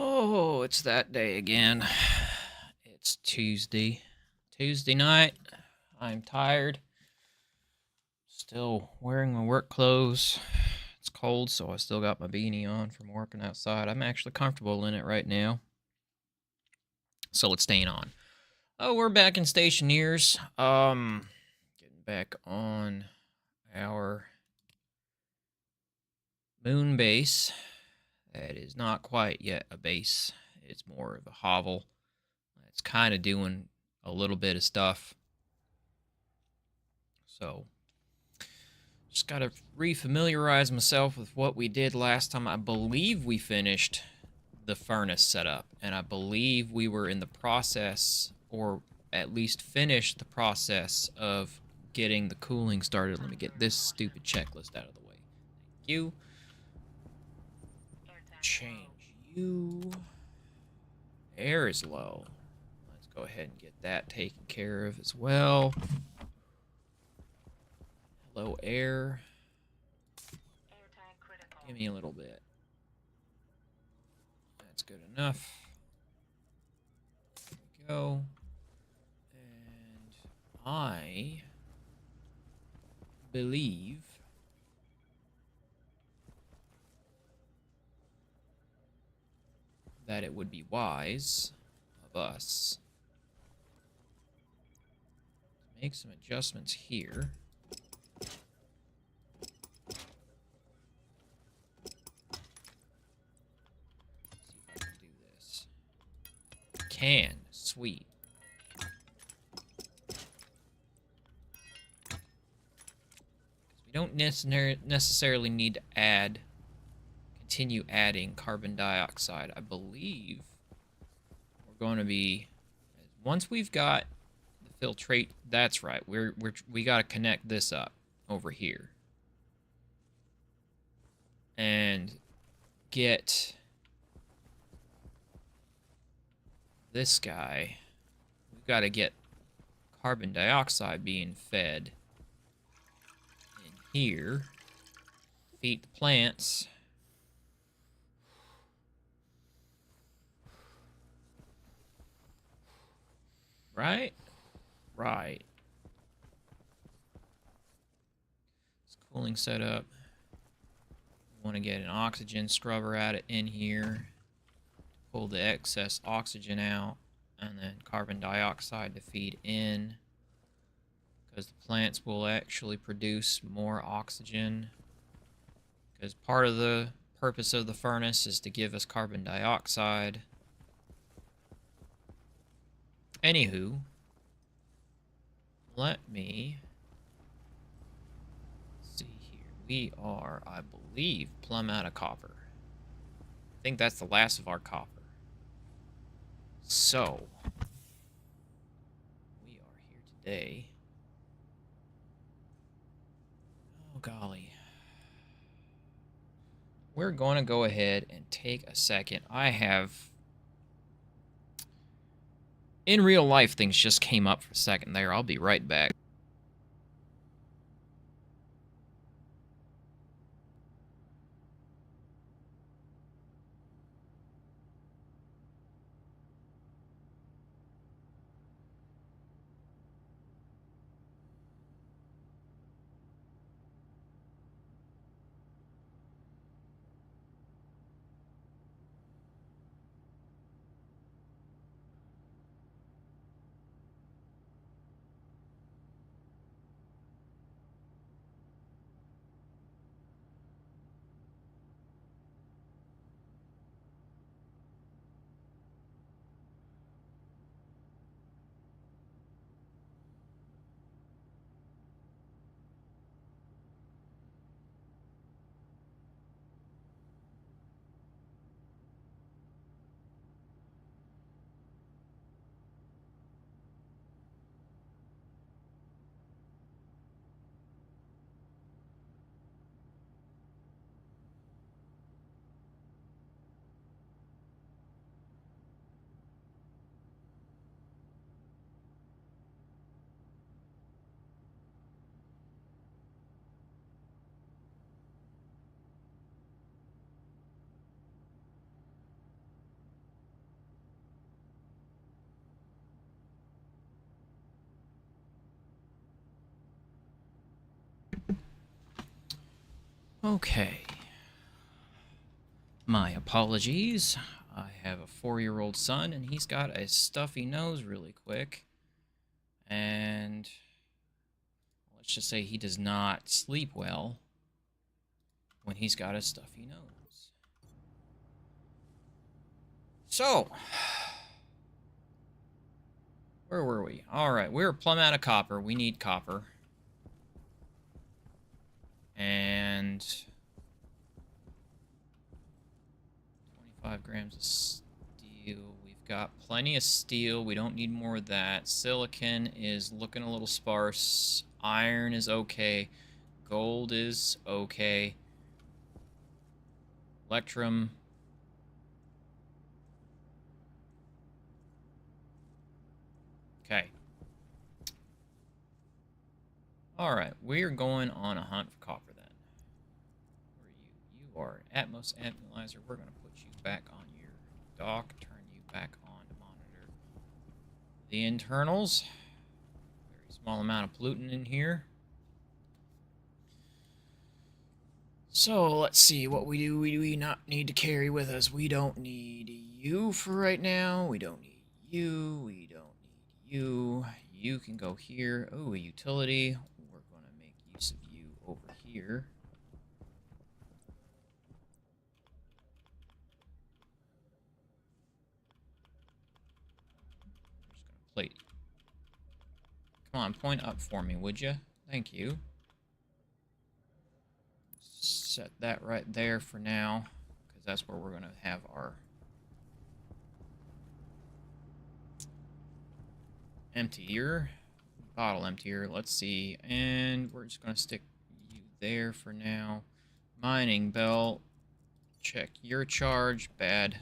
Oh, it's that day again. It's Tuesday. Tuesday night. I'm tired. Still wearing my work clothes. It's cold, so I still got my beanie on from working outside. I'm actually comfortable in it right now. So it's staying on. Oh, we're back in Stationeers. Getting back on our moon base. That is not quite yet a base. It's more of a hovel. It's kind of doing a little bit of stuff. So, just got to refamiliarize myself with what we did last time. I believe we finished the furnace setup, and I believe we were in the process, or at least finished the process of getting the cooling started. Let me get this stupid checklist out of the way. Thank you. Change you. Air is low. Let's go ahead and get that taken care of as well. Low air. Give me a little bit. That's good enough. There we go. And I believe that it would be wise of us to make some adjustments here. See if I can do this. Can. Sweet. We don't necessarily need to continue adding carbon dioxide. I believe we're going to be, once we've got the filtrate, that's right. We got to connect this up over here and get this guy. We've got to get carbon dioxide being fed in here. Feed the plants. Right? Right. It's cooling setup. We want to get an oxygen scrubber out of in here. Pull the excess oxygen out. And then carbon dioxide to feed in. Because the plants will actually produce more oxygen. Because part of the purpose of the furnace is to give us carbon dioxide. Anywho, let me see here. We are, I believe, plumb out of copper. I think that's the last of our copper. So, we are here today. Oh, golly. We're going to go ahead and take a second. In real life, things just came up for a second there. I'll be right back. Okay. My apologies. I have a 4-year-old son, and he's got a stuffy nose really quick. And let's just say he does not sleep well when he's got a stuffy nose. So, where were we? Alright, we're plumb out of copper. We need copper. And 25 grams of steel. We've got plenty of steel. We don't need more of that. Silicon is looking a little sparse. Iron is okay. Gold is okay. Electrum. Okay. Alright, we are going on a hunt for copper then. Where are you? You are Atmos Analyzer. We're going to put you back on your dock. Turn you back on to monitor the internals. Very small amount of pollutant in here. So, let's see what we do. We not need to carry with us. We don't need you for right now. We don't need you. We don't need you. You can go here. Oh, a utility. We're going to make use of you over here. I'm just going to plate. Come on, point up for me, would you? Thank you. Set that right there for now, because that's where we're going to have our emptier, bottle emptier. Let's see, and we're just going to stick you there for now. Mining belt, check your charge, bad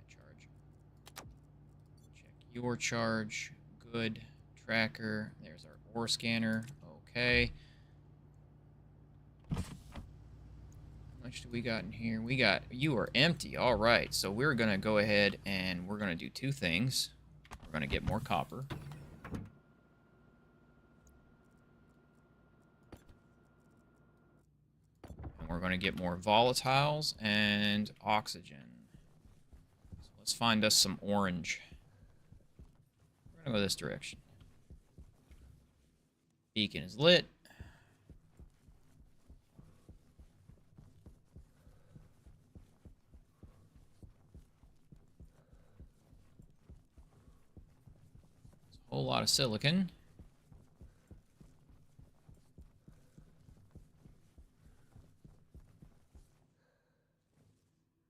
charge. Check your charge, good. Tracker, there's our ore scanner, okay. How much do we got in here? We got, you are empty. All right, so we're going to go ahead and we're going to do two things. We're going to get more copper. And we're going to get more volatiles and oxygen. So let's find us some orange. We're going to go this direction. Beacon is lit. A whole lot of silicon.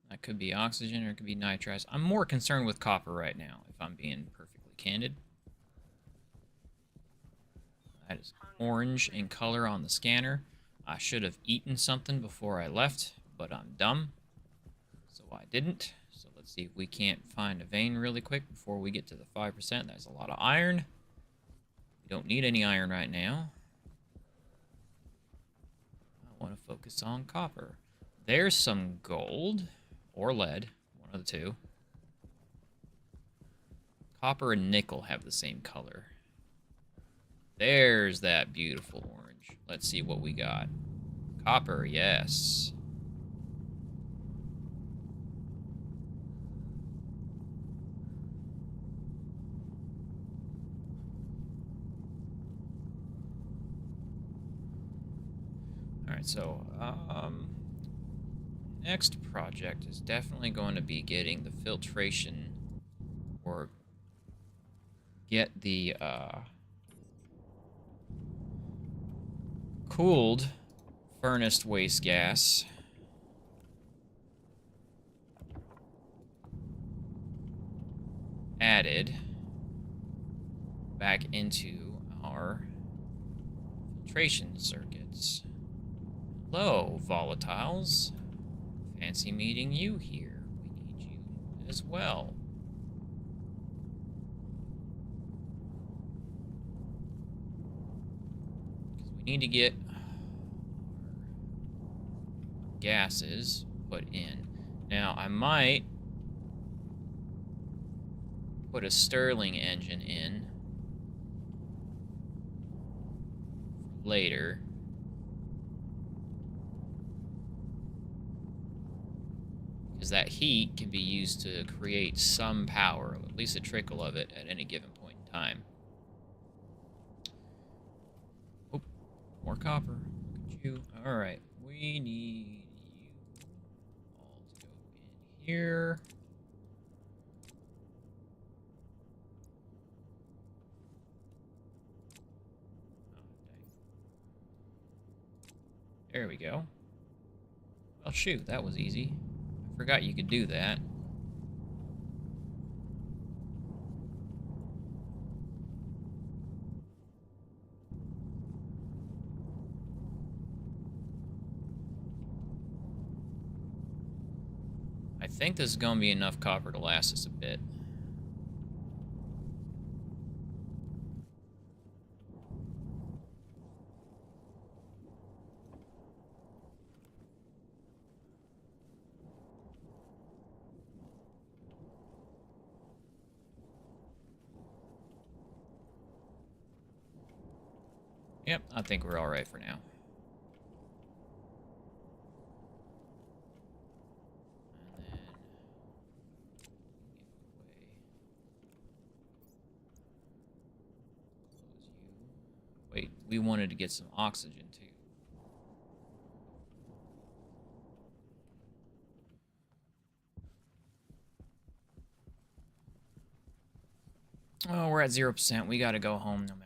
That could be oxygen or it could be nitrous. I'm more concerned with copper right now, if I'm being perfectly candid. That is orange in color on the scanner. I should have eaten something before I left, but I'm dumb, so I didn't. So let's see if we can't find a vein really quick before we get to the 5%. That's a lot of iron. We don't need any iron right now. I want to focus on copper. There's some gold or lead, one of the two. Copper and nickel have the same color. There's that beautiful orange. Let's see what we got. Copper, yes. Alright, so, next project is definitely going to be getting the filtration, or get the, cooled furnace waste gas added back into our filtration circuits. Hello, volatiles. Fancy meeting you here. We need you as well. Because we need to get gases put in. Now, I might put a Stirling engine in later. because that heat can be used to create some power, at least a trickle of it, at any given point in time. Oh, more copper. Look at you. Alright, we need you all to go in here. There we go. Well, shoot, that was easy. I forgot you could do that. I think this is going to be enough copper to last us a bit. Yep, I think we're alright for now. And then... close you. Wait, we wanted to get some oxygen, too. Oh, we're at 0%. We gotta go home no matter what.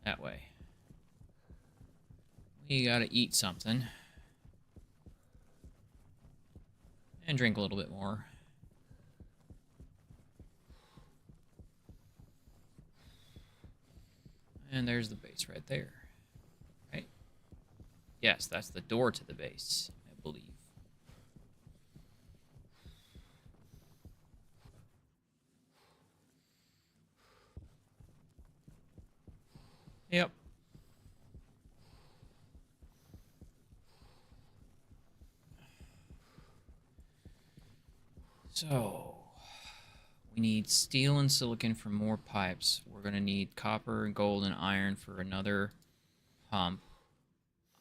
That way. We gotta eat something. And drink a little bit more. And there's the base right there. Right? Yes, that's the door to the base, I believe. Yep. So, we need steel and silicon for more pipes. We're going to need copper and gold and iron for another pump.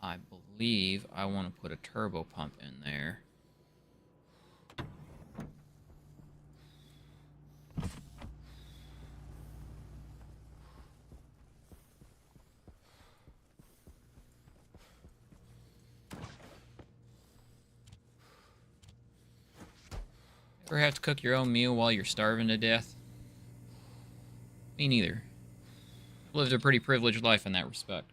I believe I want to put a turbo pump in there. Ever have to cook your own meal while you're starving to death? Me neither. I've lived a pretty privileged life in that respect.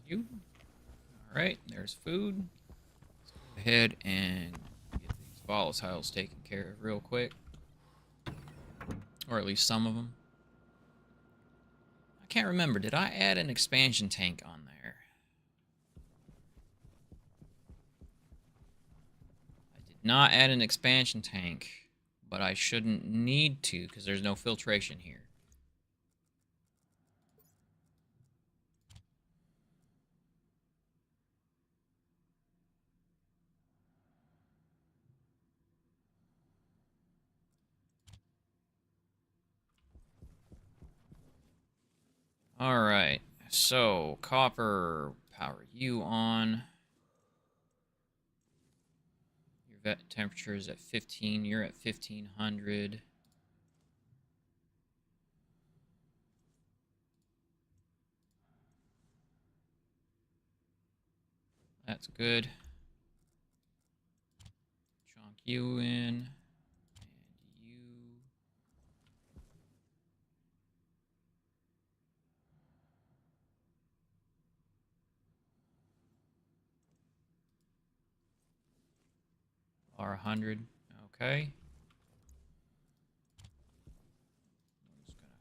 You. Alright, there's food. Let's go ahead and get these volatiles taken care of real quick. Or at least some of them. I can't remember. Did I add an expansion tank on there? I did not add an expansion tank. But I shouldn't need to because there's no filtration here. Alright, so copper, power you on. Your vet temperature is at 15, you're at 1500. That's good. Chunk you in. And you. Are 100. Okay. I'm just gonna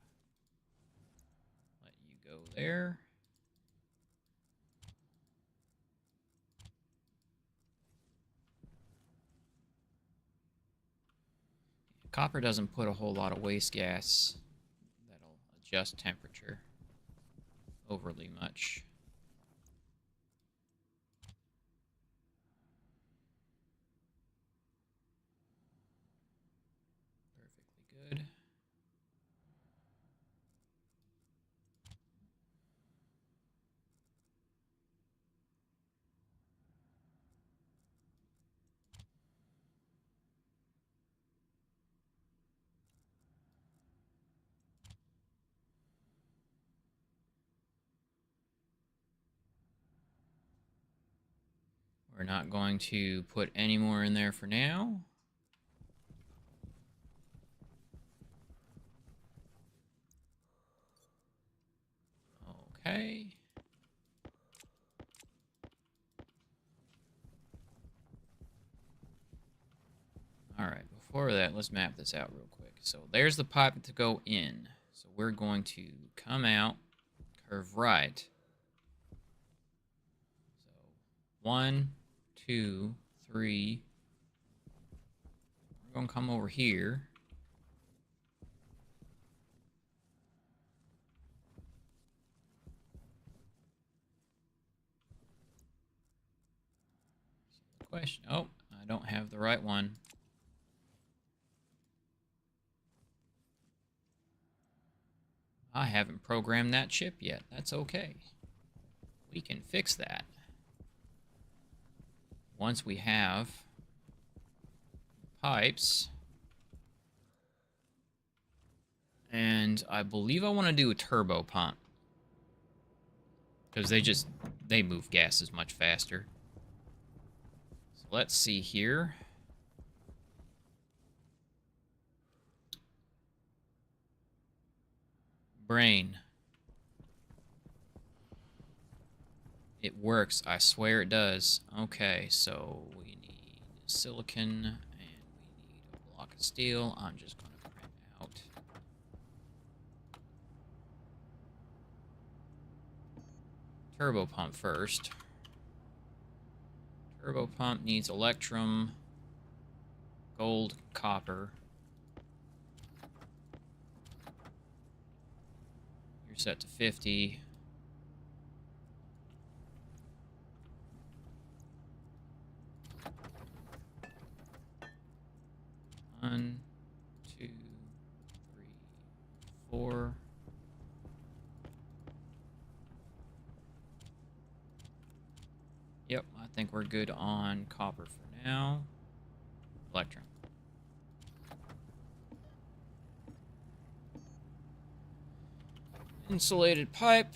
let you go there. Copper doesn't put a whole lot of waste gas that'll adjust temperature overly much. We're not going to put any more in there for now. Okay. Alright, before that, let's map this out real quick. So there's the pipe to go in. So we're going to come out, curve right. So 1, 2, 3. We're going to come over here. So the question, oh, I don't have the right one. I haven't programmed that chip yet. That's okay. We can fix that. Once we have pipes. And I believe I want to do a turbo pump. Because they move gases much faster. So let's see here. Brain. It works. I swear it does. Okay, so we need silicon and we need a block of steel. I'm just going to print out. Turbo pump first. Turbo pump needs electrum, gold, copper. You're set to 50. One, 2, 3, 4. Yep, I think we're good on copper for now. Electrum. Insulated pipe.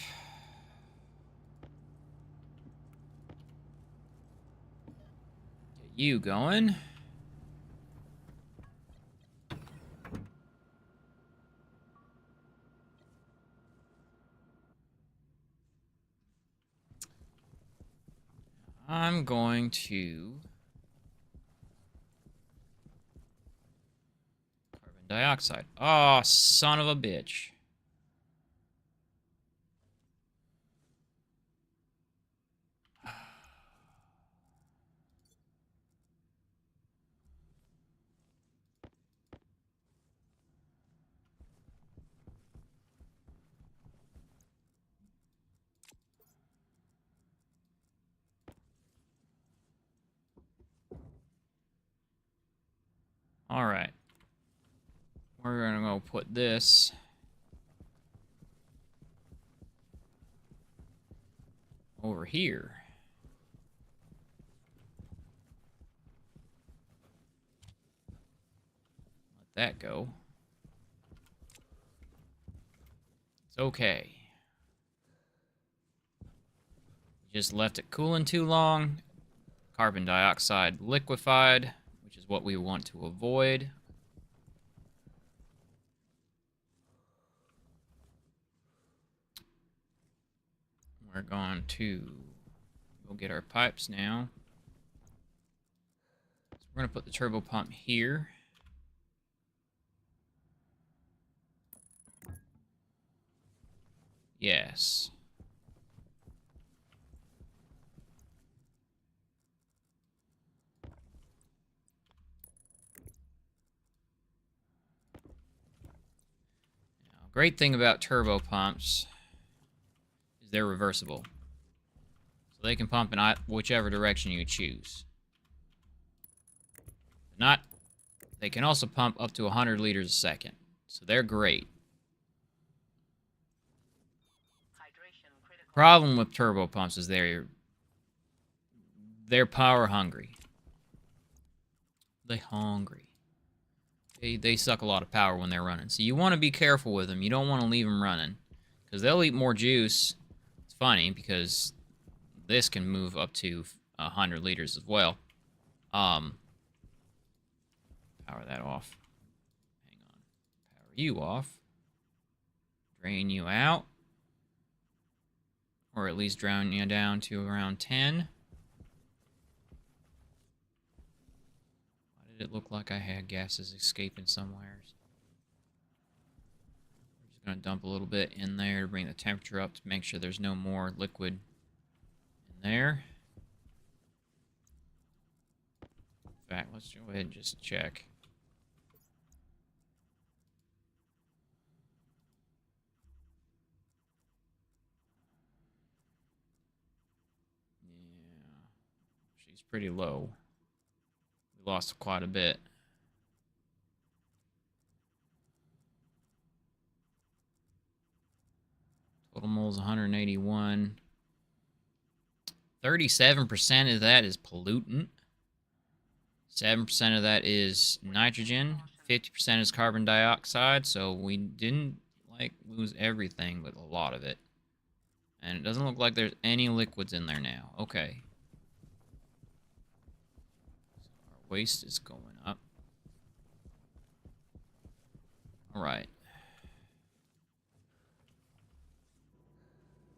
Get you going. I'm going to carbon dioxide. Oh, son of a bitch. All right. We're going to go put this over here. Let that go. It's okay. Just left it cooling too long. Carbon dioxide liquefied, which is what we want to avoid. We're going to go get our pipes now. So we're going to put the turbo pump here. Yes. Now, great thing about turbo pumps is they're reversible. So they can pump in whichever direction you choose. They can also pump up to 100 liters a second. So they're great. Problem with turbo pumps is they're power hungry. They hungry. They suck a lot of power when they're running. So you want to be careful with them. You don't want to leave them running. Because they'll eat more juice. It's funny because this can move up to 100 liters as well. Power that off. Hang on. Power you off. Drain you out. Or at least drown you down to around 10. Why did it look like I had gases escaping somewhere? I'm just going to dump a little bit in there to bring the temperature up to make sure there's no more liquid in there. In fact, let's go ahead and just check. Yeah, she's pretty low. We lost quite a bit. Total moles 181. 37% of that is pollutant. 7% of that is nitrogen. 50% is carbon dioxide. So we didn't like lose everything, but a lot of it. And it doesn't look like there's any liquids in there now. Okay. So our waste is going up. All right.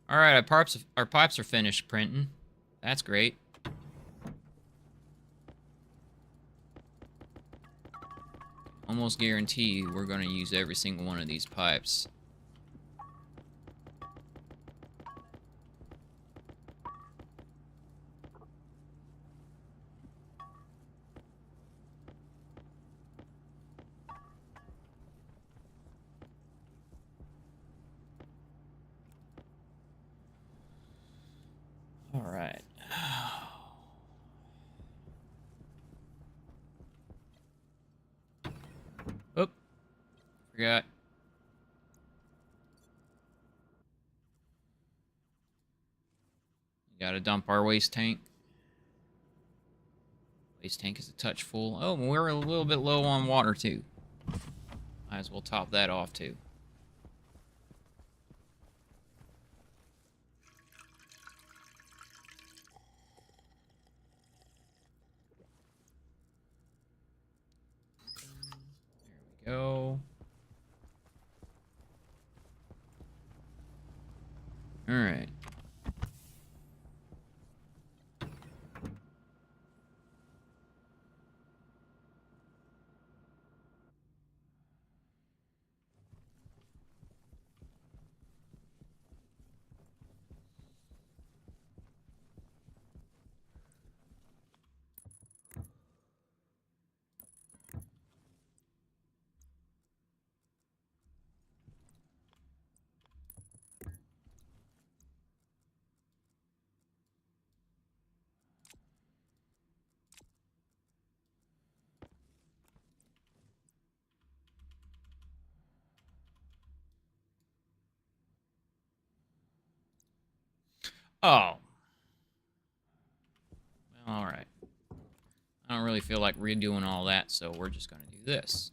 All right, our pipes are finished printing. That's great. Almost guarantee we're going to use every single one of these pipes. All right. Oop. Forgot. Gotta dump our waste tank. Waste tank is a touch full. Oh, we're a little bit low on water, too. Might as well top that off, too. There we go. All right. Oh. All right. I don't really feel like redoing all that, so we're just going to do this.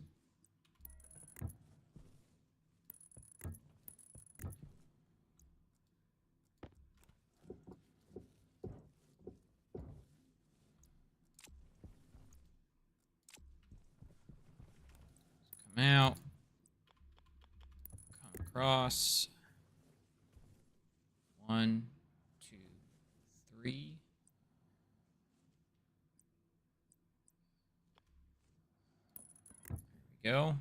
Come out. Come across. 1, 2, 3. There we go.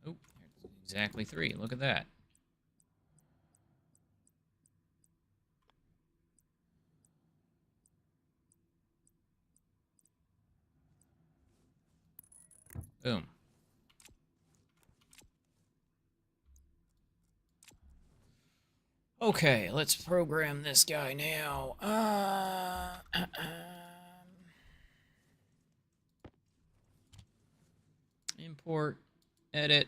Oh, exactly 3. Look at that. Boom. Okay, let's program this guy now. Import, edit,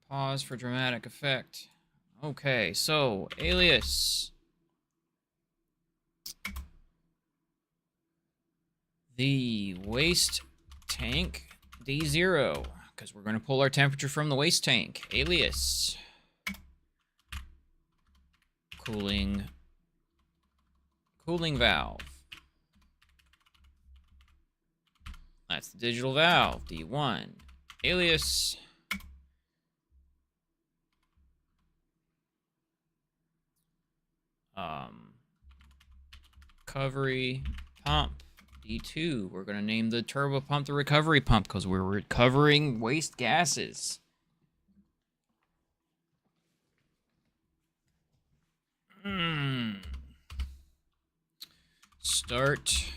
pause for dramatic effect. Okay, so alias. the waste tank D0, because we're going to pull our temperature from the waste tank. Alias. Cooling valve. That's the digital valve, D1. Alias. Recovery pump, D2. We're going to name the turbo pump the recovery pump because we're recovering waste gases. Start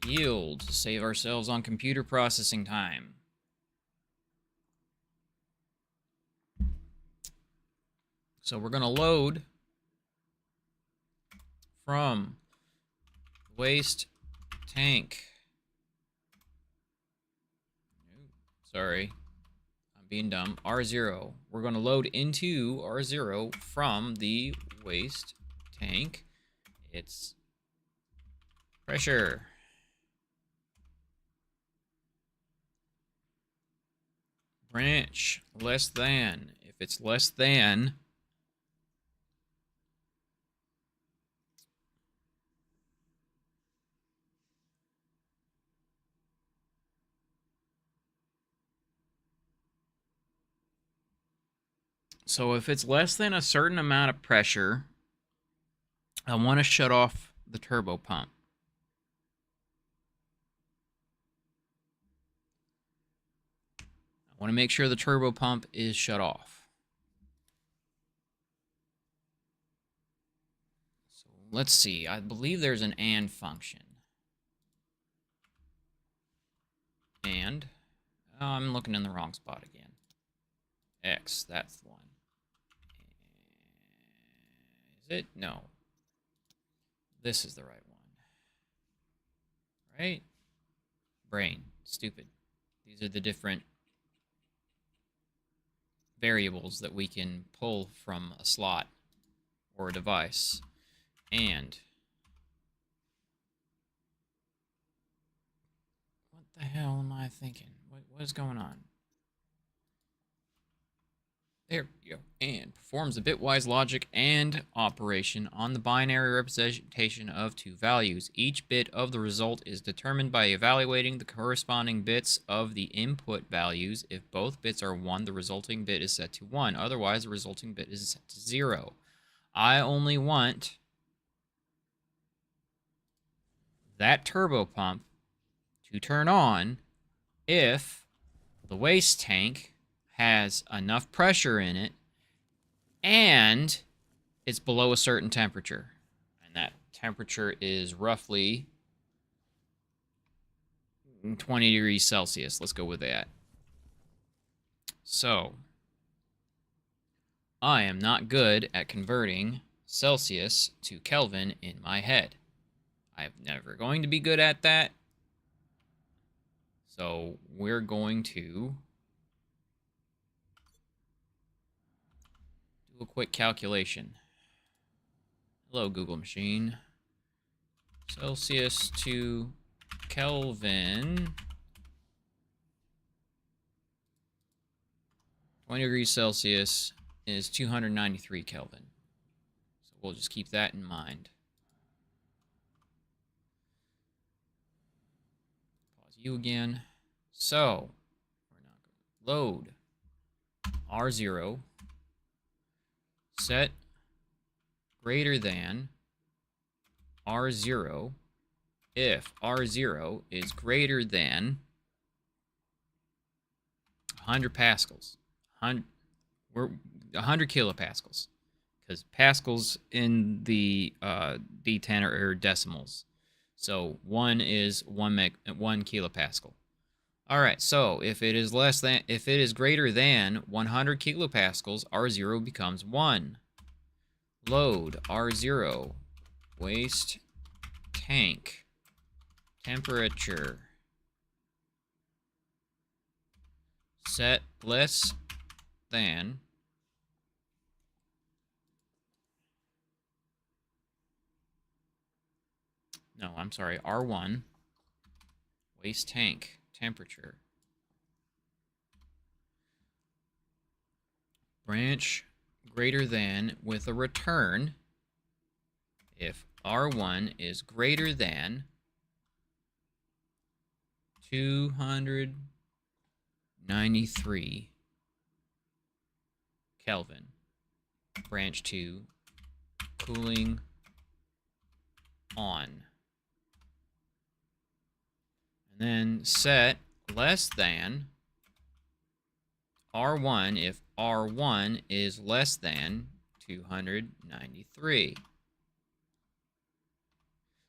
yield to save ourselves on computer processing time. So we're going to load from waste tank. Sorry, I'm being dumb. R0. We're going to load into R0 from the waste tank. It's pressure. Branch less than. If it's less than, so if it's less than a certain amount of pressure, I want to shut off the turbo pump. I want to make sure the turbo pump is shut off. So let's see. I believe there's an AND function. And oh, I'm looking in the wrong spot again. X, that's the one. Is it? No. This is the right one. Right? Brain. Stupid. These are the different variables that we can pull from a slot or a device. And what the hell am I thinking? What is going on? There we go. And performs a bitwise logic and operation on the binary representation of two values. Each bit of the result is determined by evaluating the corresponding bits of the input values. If both bits are 1, the resulting bit is set to 1. Otherwise, the resulting bit is set to 0. I only want that turbo pump to turn on if the waste tank has enough pressure in it and it's below a certain temperature. And that temperature is roughly 20 degrees Celsius. Let's go with that. So, I am not good at converting Celsius to Kelvin in my head. I'm never going to be good at that. So, we're going to do a quick calculation. Hello, Google machine. Celsius to Kelvin. 20 degrees Celsius is 293 Kelvin. So we'll just keep that in mind. Pause you again. So, we're not going to load R0. Set greater than R0 if R0 is greater than 100 pascals. 100 kilopascals, because pascals in the D10 are decimals. So 1 is 1 kilopascal. All right, so if it is greater than 100 kilopascals, R0 becomes 1. Load R0, waste tank, temperature, set less than R1, Waste tank temperature. Branch greater than with a return if R1 is greater than 293 Kelvin. Branch 2 cooling on. And then set less than R1 if R1 is less than 293.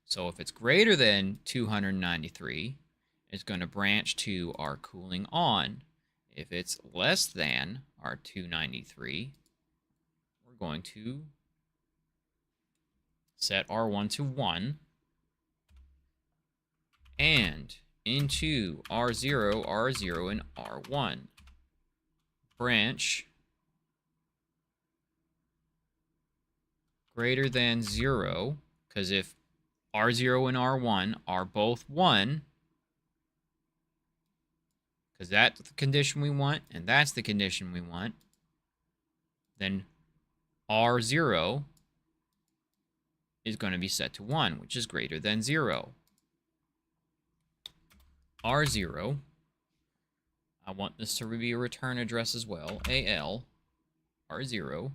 So if it's greater than 293, it's going to branch to our cooling on. If it's less than our 293, we're going to set R1 to 1 and into R0, R0, and R1. Branch greater than 0, because if R0 and R1 are both 1, because that's the condition we want, and that's the condition we want, then R0 is going to be set to 1, which is greater than 0. R0, I want this to be a return address as well, AL, R0,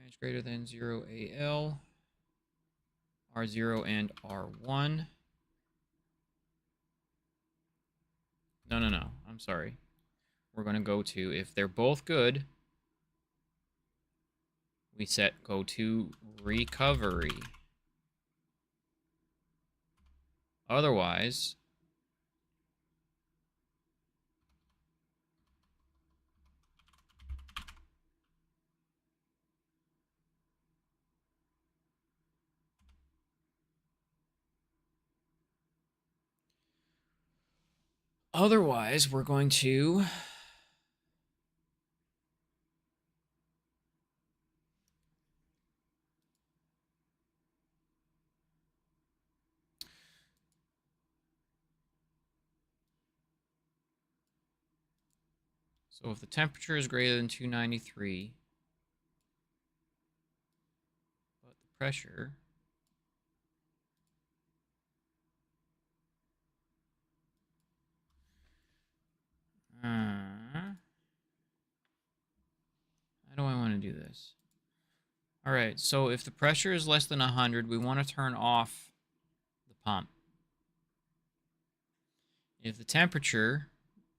branch greater than 0 AL, R0 and R1. No, I'm sorry. We're going to go to, if they're both good, we go to recovery. Otherwise, we're going to so if the temperature is greater than 293, but the pressure how do I want to do this? All right, so if the pressure is less than 100, we want to turn off the pump. If the temperature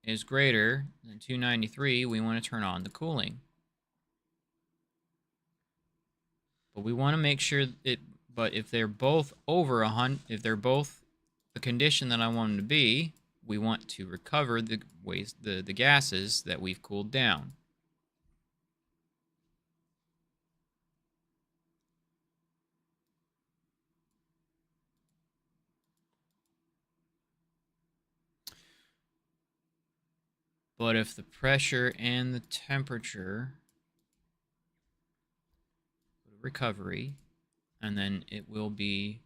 is greater than 293, we want to turn on the cooling. But we want to make sure but if they're both over 100, if they're both the condition that I want them to be, we want to recover the gases that we've cooled down. But if the pressure and the temperature, recovery, and then it will be,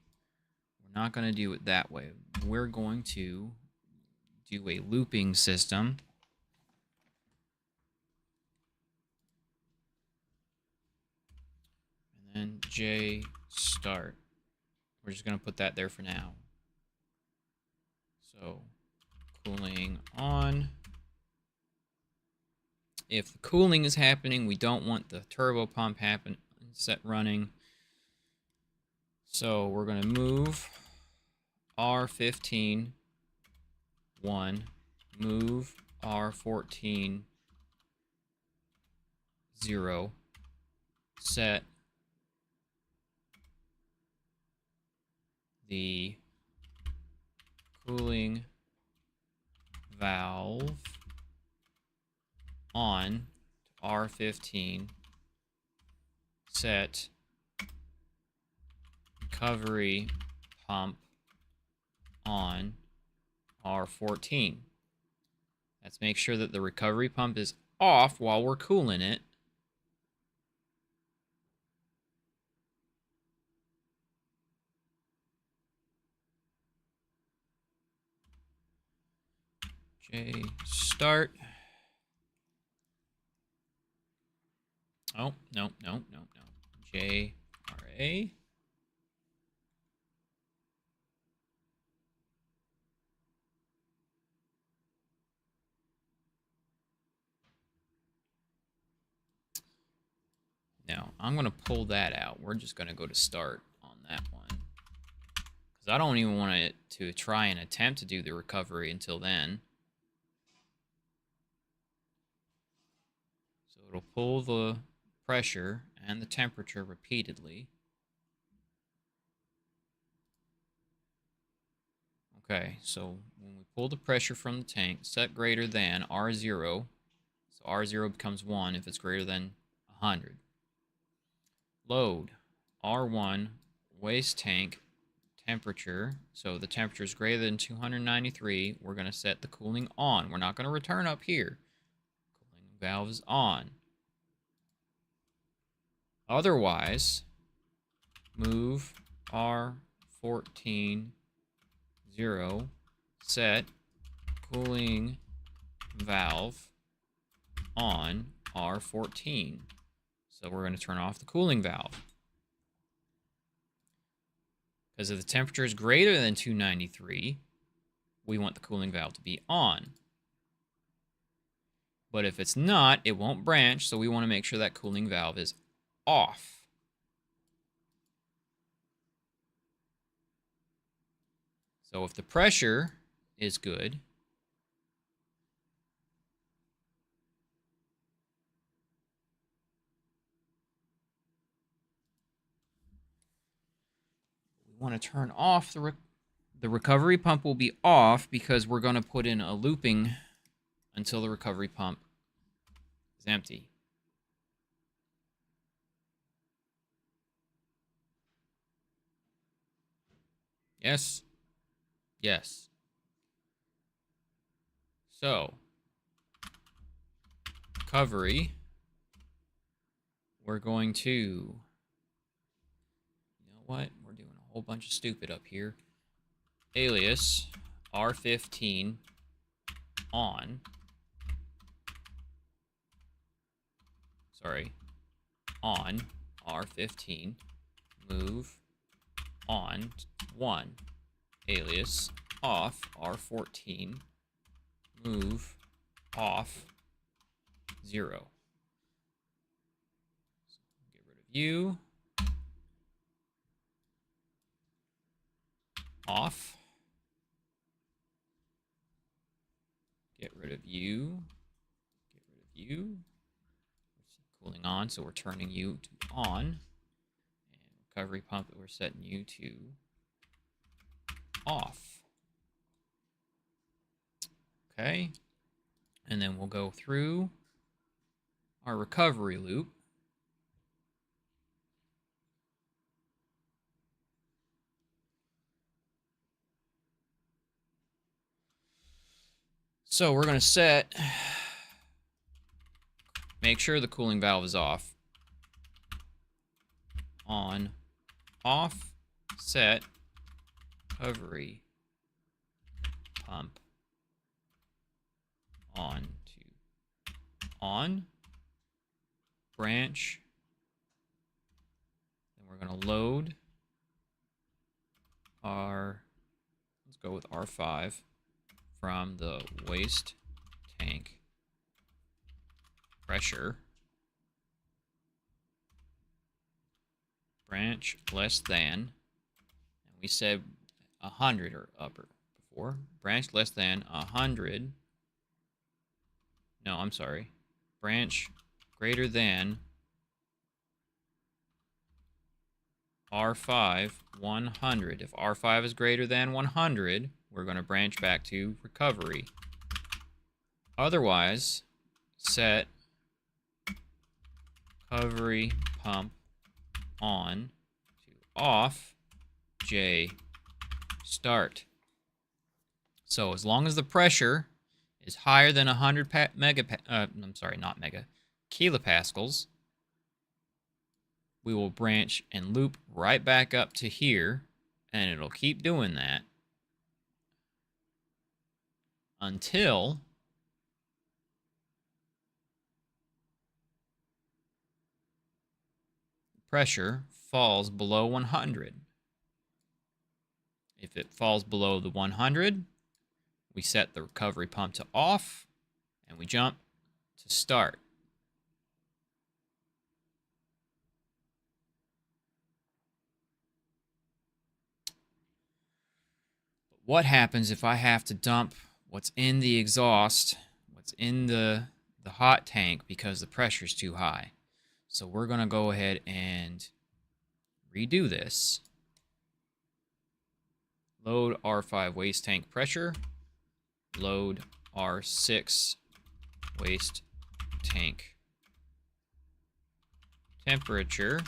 we're not going to do it that way. We're going to do a looping system. And then J start. We're just going to put that there for now. So cooling on. If the cooling is happening, we don't want the turbo pump set running. So we're going to move R15 1, move R14 0, set the cooling valve on to R15, set recovery pump on R14. Let's make sure that the recovery pump is off while we're cooling it. J start. Oh, no. J RA. Now, I'm going to pull that out. We're just going to go to start on that one. Because I don't even want it to try and attempt to do the recovery until then. So it'll pull the pressure and the temperature repeatedly. Okay, so when we pull the pressure from the tank, set greater than R0. So R0 becomes 1 if it's greater than 100. Load R1 waste tank temperature. So the temperature is greater than 293. We're going to set the cooling on. We're not going to return up here. Cooling valve is on. Otherwise, move R14 0, set cooling valve on R14. So we're going to turn off the cooling valve. Because if the temperature is greater than 293, we want the cooling valve to be on. But if it's not, it won't branch, so we want to make sure that cooling valve is off. So if the pressure is good, we want to turn off the recovery pump will be off because we're going to put in a looping until the recovery pump is empty. Yes. Yes. So, recovery, we're going to, you know what? We're doing a whole bunch of stupid up here. Alias R15 on. Sorry. On R15. Move on 1. Alias off R14. Move off 0. So get rid of you. Off. Get rid of you. Get rid of you. Cooling on, so we're turning you to on. And recovery pump, we're setting you to off. Okay. And then we'll go through our recovery loop. So we're going to set, make sure the cooling valve is off. On, off, set, recovery, pump, on to on, branch. Then we're going to load our, let's go with R5 from the waste tank pressure. Branch less than, and we said 100 or upper before. Branch less than 100. No, I'm sorry. Branch greater than R5 100. If R5 is greater than 100, we're going to branch back to recovery. Otherwise, set recovery pump on to off, J start. So as long as the pressure is higher than 100 kilopascals, we will branch and loop right back up to here, and it'll keep doing that until pressure falls below 100. If it falls below the 100, we set the recovery pump to off, and we jump to start. What happens if I have to dump what's in the exhaust, what's in the hot tank, because the pressure is too high? So we're going to go ahead and redo this. Load R5 waste tank pressure. Load R6 waste tank temperature.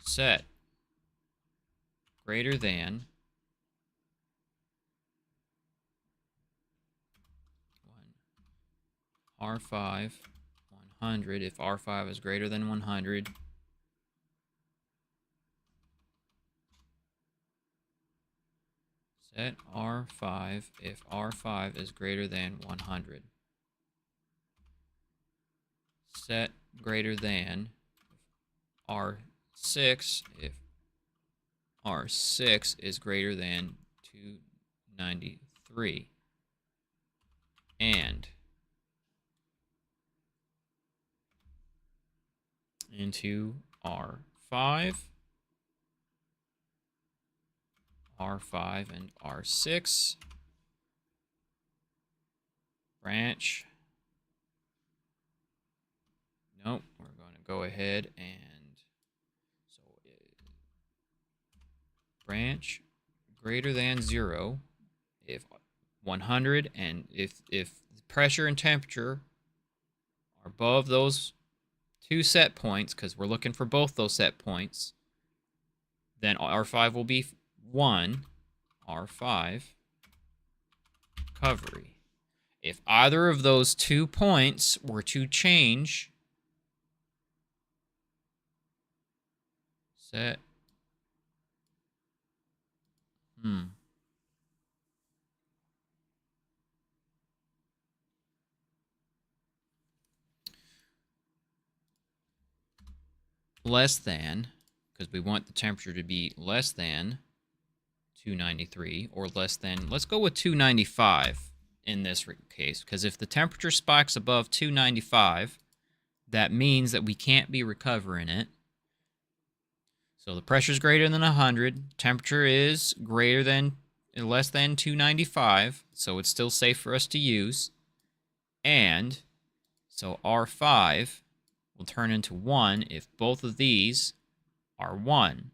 Set greater than R5 100. If R5 is greater than 100, set R5 if R5 is greater than 100. Set greater than R6 if R6 is greater than 293. And into R5, R5 and R6, branch. Nope, we're going to go ahead and so branch greater than 0 if 100, and if pressure and temperature are above those two set points, because we're looking for both those set points, then R5 will be 1, R5 recovery. If either of those 2 points were to change, set less than, because we want the temperature to be less than 293 or less than, let's go with 295 in this case, because if the temperature spikes above 295, that means that we can't be recovering it. So the pressure is greater than 100, temperature is less than 295, so it's still safe for us to use. And so R5 will turn into 1 if both of these are 1.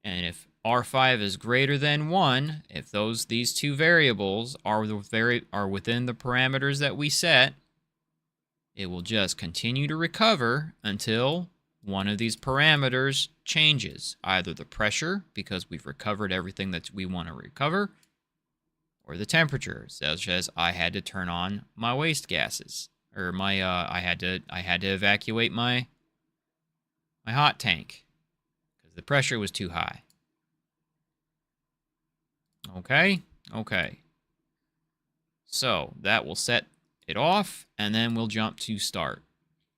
And if R5 is greater than 1, if these two variables are within the parameters that we set, it will just continue to recover until one of these parameters changes. Either the pressure, because we've recovered everything that we want to recover, or the temperature, such as I had to turn on my waste gases, or I had to evacuate my hot tank because the pressure was too high. Okay. So that will set it off, and then we'll jump to start,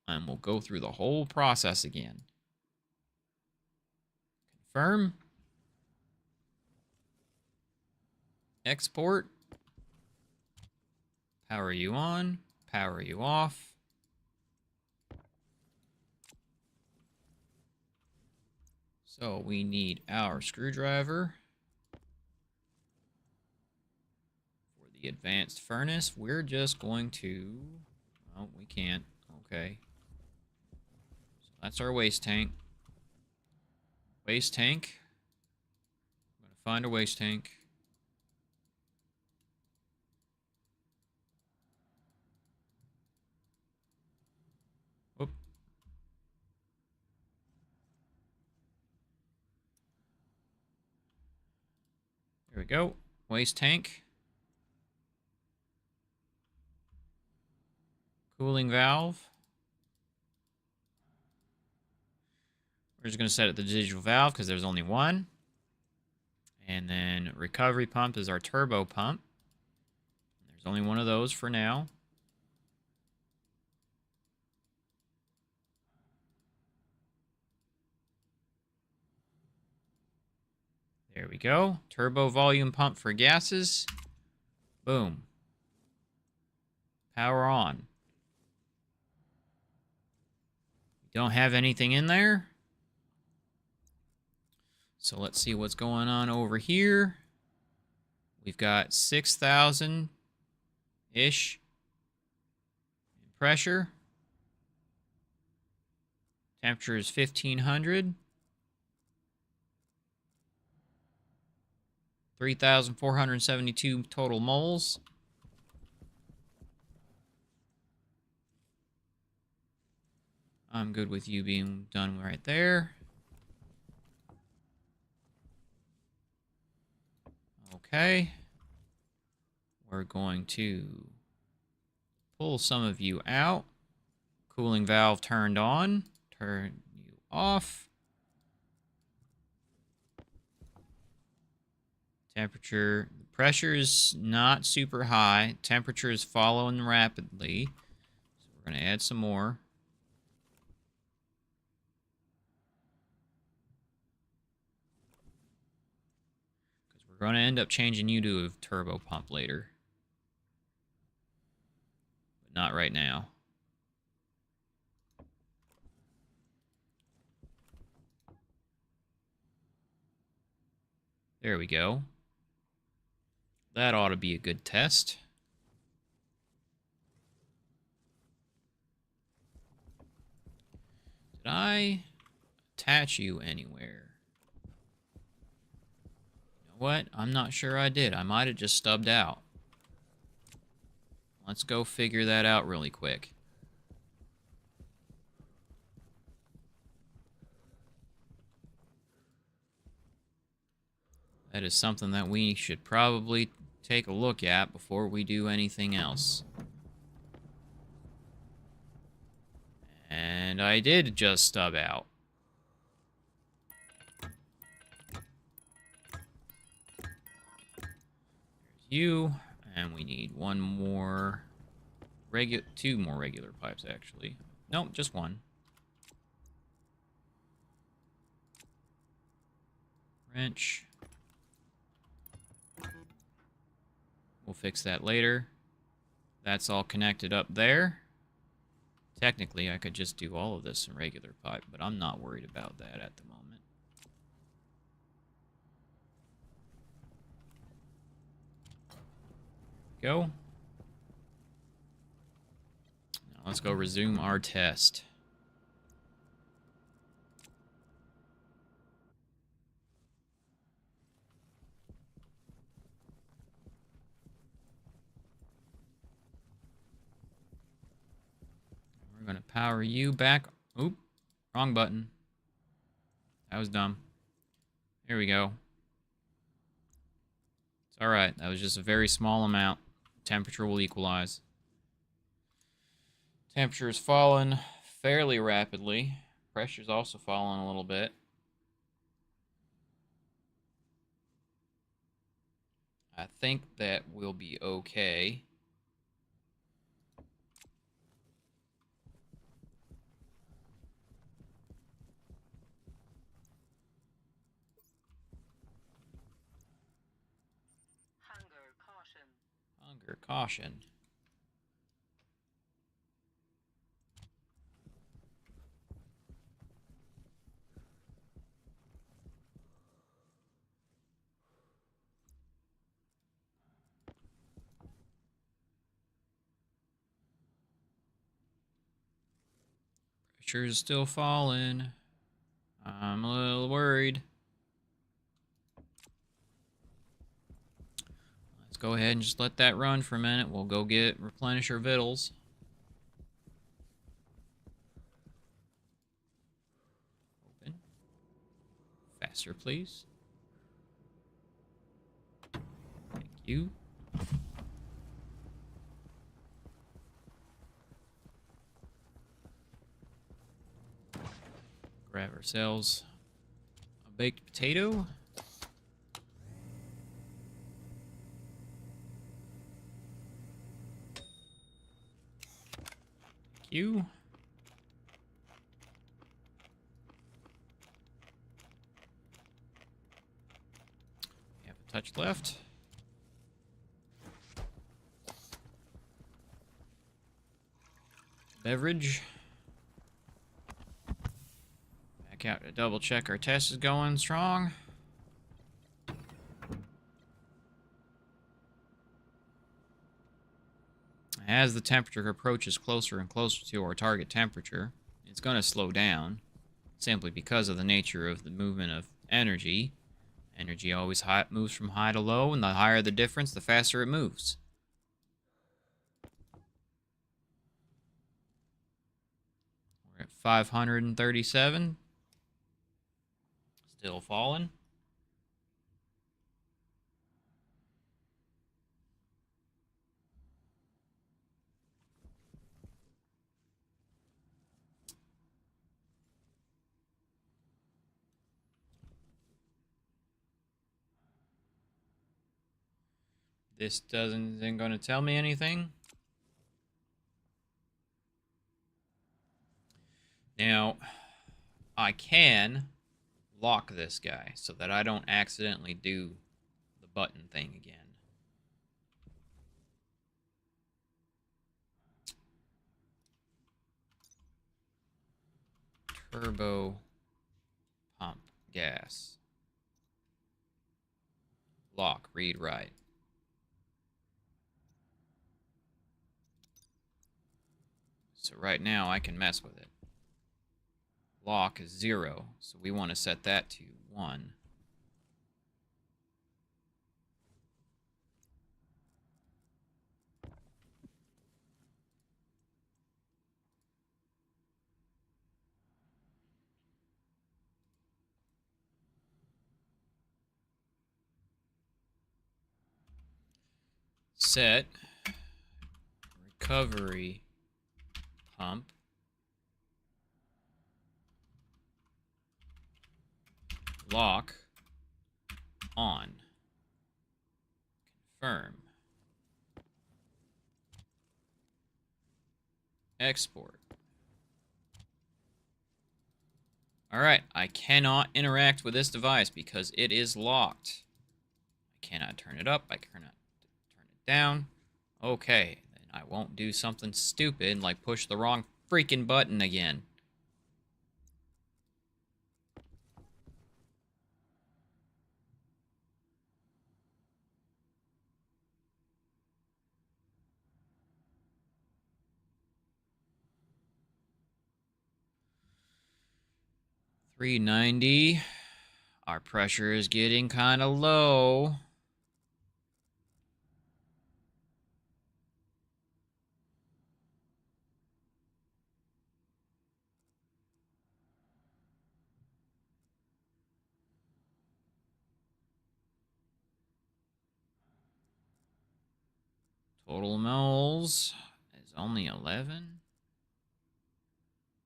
and we'll go through the whole process again. Confirm. Export. Power you on. Power you off. So we need our screwdriver for the advanced furnace. We're just going to... Oh, we can't. Okay. So that's our waste tank. Waste tank. I'm going to find a waste tank. Whoop. There we go. Waste tank. Cooling valve. We're just going to set it the digital valve because there's only one. And then recovery pump is our turbo pump. There's only one of those for now. There we go. Turbo volume pump for gases. Boom. Power on. Don't have anything in there. So let's see what's going on over here. We've got 6,000-ish pressure. Temperature is 1,500. 3,472 total moles. I'm good with you being done right there. Okay. We're going to pull some of you out. Cooling valve turned on. Turn you off. Temperature, pressure is not super high. Temperature is following rapidly. So we're going to add some more. Because we're going to end up changing you to a turbo pump later. But not right now. There we go. That ought to be a good test. Did I attach you anywhere? You know what? I'm not sure I did. I might have just stubbed out. Let's go figure that out really quick. That is something that we should probably take a look at before we do anything else. And I did just stub out. There's you, and we need one more two more regular pipes actually. Nope, just one. Wrench. We'll fix that later. That's all connected up there. Technically, I could just do all of this in regular pipe, but I'm not worried about that at the moment. Go. Now let's go resume our test. We're going to power you back. Oop, wrong button. That was dumb. Here we go. It's alright. That was just a very small amount. Temperature will equalize. Temperature is falling fairly rapidly. Pressure's also falling a little bit. I think that will be okay. Hunger caution. Pressure is still falling. I'm a little worried. Let's go ahead and just let that run for a minute. We'll go replenish our victuals. Open. Faster, please. You. Grab ourselves a baked potato. Thank you. We have a touch left. Beverage. Back out to double check our test is going strong. As the temperature approaches closer and closer to our target temperature, it's going to slow down, simply because of the nature of the movement of energy. Energy always moves from high to low, and the higher the difference, the faster it moves. We're at 537. Still falling. This isn't going to tell me anything. Now, I can lock this guy so that I don't accidentally do the button thing again. Turbo pump gas. Lock, read, write. So right now I can mess with it. Lock is 0, so we want to set that to 1. Set recovery pump lock on. Confirm. Export. Alright, I cannot interact with this device because it is locked. I cannot turn it up, I cannot turn it down. Okay, then I won't do something stupid like push the wrong freaking button again. $390. Our pressure is getting kind of low. Total moles is only 11.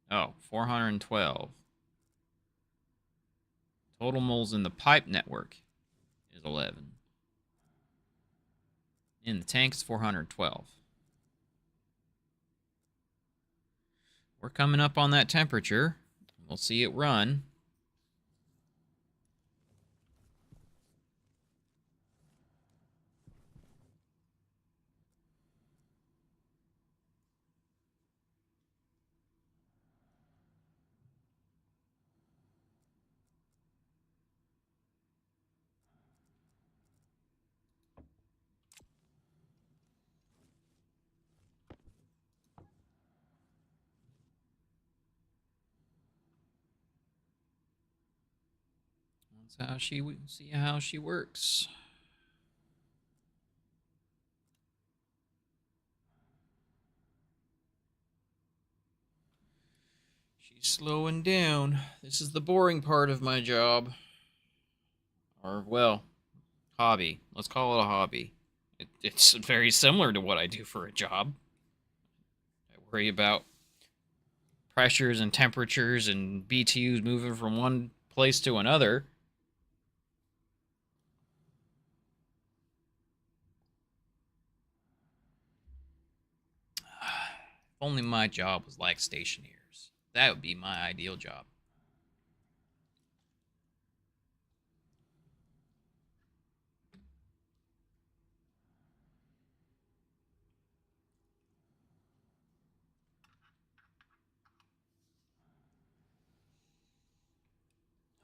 Oh, 412. Total moles in the pipe network is 11. In the tank is 412. We're coming up on that temperature. We'll see it run. That's how see how she works. She's slowing down. This is the boring part of my job. Or, well, hobby. Let's call it a hobby. It's very similar to what I do for a job. I worry about pressures and temperatures and BTUs moving from one place to another. If only my job was like Stationeers. That would be my ideal job.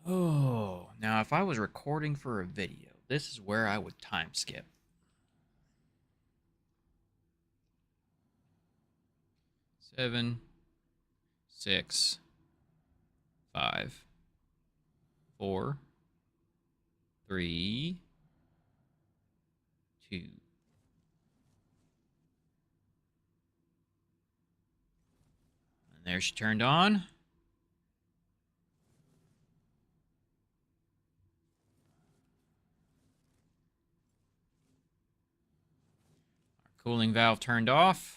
Oh, now if I was recording for a video, this is where I would time skip. 7, 6, 5, 4, 3, 2. And there she turned on. Our cooling valve turned off.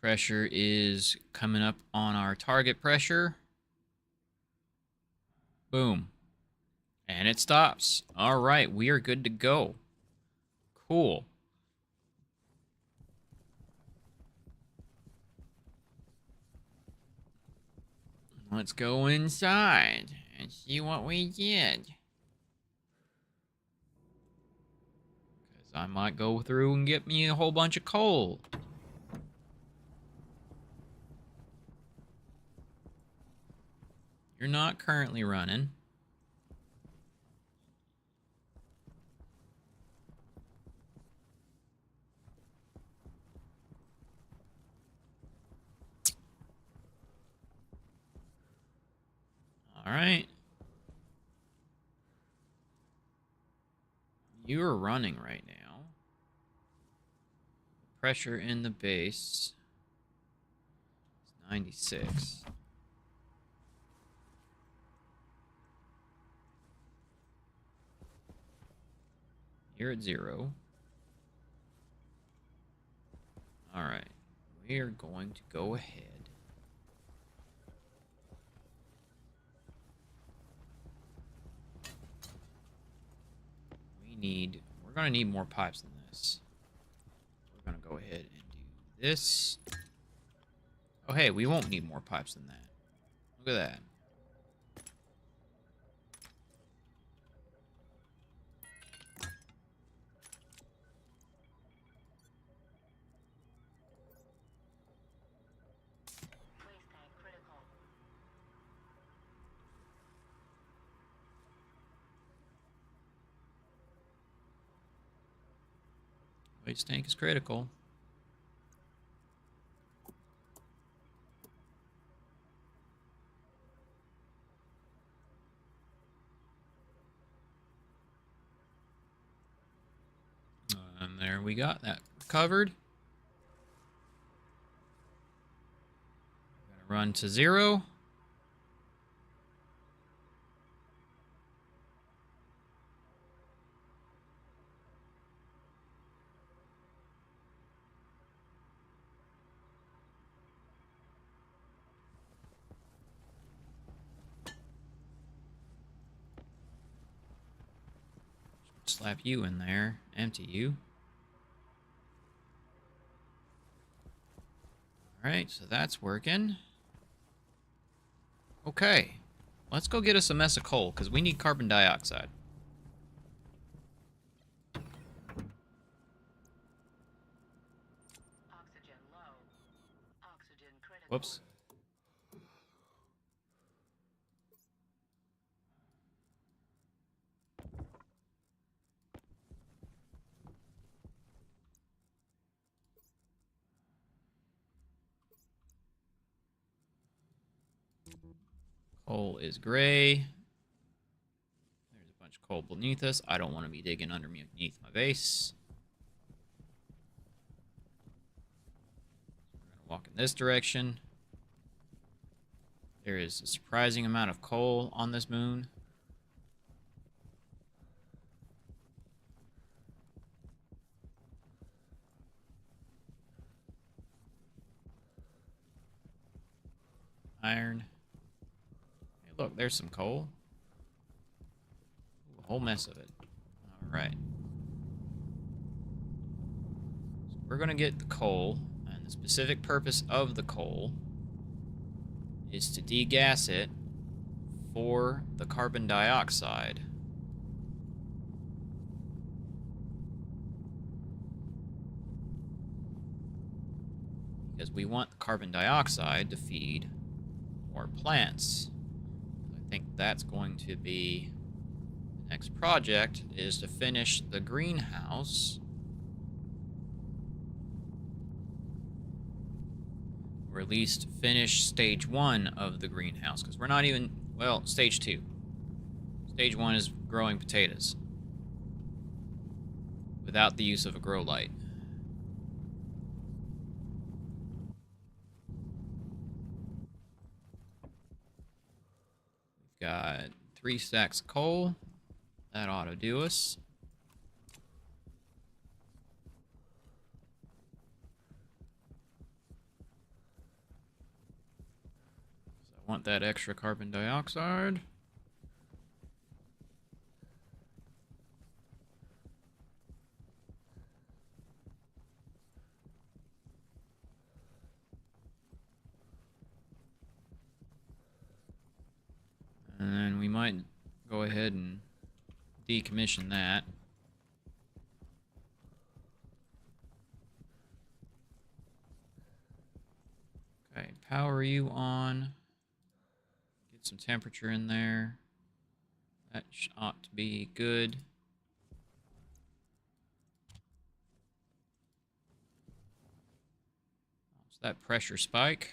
Pressure is coming up on our target pressure. Boom. And it stops. All right, we are good to go. Cool. Let's go inside and see what we did. Because I might go through and get me a whole bunch of coal. You're not currently running. All right. You are running right now. Pressure in the base is 96. You're at 0. All right. We are going to go ahead. We're going to need more pipes than this. We're going to go ahead and do this. Oh, hey, we won't need more pipes than that. Look at that. Waste tank is critical. And there we got that covered. Gonna run to 0. Slap you in there. Empty you. Alright, so that's working. Okay. Let's go get us a mess of coal, because we need carbon dioxide. Oxygen low. Oxygen critical. Whoops. Coal is gray. There's a bunch of coal beneath us. I don't want to be digging underneath my base. We're going to walk in this direction. There is a surprising amount of coal on this moon. Iron. Hey, look, there's some coal. Ooh, a whole mess of it. Alright. So we're going to get the coal, and the specific purpose of the coal is to degas it for the carbon dioxide. Because we want the carbon dioxide to feed more plants. I think that's going to be the next project, is to finish the greenhouse. Or at least finish stage 1 of the greenhouse. Because we're not even... Well, stage 2. Stage 1 is growing potatoes. Without the use of a grow light. Got 3 stacks of coal. That ought to do us. So I want that extra carbon dioxide. And then we might go ahead and decommission that. Okay, power you on. Get some temperature in there. That ought to be good. So that pressure spike.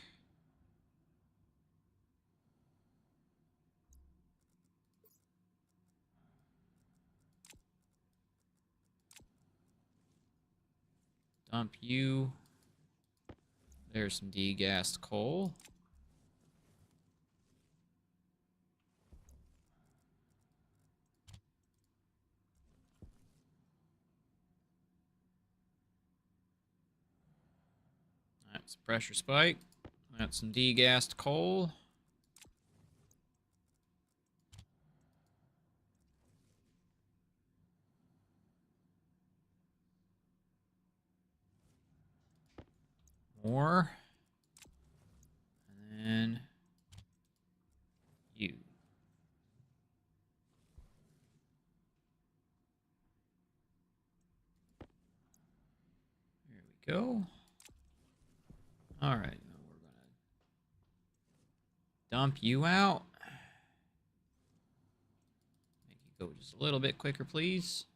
Dump you. There's some degassed coal. That's a pressure spike. That's some degassed coal. More. And then you. There we go. All right, now we're gonna dump you out. Make you go just a little bit quicker, please.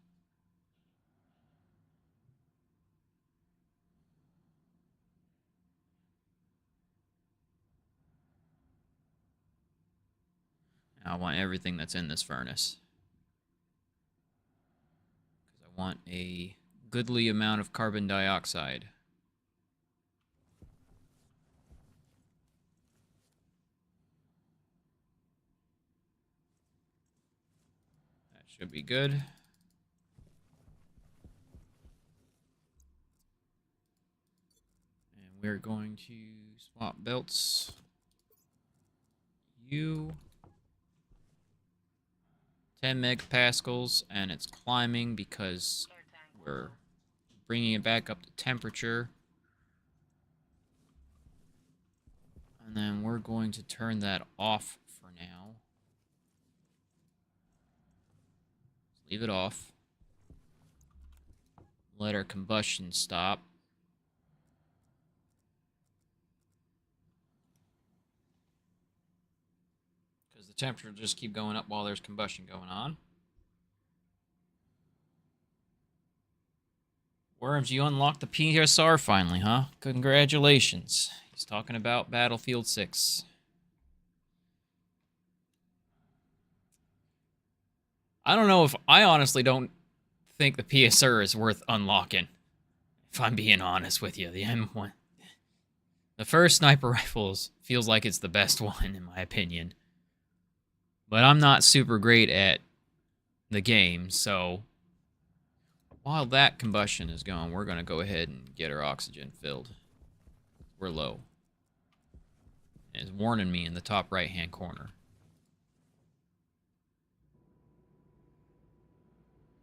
I want everything that's in this furnace. Because I want a goodly amount of carbon dioxide. That should be good. And we're going to swap belts. You... 10 megapascals, and it's climbing because we're bringing it back up to temperature. And then we're going to turn that off for now. Leave it off. Let our combustion stop. The temperature will just keep going up while there's combustion going on. Worms, you unlocked the PSR finally, huh? Congratulations. He's talking about Battlefield 6. I don't know if... I honestly don't think the PSR is worth unlocking. If I'm being honest with you. The M1... The first sniper rifles feels like it's the best one, in my opinion. But I'm not super great at the game, so while that combustion is going, we're going to go ahead and get our oxygen filled. We're low. It's warning me in the top right-hand corner.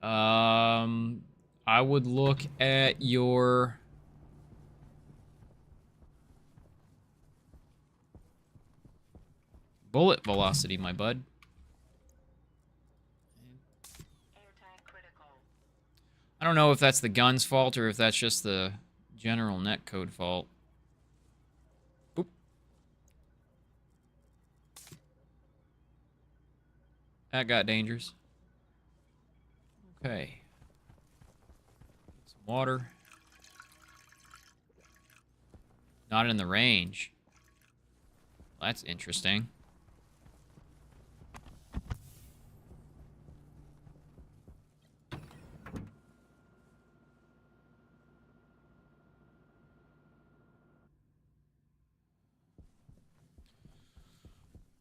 I would look at your bullet velocity, my bud. Airtime critical. I don't know if that's the gun's fault or if that's just the general netcode fault. Oop. That got dangerous. Okay. Get some water. Not in the range. That's interesting.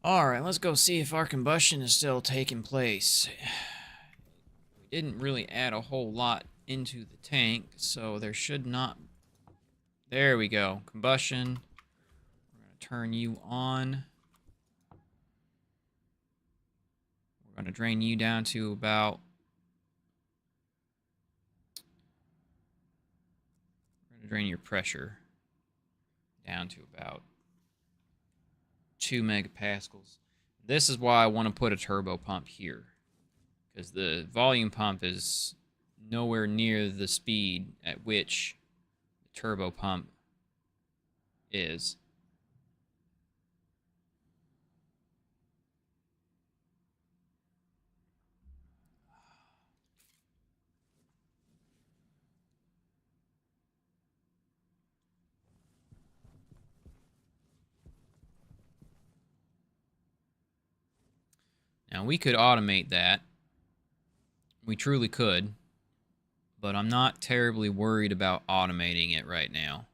Alright, let's go see if our combustion is still taking place. We didn't really add a whole lot into the tank, so there should not... There we go. Combustion. We're going to turn you on. We're going to drain you down to about... We're going to drain your pressure down to about 2 megapascals. This is why I want to put a turbo pump here, because the volume pump is nowhere near the speed at which the turbo pump is. Now, we could automate that. We truly could. But I'm not terribly worried about automating it right now.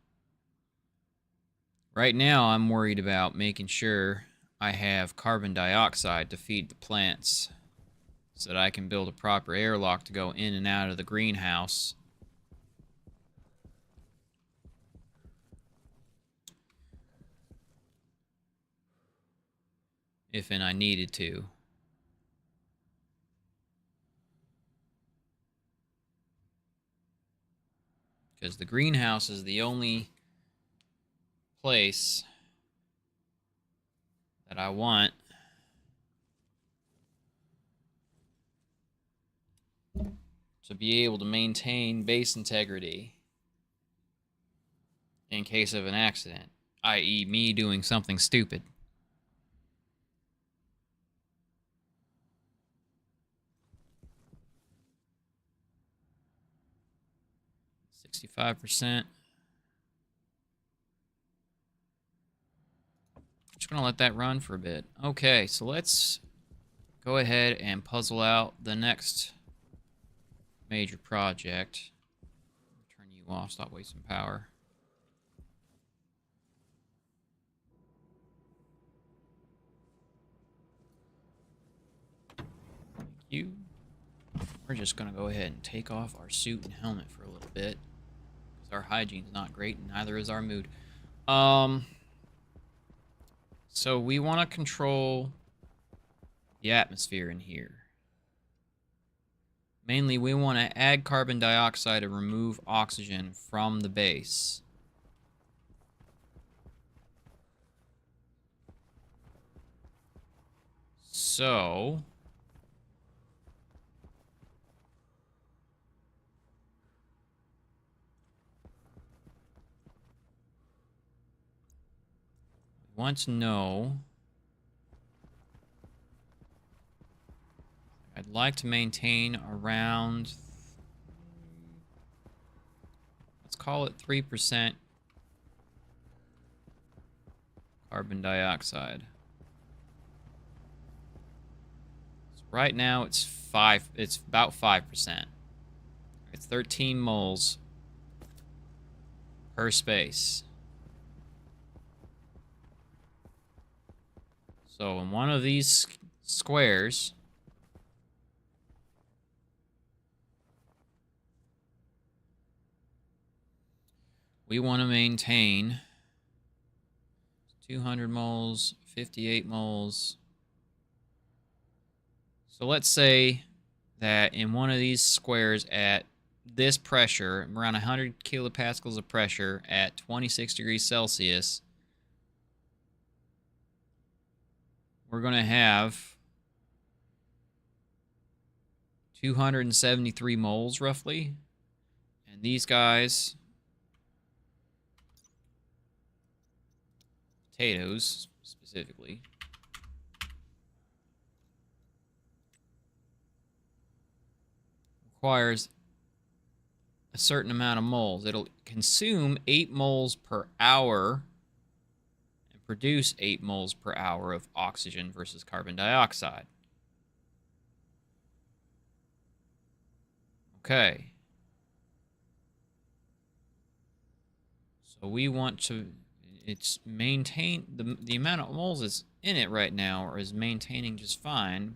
Right now, I'm worried about making sure I have carbon dioxide to feed the plants so that I can build a proper airlock to go in and out of the greenhouse. If and I needed to. Because the greenhouse is the only place that I want to be able to maintain base integrity in case of an accident, i.e. me doing something stupid. 65%. Just gonna let that run for a bit. Okay, so let's go ahead and puzzle out the next major project. Turn you off, stop wasting power. Thank you. We're just gonna go ahead and take off our suit and helmet for a little bit. Because our hygiene's not great, and neither is our mood. So we want to control the atmosphere in here. Mainly, we want to add carbon dioxide and remove oxygen from the base. So... want to know... I'd like to maintain around... let's call it 3% carbon dioxide. So right now it's about 5%. It's 13 moles per space. So in one of these squares, we want to maintain 200 moles, 58 moles. So let's say that in one of these squares at this pressure, around 100 kilopascals of pressure at 26 degrees Celsius, we're going to have 273 moles roughly. And these guys, potatoes specifically, requires a certain amount of moles. It'll consume 8 moles per hour and produce 8 moles per hour of oxygen versus carbon dioxide. Okay. So we want to, it's maintain, the amount of moles is in it right now, or is maintaining just fine.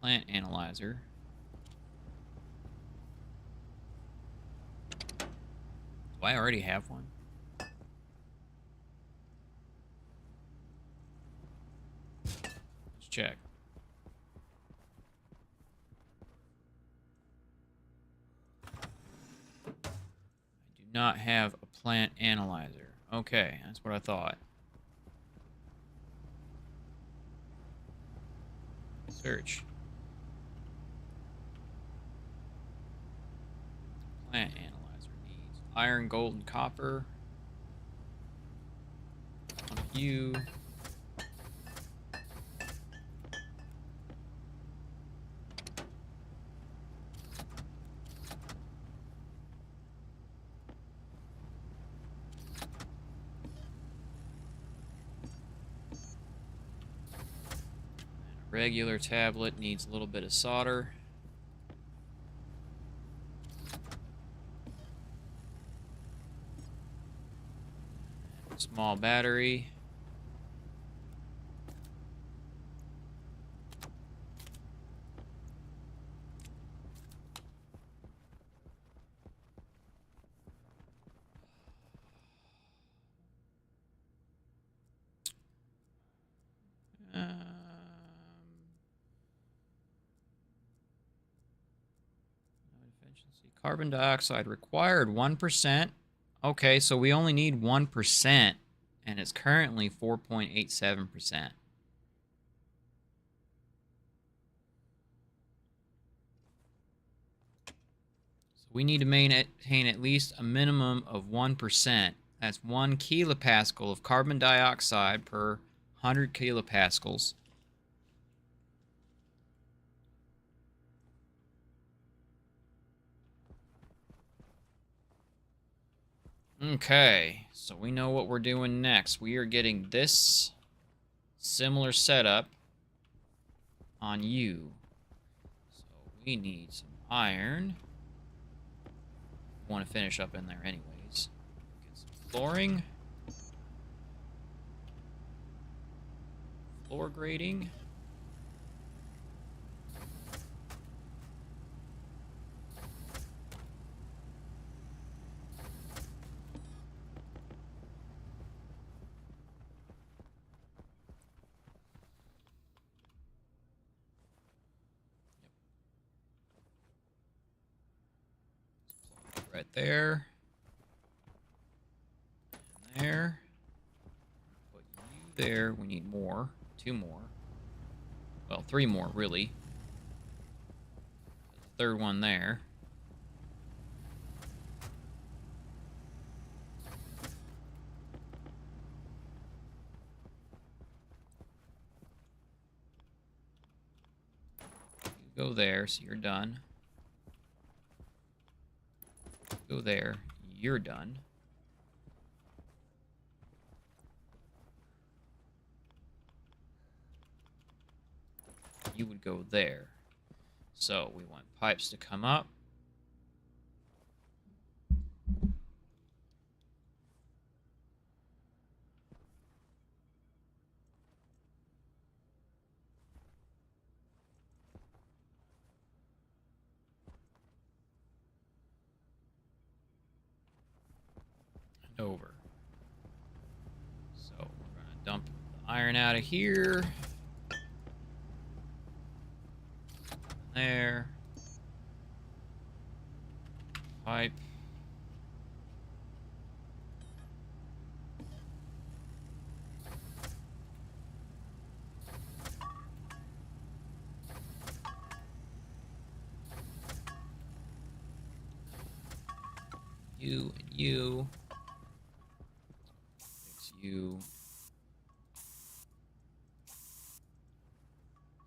Plant analyzer. Do I already have one? Let's check. I do not have a plant analyzer. Okay, that's what I thought. Search. Plant analyzer needs iron, gold, and copper. A few. Regular tablet needs a little bit of solder. Small battery. Carbon dioxide required 1%. Okay, so we only need 1%, and it's currently 4.87%. So we need to maintain at least a minimum of 1%. That's 1 kilopascal of carbon dioxide per 100 kilopascals. Okay, so we know what we're doing next. We are getting this similar setup on you. So we need some iron. Want to finish up in there anyways. Get some flooring. Floor grading. Right there. And there. Put you there. We need more. 2 more. Well, 3 more, really. Third one there. You go there, so you're done. Go there, you're done. You would go there. So we want pipes to come up. over. So we're gonna dump the iron out of here. There. Pipe. You and you. Fix you.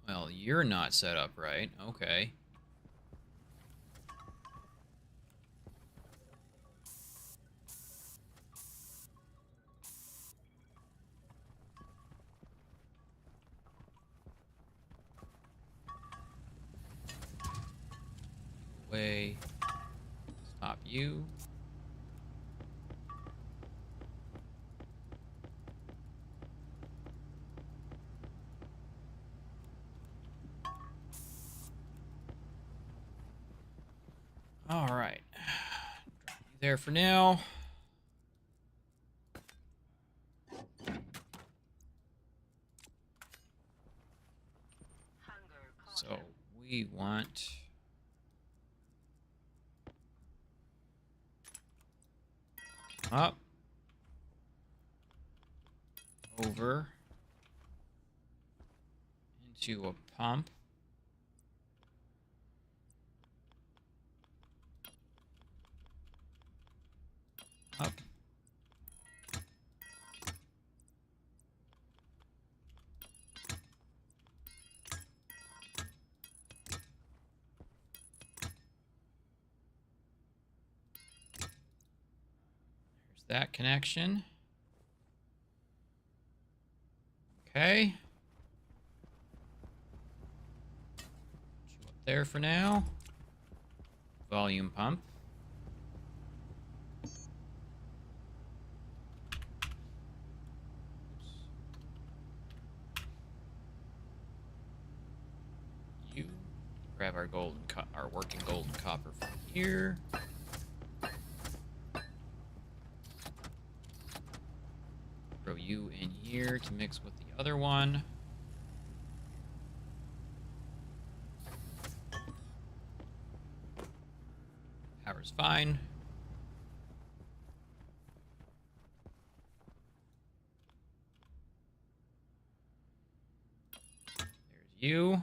Well, you're not set up right. Okay. Away. Stop you. All right. Drop you there for now. Hunger So culture. we want up, over, into a pump. Up. There's that connection. Okay. Put you up there for now. Volume pump. You grab our our working golden copper from here. Throw you in here to mix with the other one. Power's fine. There's you.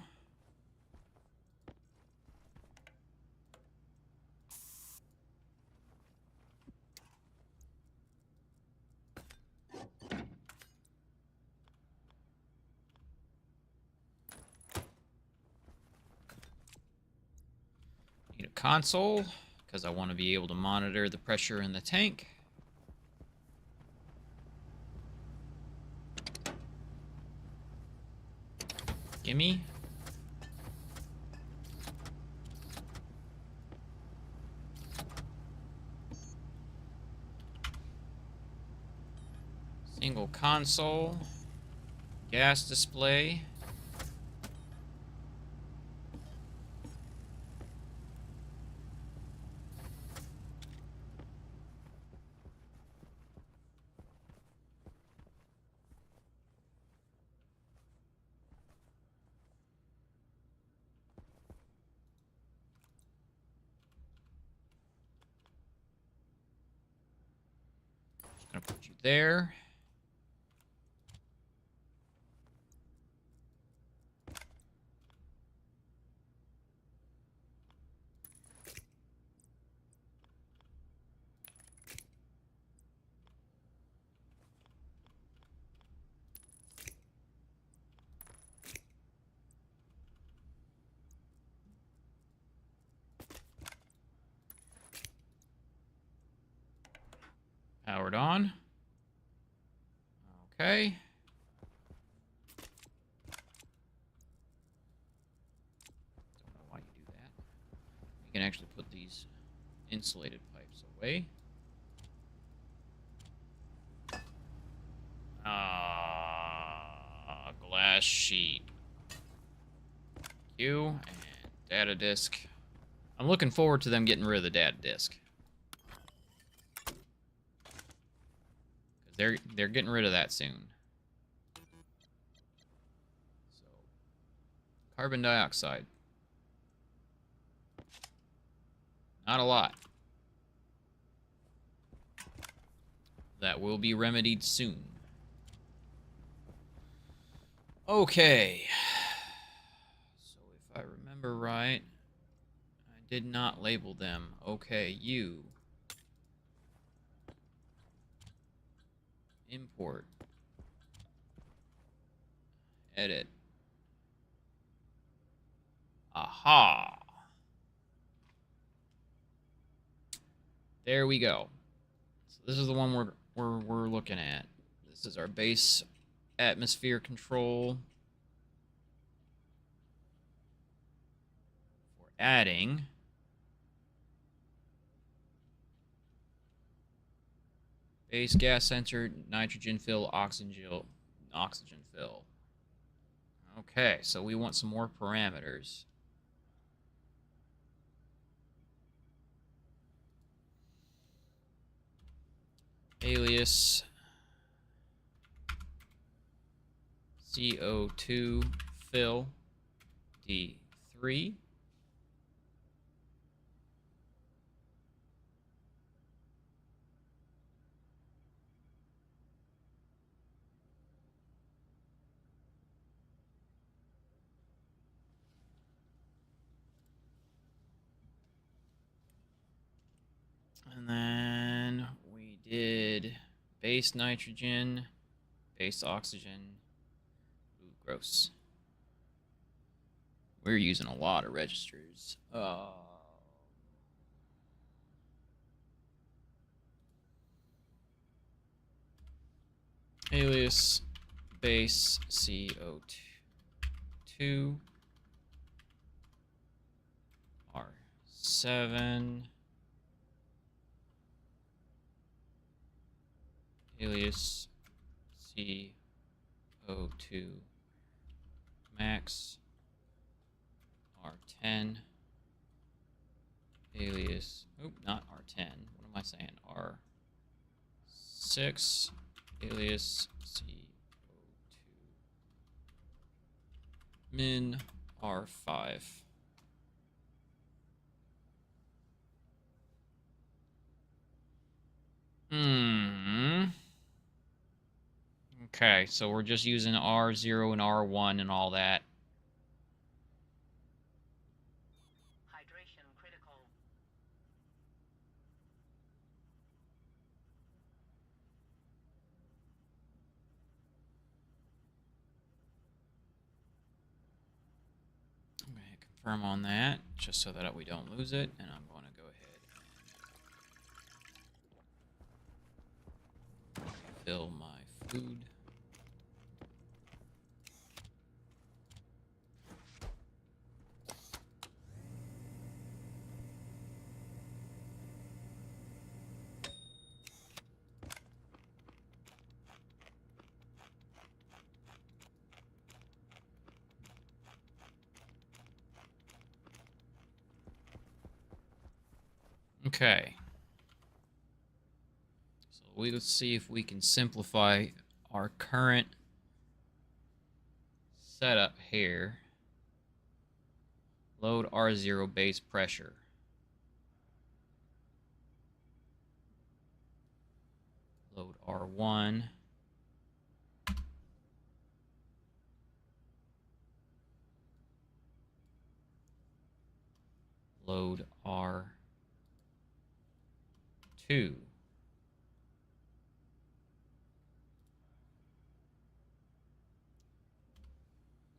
Need a console, because I want to be able to monitor the pressure in the tank. Gimme. Single console. Gas display. Just gonna put you there. Powered on. Okay. Don't know why you do that. You can actually put these insulated pipes away. Glass sheet. You and data disk. I'm looking forward to them getting rid of the data disk. they're getting rid of that soon. So carbon dioxide. Not a lot. That will be remedied soon. Okay. So if I remember right, I did not label them. Okay, you. Import. Edit. Aha. There we go. So this is the one we're looking at. This is our base atmosphere control. For adding base gas sensor, nitrogen fill, oxygen fill. Okay, so we want some more parameters. Alias CO2 fill D3. And then we did base nitrogen, base oxygen. Ooh, gross. We're using a lot of registers. Alias base CO2 R7 alias CO2 max R10 alias, not R10, what am I saying, R6 alias CO2 min R5. Okay, so we're just using R0 and R1 and all that. Hydration critical. I'm going to hit confirm on that, just so that we don't lose it, and I'm going to go ahead and fill my food. Okay. So let's see if we can simplify our current setup here. Load R0 base pressure. Load R1. Load R2.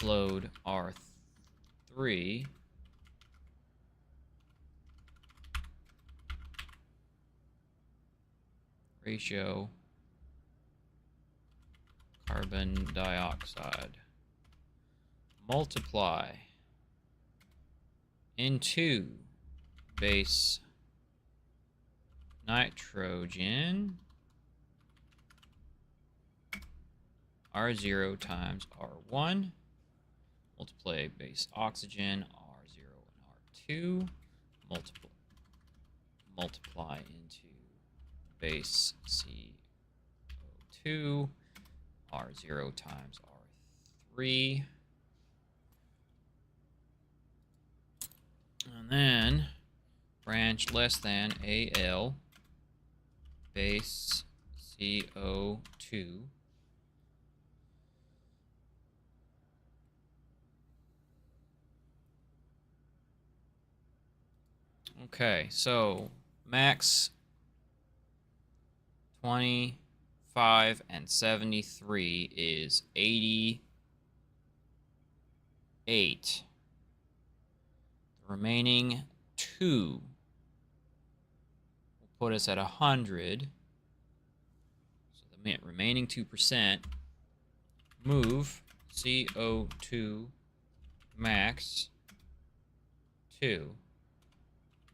Load R3. Ratio carbon dioxide. Multiply into base nitrogen R0 times R1. Multiply base oxygen R0 and R2. Multiply into base R2, R0 times R3. And then branch less than AL base CO2. Okay, so max 25 and 73 is 88. The remaining 2 will put us at 100. So the remaining 2% move CO2 max 2.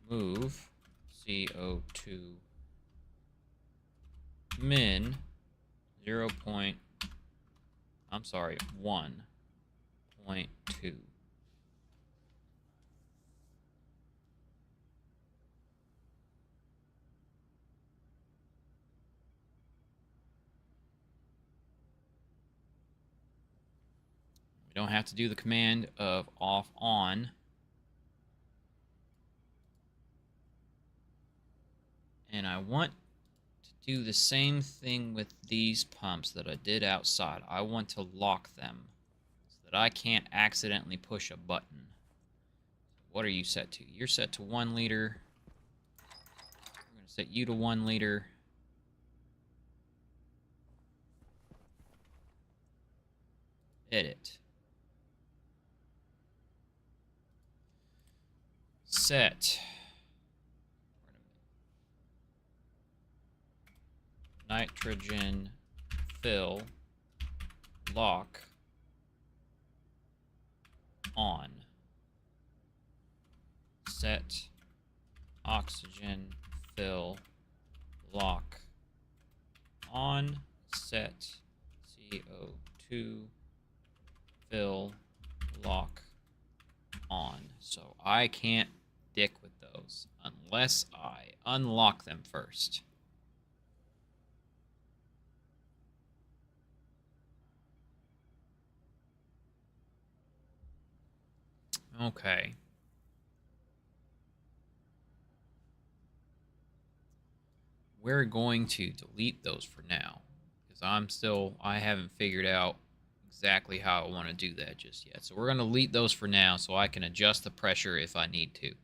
Move CO2 min 1.2. We don't have to do the command of off on. And I want to do the same thing with these pumps that I did outside. I want to lock them so that I can't accidentally push a button. What are you set to? You're set to 1 liter. I'm going to set you to 1 liter. Edit. Set. Nitrogen fill lock on. Set oxygen fill lock on. Set CO2 fill lock on. So I can't dick with those unless I unlock them first. Okay. We're going to delete those for now because I haven't figured out exactly how I want to do that just yet. So we're going to delete those for now so I can adjust the pressure if I need to.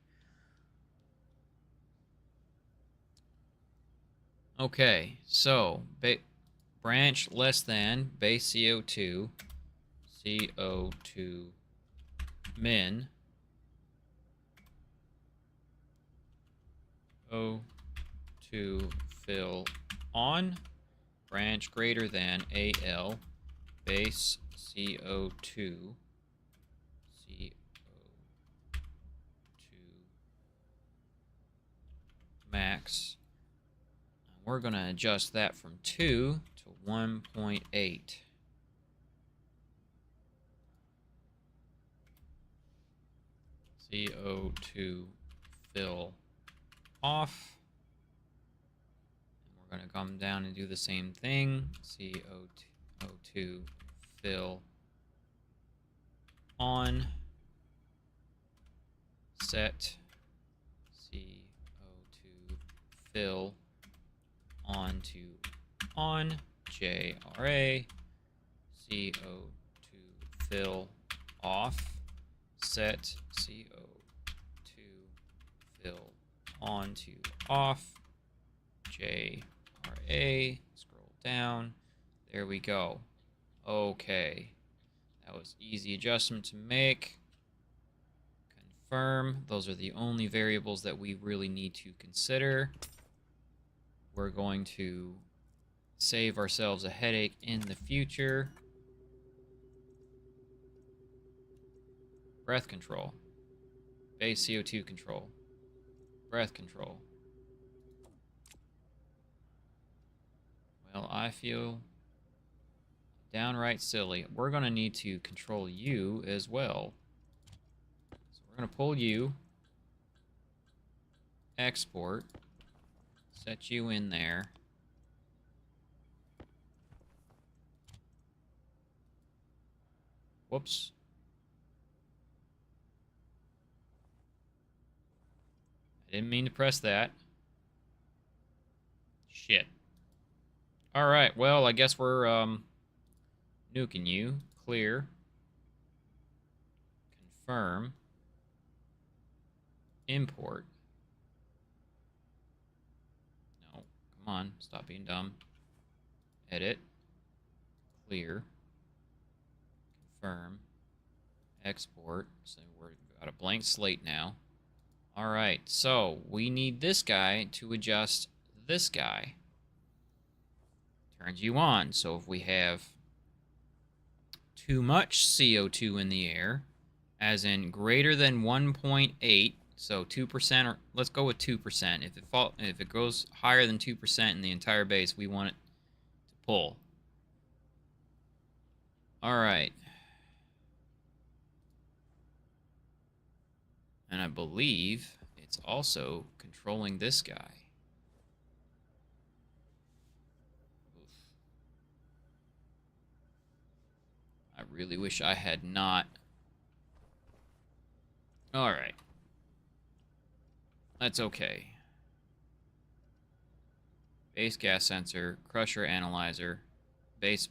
Okay, so branch less than base CO2 min O2 fill on. Branch greater than AL base CO2 max. We're going to adjust that from 2 to 1.8. CO2 fill off. And we're going to come down and do the same thing. CO2 fill on. Set CO2 fill on to on. JRA. CO2 fill off. Set CO2 fill on to off. JRA. Scroll down. There we go. Okay. That was easy adjustment to make. Confirm. Those are the only variables that we really need to consider. We're going to save ourselves a headache in the future. Breath control. Base CO2 control. Breath control. Well, I feel downright silly. We're going to need to control you as well. So we're going to pull you. Export. Set you in there. Whoops. I didn't mean to press that. Shit. Alright, well, I guess we're, nuking you. Clear. Confirm. Import. No, come on, stop being dumb. Edit. Clear. Confirm. Export. So we've got a blank slate now. Alright, so we need this guy to adjust this guy. Turns you on. So if we have too much CO2 in the air, as in greater than 1.8, so 2%, or let's go with 2%. If it goes higher than 2% in the entire base, we want it to pull. All right. And I believe it's also controlling this guy. Oof. I really wish I had not. All right. That's okay. Base gas sensor, crusher analyzer, base.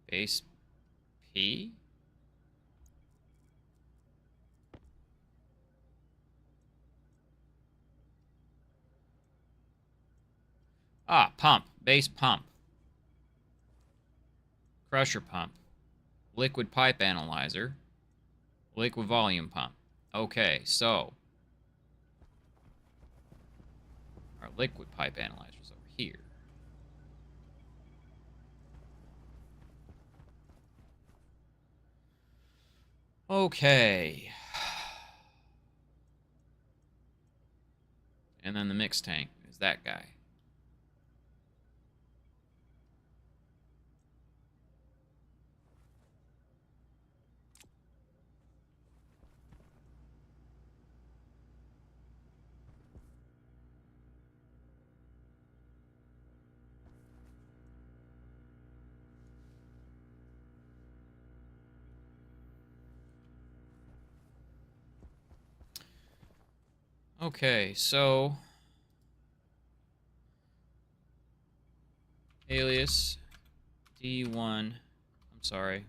Base P? Ah, pump. Base pump. Crusher pump. Liquid pipe analyzer. Liquid volume pump. Okay, so our liquid pipe analyzer is over here. Okay. And then the mix tank is that guy. Okay, so alias D1. I'm sorry.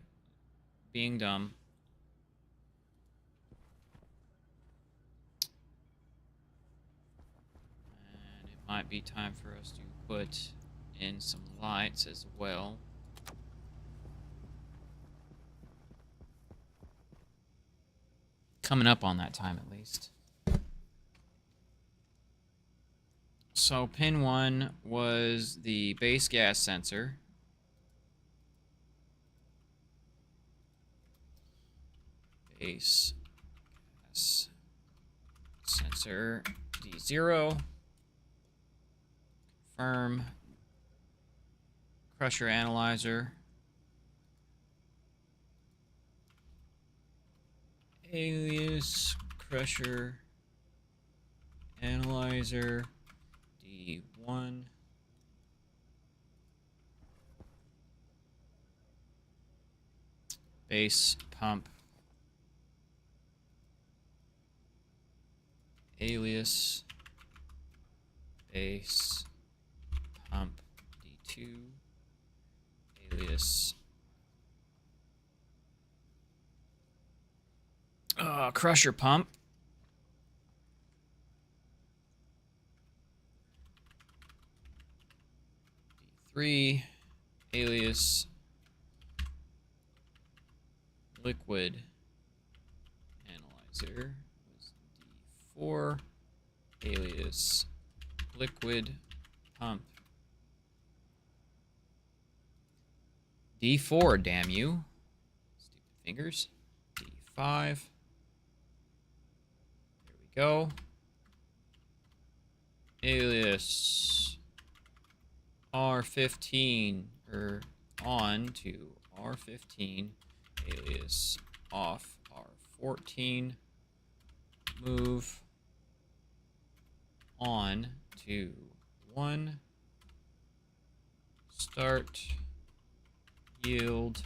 Being dumb. And it might be time for us to put in some lights as well. Coming up on that time at least. So pin 1 was the base gas sensor. Base gas sensor D0. Confirm. Crusher analyzer. Alias crusher analyzer D1. Base pump alias base pump D2 alias crusher pump D3 alias liquid analyzer was D4 alias liquid pump D4, damn you. Stupid fingers. D5. There we go. Alias R15, on to R15, alias off 14. Move on to 1. Start. Yield.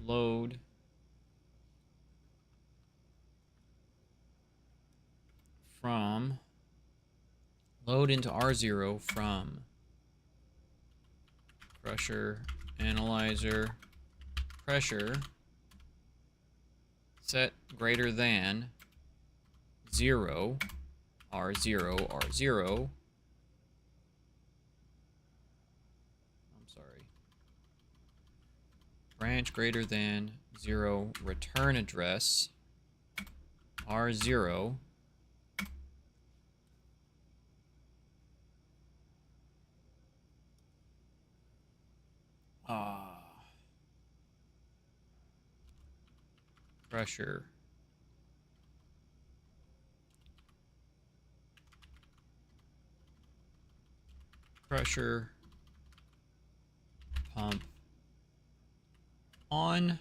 Load. From. Load into R0 from crusher, analyzer, pressure, set greater than 0, R0, R0. I'm sorry. Branch greater than 0, return address, R0. Pressure. Pressure. Pump. On.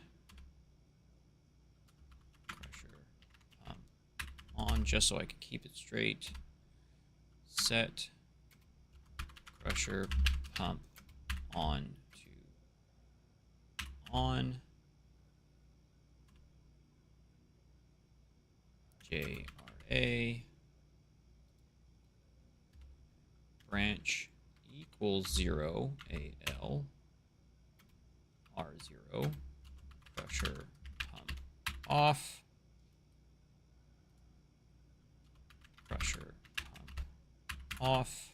Pressure. Pump. On, just so I can keep it straight. Set. Pressure. Pump. On to on. JRA. Branch equals 0, AL. R0. Pressure pump off. Pressure pump off.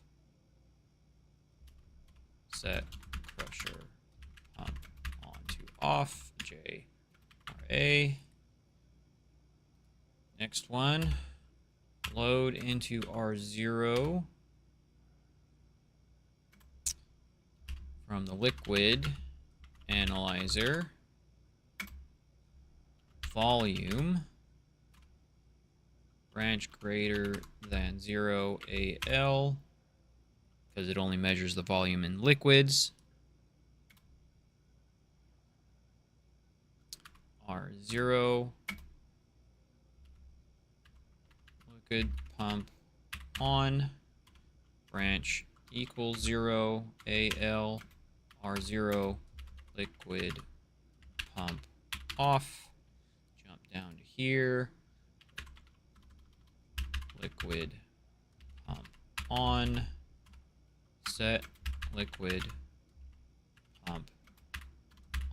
Set pressure pump on to off. JRA. Next one. Load into R0 from the liquid analyzer. Volume. Branch greater than 0, AL, because it only measures the volume in liquids. R0. Liquid pump on. Branch equals 0, AL. R0. Liquid pump off. Jump down to here. Liquid pump on. Set liquid pump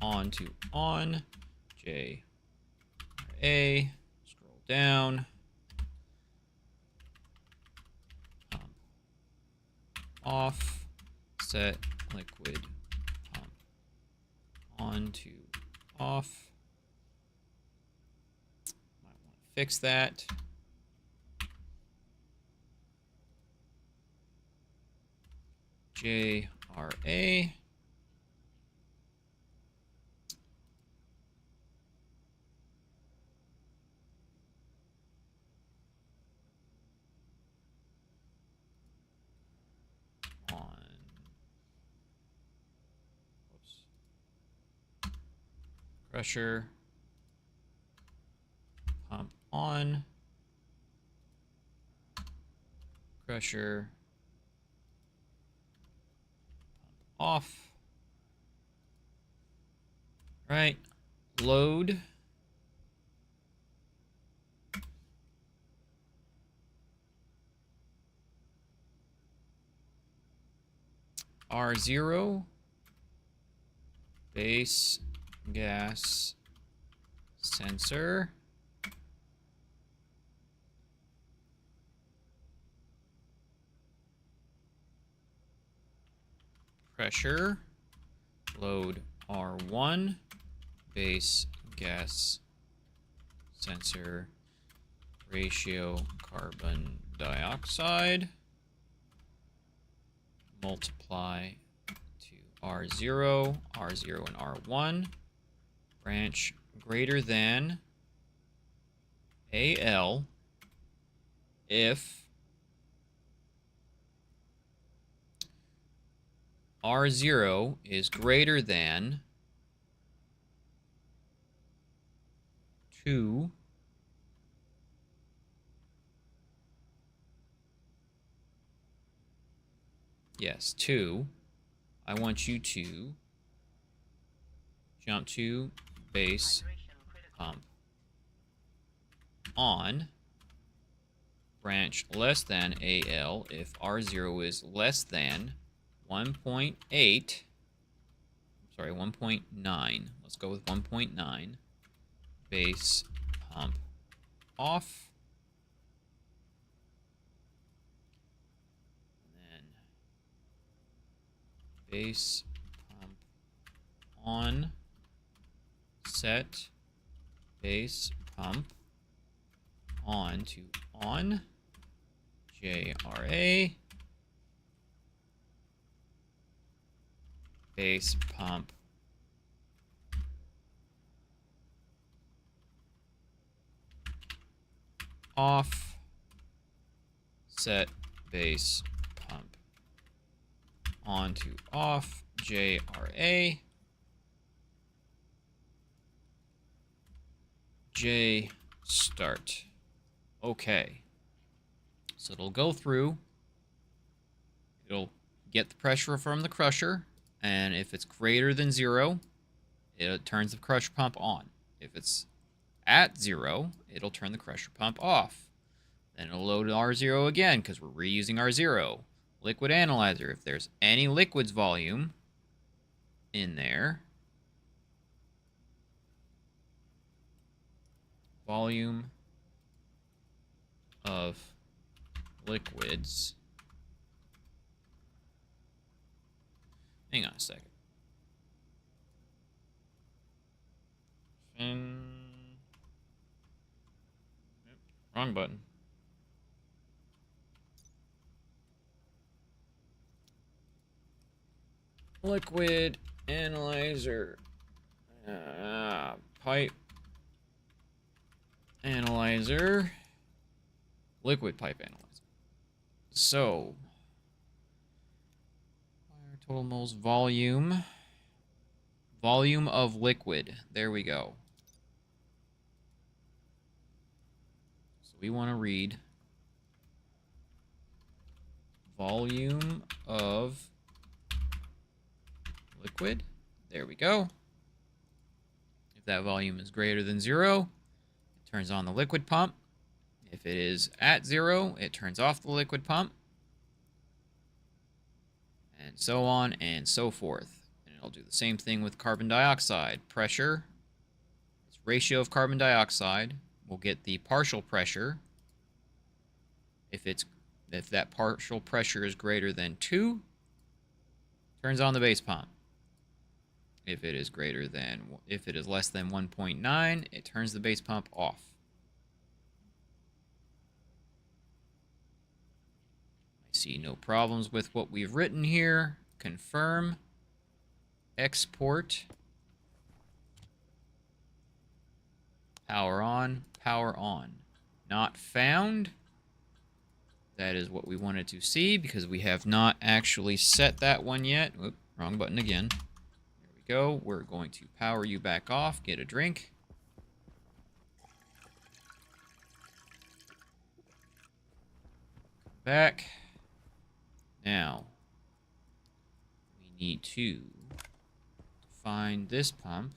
on to on. JRA. Scroll down. Pump off. Set liquid pump on to off. Might want to fix that. JRA. On. Whoops. Pressure. Pump on. Pressure. Off. Right. Load. R0. Base gas sensor. Pressure. Load R1. Base gas sensor. Ratio carbon dioxide. Multiply to R0, R0 and R1. Branch greater than AL if R0 is greater than 2 Yes, 2. I want you to jump to base pump on branch less than AL if R0 is less than 1.8. Sorry, 1.9. Let's go with 1.9. Base pump off. And then base pump on. Set base pump on to on. JRA. Base pump off. Set base pump on to off. JRA. J start. Okay. So it'll go through. It'll get the pressure from the crusher, and if it's greater than 0, it turns the crusher pump on. If it's at 0, it'll turn the crusher pump off. Then it'll load R0 again because we're reusing R0. Liquid analyzer. If there's any liquids volume in there, volume of liquids. Hang on a second. Wrong button. Liquid analyzer. Pipe analyzer. Liquid pipe analyzer. So, total moles volume. Volume of liquid. There we go. So we want to read volume of liquid. There we go. If that volume is greater than 0, it turns on the liquid pump. If it is at 0, it turns off the liquid pump. And so on and so forth. And it'll do the same thing with carbon dioxide. Pressure, its ratio of carbon dioxide, will get the partial pressure. If that partial pressure is greater than 2, turns on the base pump. If it is less than 1.9, it turns the base pump off. I see no problems with what we've written here. Confirm. Export. Power on. Power on. Not found. That is what we wanted to see because we have not actually set that one yet. Oop, wrong button again. There we go. We're going to power you back off. Get a drink. Back. Now, we need to define this pump.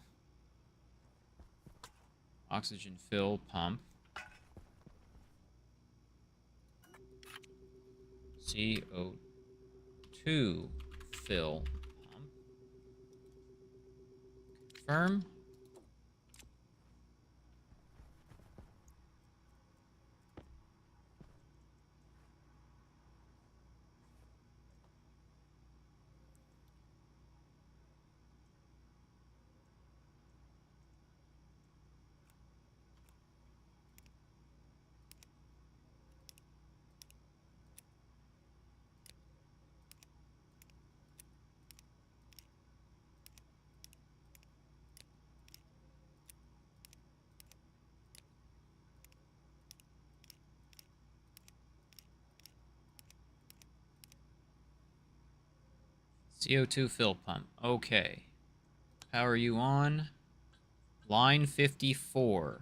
Oxygen fill pump. CO2 fill pump. Confirm. CO2 fill pump. Okay. How are you on? Line 54.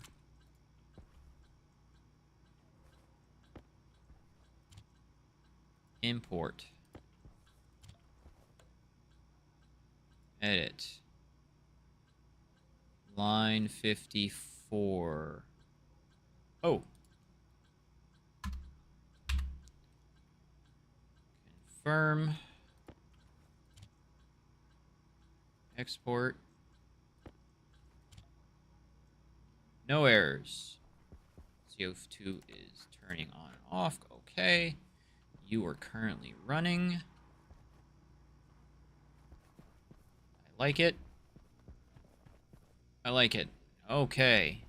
Import. Edit. Line 54. Oh. Confirm. Export. No errors. CO2 is turning on and off. Okay. You are currently running. I like it. I like it. Okay.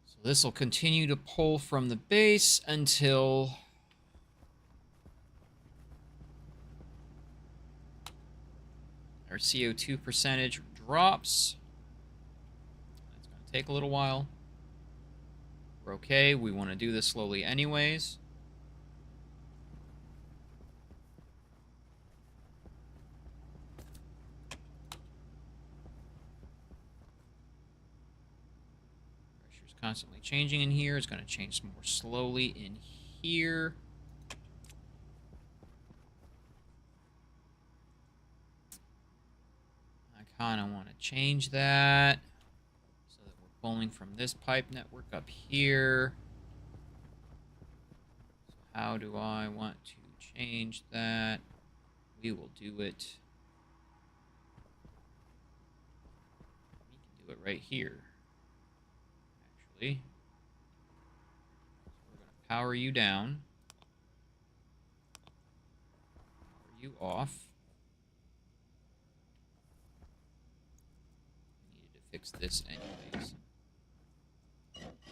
So this will continue to pull from the base until our CO2 percentage drops. That's going to take a little while. We're okay. We want to do this slowly anyways. Pressure's constantly changing in here. It's going to change more slowly in here. I kind of want to change that so that we're pulling from this pipe network up here. So how do I want to change that? We will do it. We can do it right here, actually. So we're going to power you down. Power you off. We needed to fix this anyways.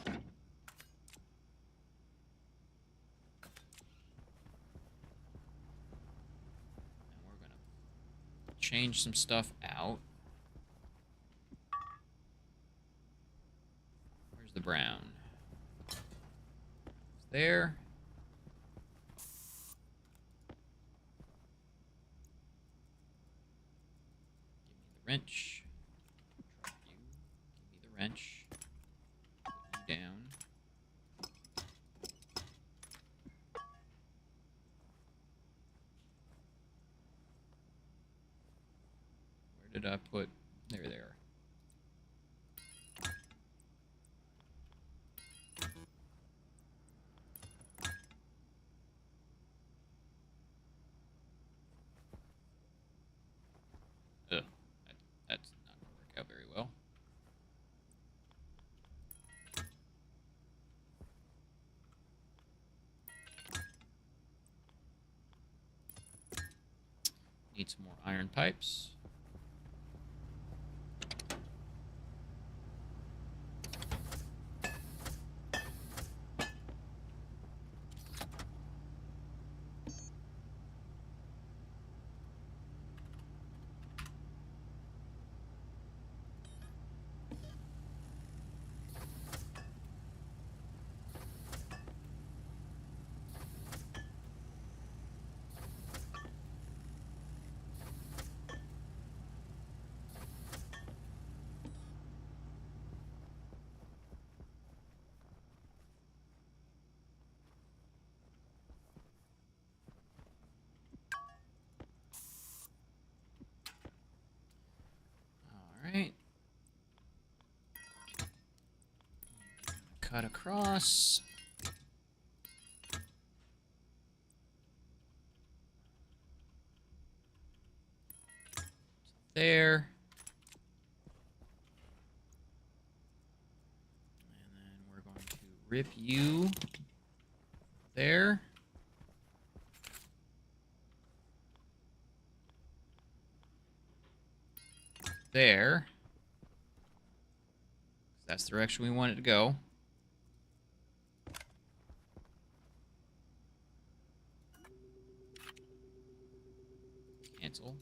And we're going to change some stuff out. Where's the brown? It's there. Give me the wrench. Drop you. Give me the wrench. Put you down. Where did I put? There they are. Ugh, that's not going to work out very well. Need some more iron pipes. Alright. Cut across. There. And then we're going to rip you there. There. That's the direction we want it to go. Cancel.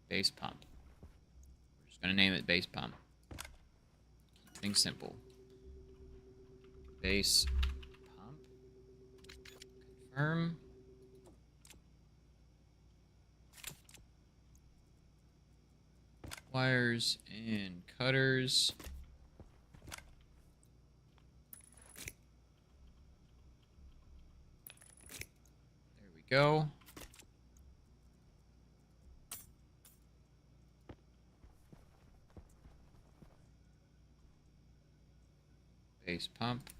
Base pump. We're just going to name it base pump. Keep things simple. Base pump. Confirm. Wires and cutters. go. Base pump.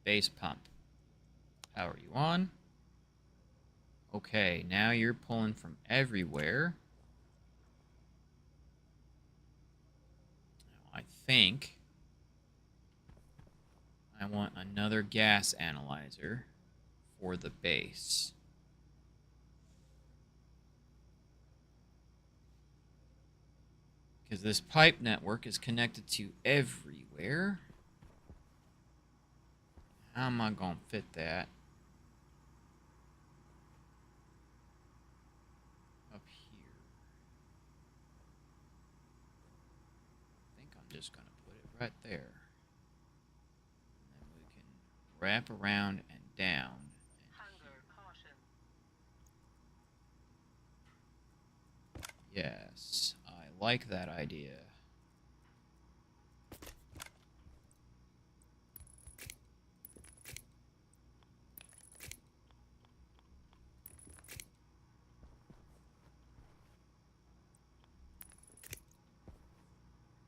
Base pump. Power you on. Okay, now you're pulling from everywhere. Now, I think I want another gas analyzer for the base. Because this pipe network is connected to everywhere. How am I going to fit that up here? I think I'm just going to put it right there. And then we can wrap around and down. Hunger caution. Yes, I like that idea.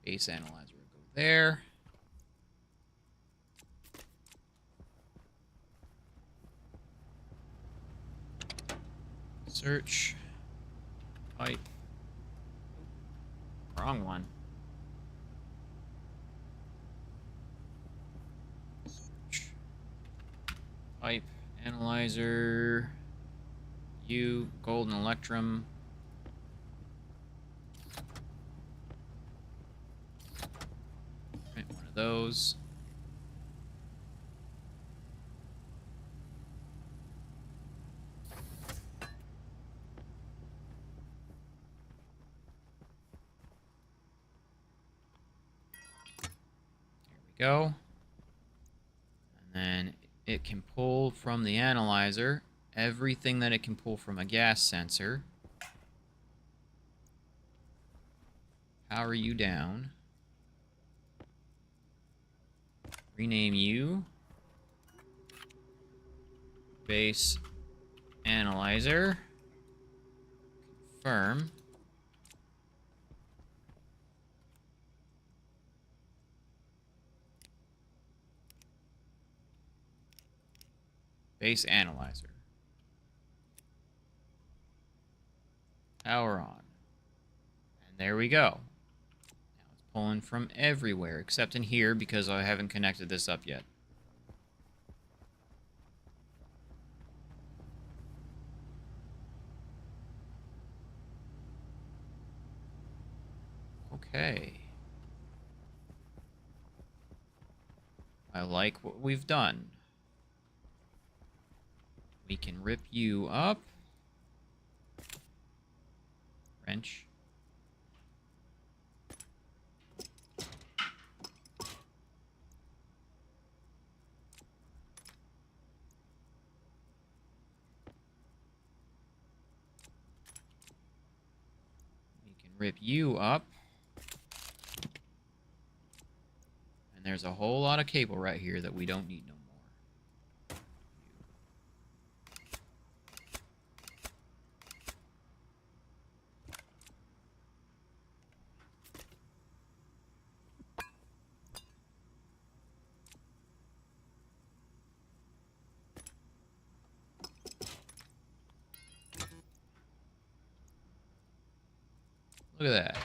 Base analyzer will go there. Search. Pipe. Wrong one. Search. Pipe. Analyzer. U. Golden electrum. Print one of those. Go. And then it can pull from the analyzer everything that it can pull from a gas sensor. Power you down. Rename you. Base analyzer. Confirm. Base analyzer. Power on. And there we go. Now it's pulling from everywhere except in here because I haven't connected this up yet. Okay. I like what we've done. We can rip you up. Wrench. We can rip you up. And there's a whole lot of cable right here that we don't need no more. Look at that.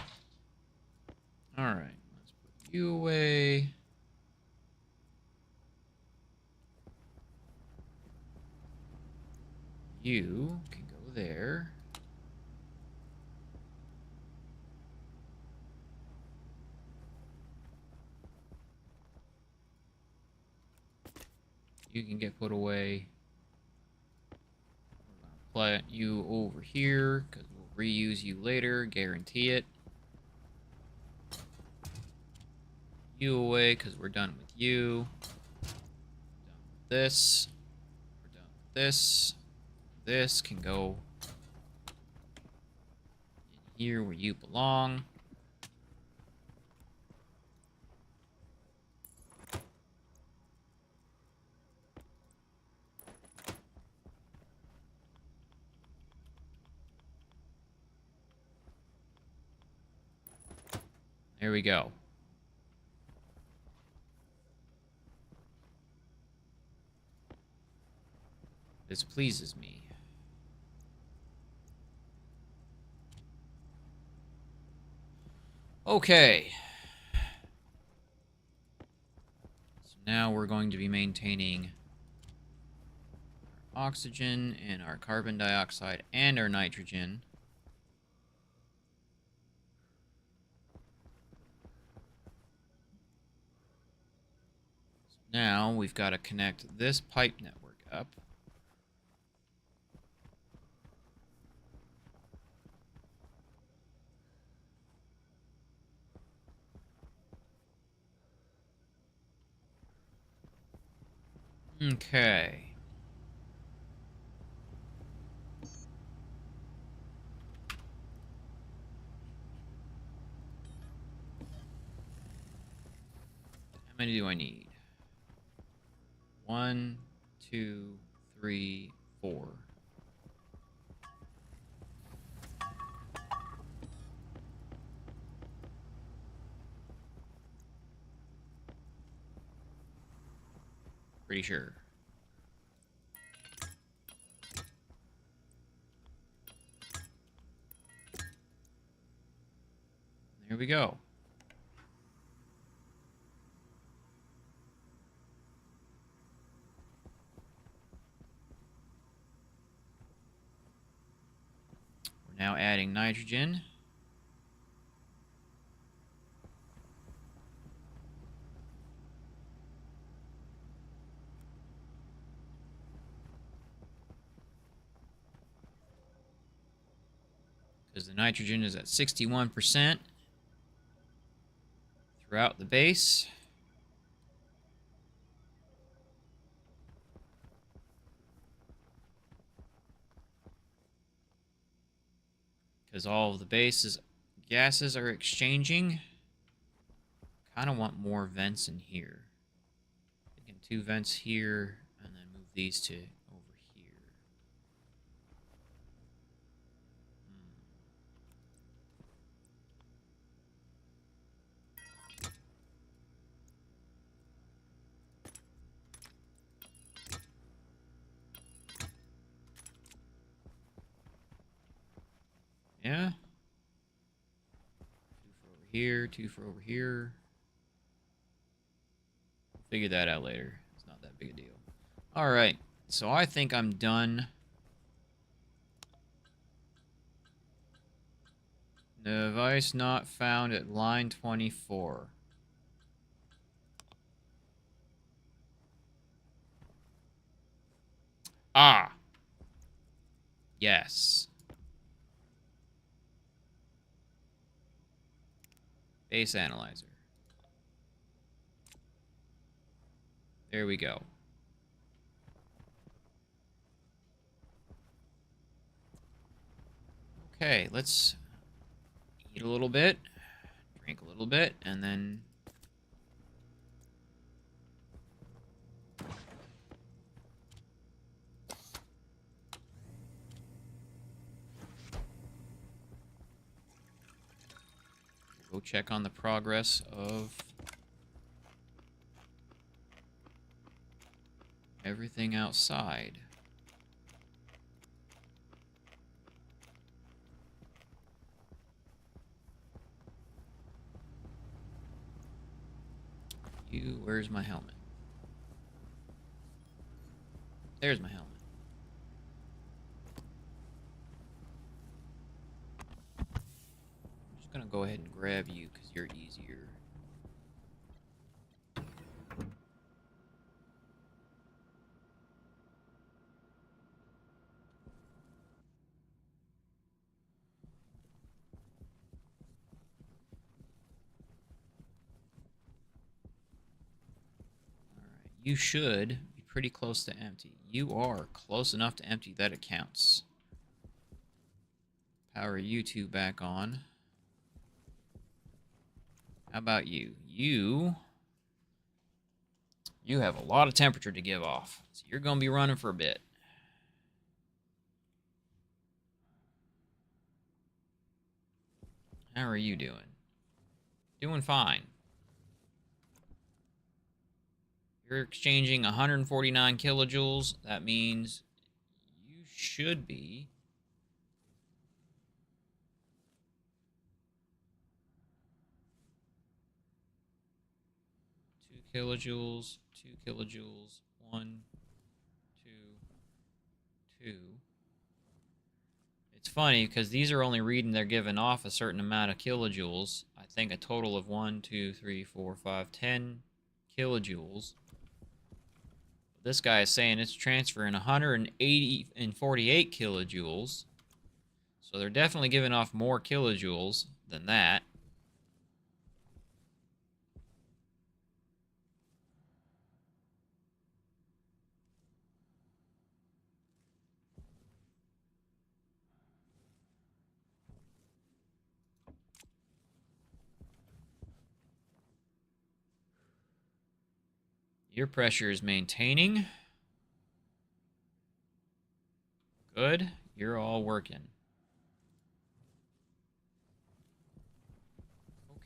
Alright, let's put you away. You can go there. You can get put away. We're gonna plant you over here because we'll reuse you later, guarantee it. You away because we're done with you. Done with this. We're done with this. This can go in here where you belong. There we go. This pleases me. Okay. So now we're going to be maintaining our oxygen and our carbon dioxide and our nitrogen. So now we've got to connect this pipe network up. Okay. How many do I need? 1, 2, 3, 4. Pretty sure. There we go. We're now adding nitrogen. Because the nitrogen is at 61% throughout the base. Because all of the base's gases are exchanging. Kind of want more vents in here. Thinking 2 vents here, and then move these to over here. Yeah. 2 for over here, 2 for over here. Figure that out later. It's not that big a deal. Alright, so I think I'm done. Device not found at line 24. Ah! Yes. Base analyzer. There we go. Okay, let's eat a little bit, drink a little bit, and then go check on the progress of everything outside. Where's my helmet? There's my helmet. I'm just gonna go ahead and grab you because you're easier. You should be pretty close to empty. You are close enough to empty that it counts. Power you two back on. How about you? You have a lot of temperature to give off, so you're going to be running for a bit. How are you doing? Doing fine. You're exchanging 149 kilojoules. That means you should be 2 kilojoules, 2 kilojoules, 1, 2, 2. It's funny because these are only reading they're giving off a certain amount of kilojoules. I think a total of 1, 2, 3, 4, 5, 10 kilojoules. This guy is saying it's transferring 180 and 48 kilojoules. So they're definitely giving off more kilojoules than that. Your pressure is maintaining. Good. You're all working.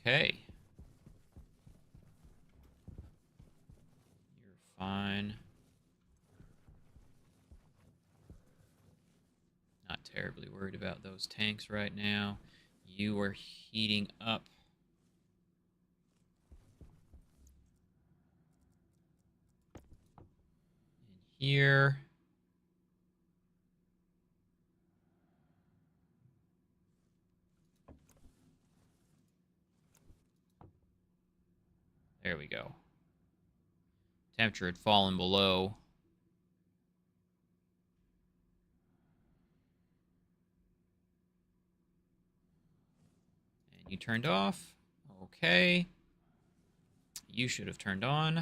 Okay. You're fine. Not terribly worried about those tanks right now. You are heating up. In here. There we go. Temperature had fallen below. And you turned off. Okay. You should have turned on.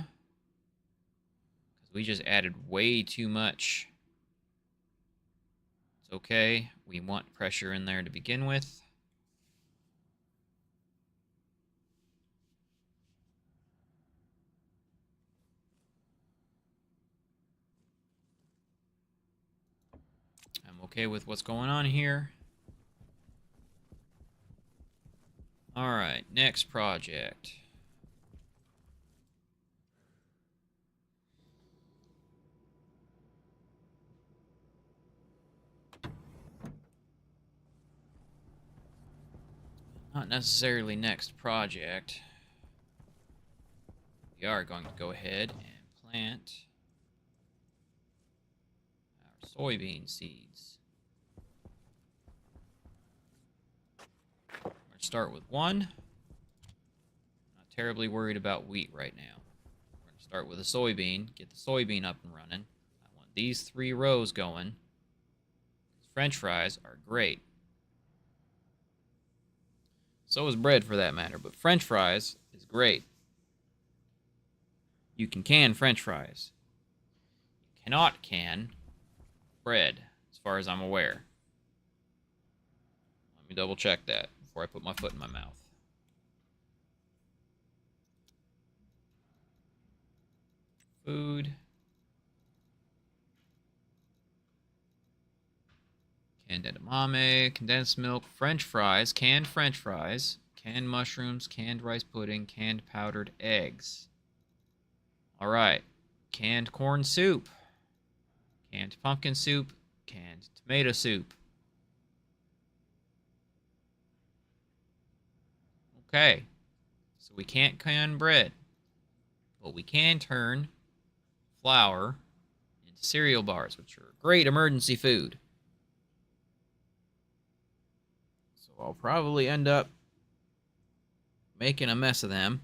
Because we just added way too much. It's okay. We want pressure in there to begin with. I'm okay with what's going on here. Alright, next project. Not necessarily next project. We are going to go ahead and plant our soybean seeds. We're going to start with 1. Not terribly worried about wheat right now. We're going to start with a soybean, get the soybean up and running. I want these 3 rows going. French fries are great. So is bread for that matter, but French fries is great. You can French fries. You cannot can bread, as far as I'm aware. Let me double check that before I put my foot in my mouth. Food. Canned edamame, condensed milk, French fries, canned mushrooms, canned rice pudding, canned powdered eggs. All right, canned corn soup, canned pumpkin soup, canned tomato soup. Okay, so we can't can bread, but we can turn flour into cereal bars, which are great emergency food. So I'll probably end up making a mess of them.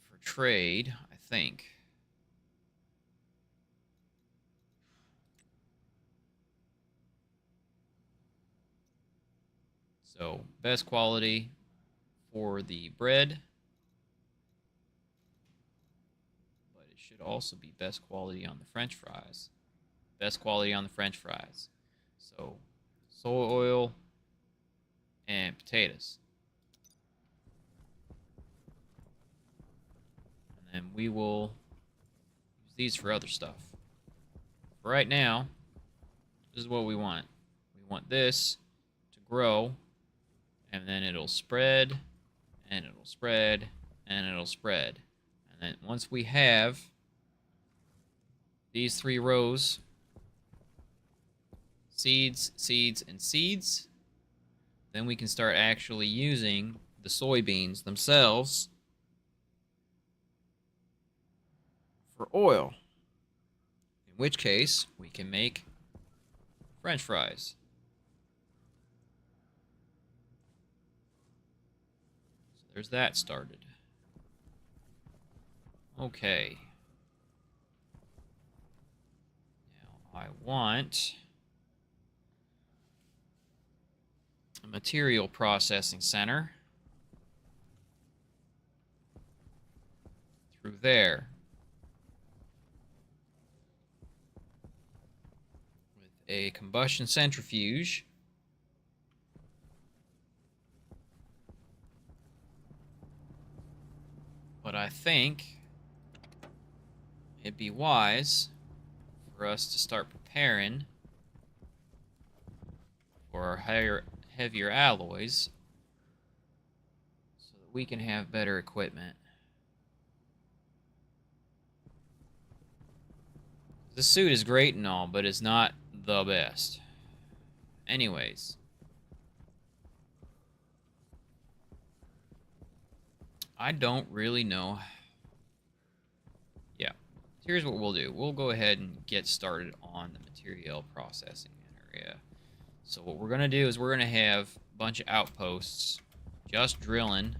For trade, I think. So, best quality for the bread. But it should also be best quality on the French fries. Best quality on the French fries. So, soy oil and potatoes. And then we will use these for other stuff. For right now, this is what we want. We want this to grow, and then it'll spread, and it'll spread, and it'll spread. And then once we have these 3 rows, seeds, seeds, and seeds, then we can start actually using the soybeans themselves for oil. In which case, we can make French fries. So there's that started. Okay. Now I want a material processing center through there. A combustion centrifuge. But I think it'd be wise for us to start preparing for our heavier alloys so that we can have better equipment. The suit is great and all, but it's not the best. Anyways. I don't really know. Yeah. Here's what we'll do. We'll go ahead and get started on the material processing area. So what we're going to do is we're going to have a bunch of outposts just drilling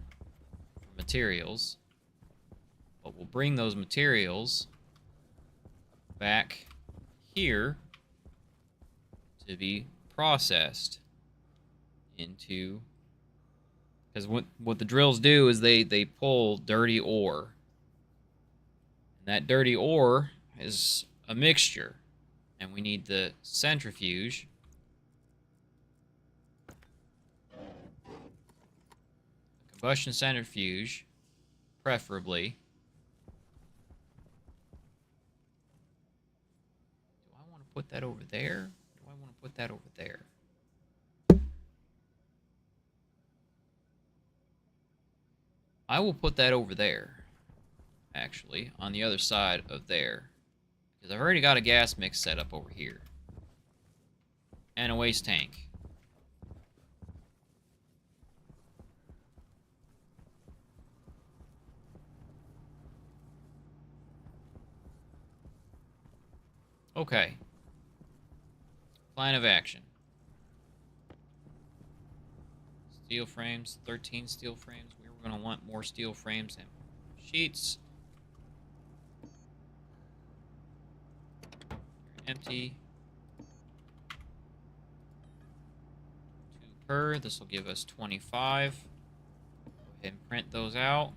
for materials. But we'll bring those materials back here to be processed into, because what the drills do is they pull dirty ore, and that dirty ore is a mixture, and we need the centrifuge a combustion centrifuge preferably. Do I want to put that over there? Do I want to put that over there? I will put that over there, actually, on the other side of there. Because I've already got a gas mix set up over here. And a waste tank. Okay. Plan of action. Steel frames, 13 steel frames. We were going to want more steel frames and sheets. Empty. 2 per. This will give us 25. Go ahead and print those out.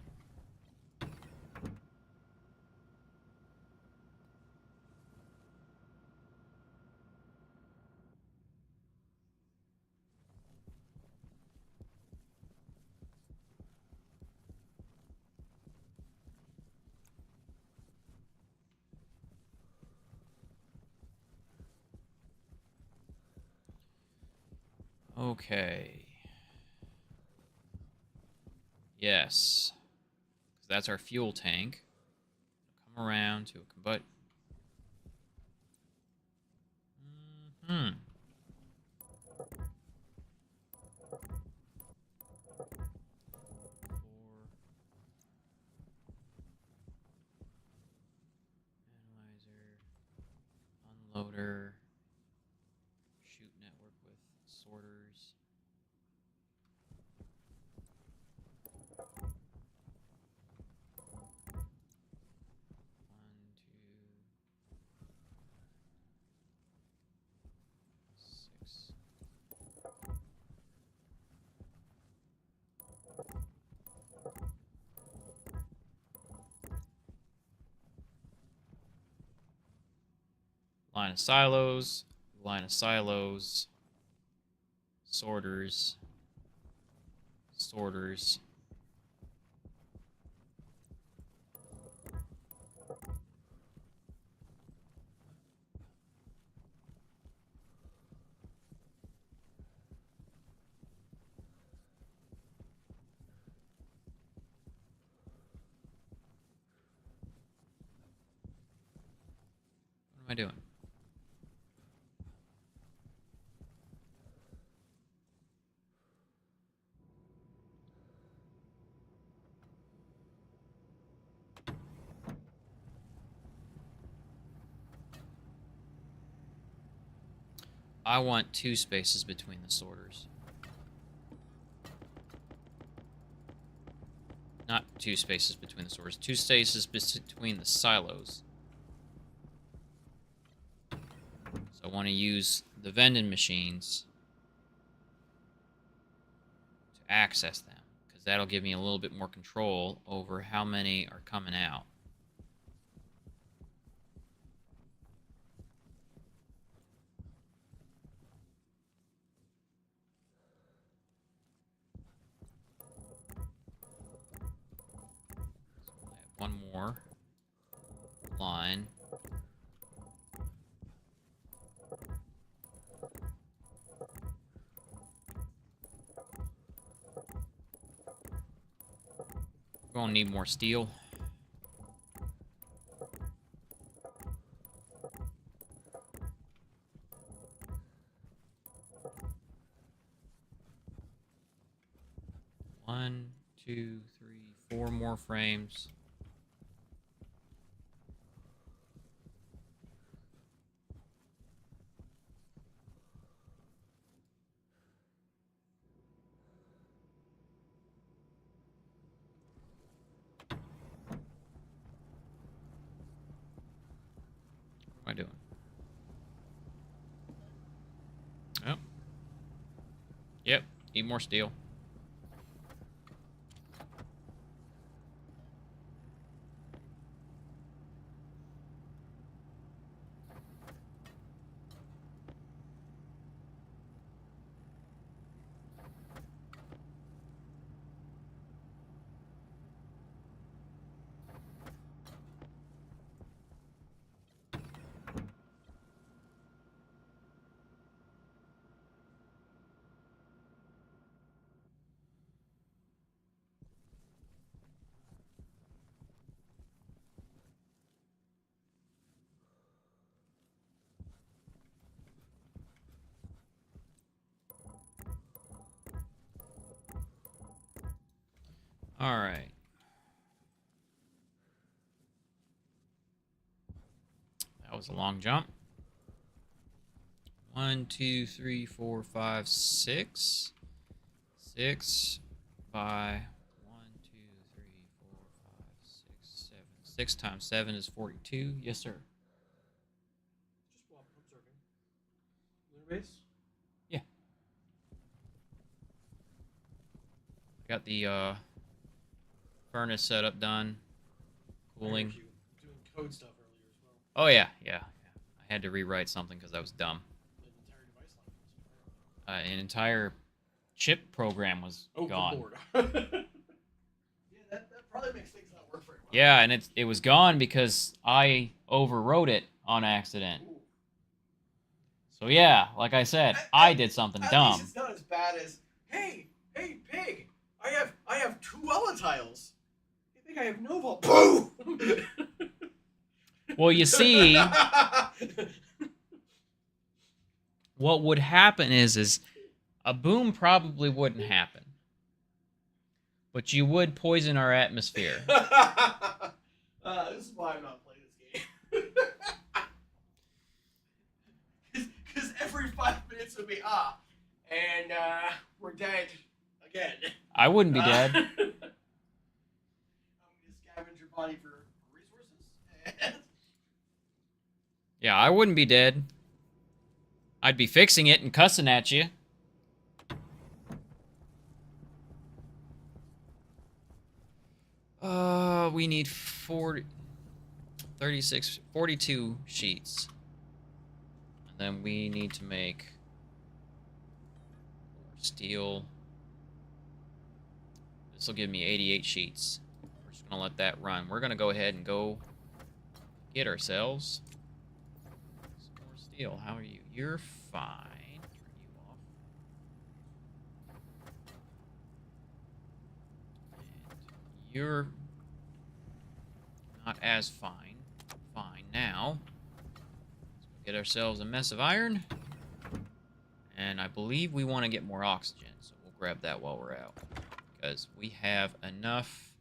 Okay. Yes. That's our fuel tank. Come around to a combust. Analyzer, unloader, chute network with sorters. One, two, 6. Line of silos, line of silos, sorters, sorters. I doing? I want 2 spaces between the sorters. Not 2 spaces between the sorters. 2 spaces between the silos. So I want to use the vending machines to access them, because that'll give me a little bit more control over how many are coming out. So we'll add one more line. We're gonna need more steel. One, two, three, 4 more frames. What am I doing? Oh. Yep, need more steel. All right. That was a long jump. 1, 2, 3, 4, 5, 6. 6 by 1, 2, 3, 4, 5, 6, 7. 6 times 7 is 42. Yes, sir. Just while observing. Lunar base? Yeah. Got the furnace setup done. Cooling. I heard you doing code stuff earlier as well. Oh, yeah. I had to rewrite something because I was dumb. The entire device line was An entire chip program was gone. Good lord. Yeah, that probably makes things not work very well. Yeah, and it was gone because I overwrote it on accident. Ooh. So yeah, like I said, I did something At dumb. least it's not as bad as, hey, pig, I have 2 volatiles. You think I have no Boom! Well, you see, what would happen is a boom probably wouldn't happen, but you would poison our atmosphere. This is why I'm not playing this game. Because every 5 minutes would be, and we're dead again. I wouldn't be dead. I'm going to scavenge your body for resources. Yeah, I wouldn't be dead. I'd be fixing it and cussing at you. We need 42 sheets. And then we need to make more steel. This will give me 88 sheets. We're just gonna let that run. We're gonna go ahead and go get ourselves some more steel. How are you? You're fine. Turn you off. And you're not as fine. Fine now. Get ourselves a mess of iron. And I believe we want to get more oxygen, so we'll grab that while we're out. Because we have enough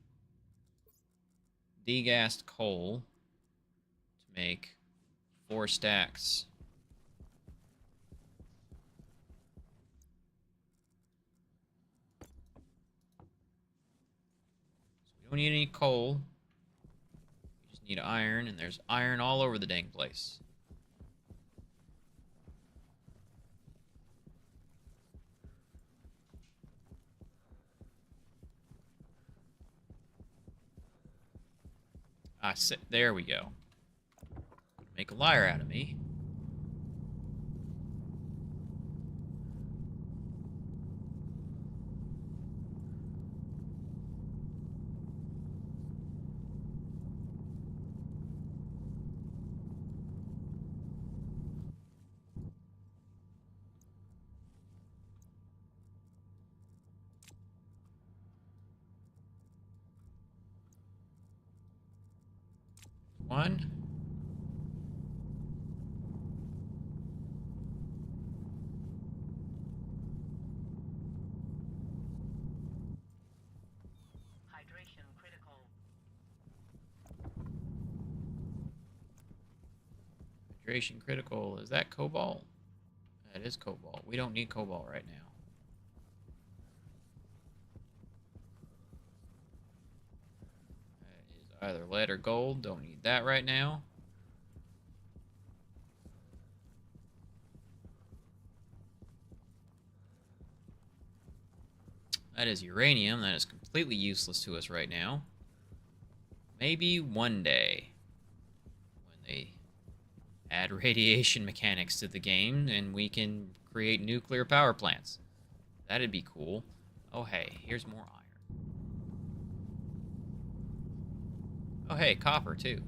degassed coal to make 4 stacks. So we don't need any coal. We just need iron, and there's iron all over the dang place. There we go. Make a liar out of me. One. Hydration critical. Hydration critical. Is that cobalt? That is cobalt. We don't need cobalt right now. That is either lead or gold. Don't need that right now. That is uranium. That is completely useless to us right now. Maybe one day, when they add radiation mechanics to the game and we can create nuclear power plants. That'd be cool. Oh, hey, here's more iron. Oh, hey, copper, too.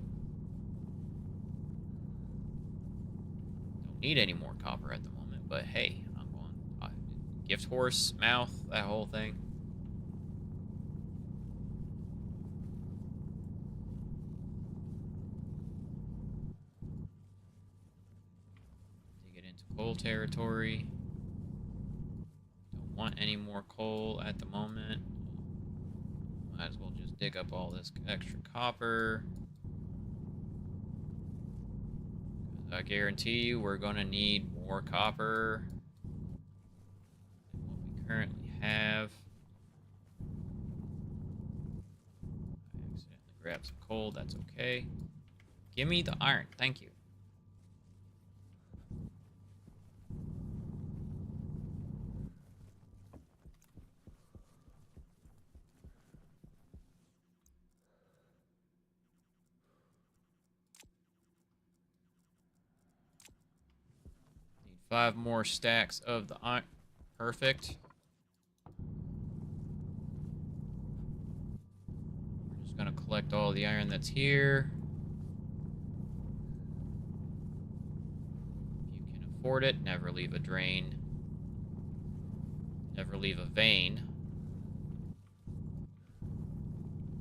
Don't need any more copper at the moment, but hey, I'm going... gift horse, mouth, that whole thing. To get into coal territory. Don't want any more coal at the moment. Might as well just dig up all this extra copper. I guarantee you we're going to need more copper than what we currently have. I accidentally grabbed some coal, that's okay. Give me the iron, thank you. Need 5 more stacks of the iron. Perfect. We're just gonna collect all the iron that's here. If you can afford it, never leave a drain. Never leave a vein.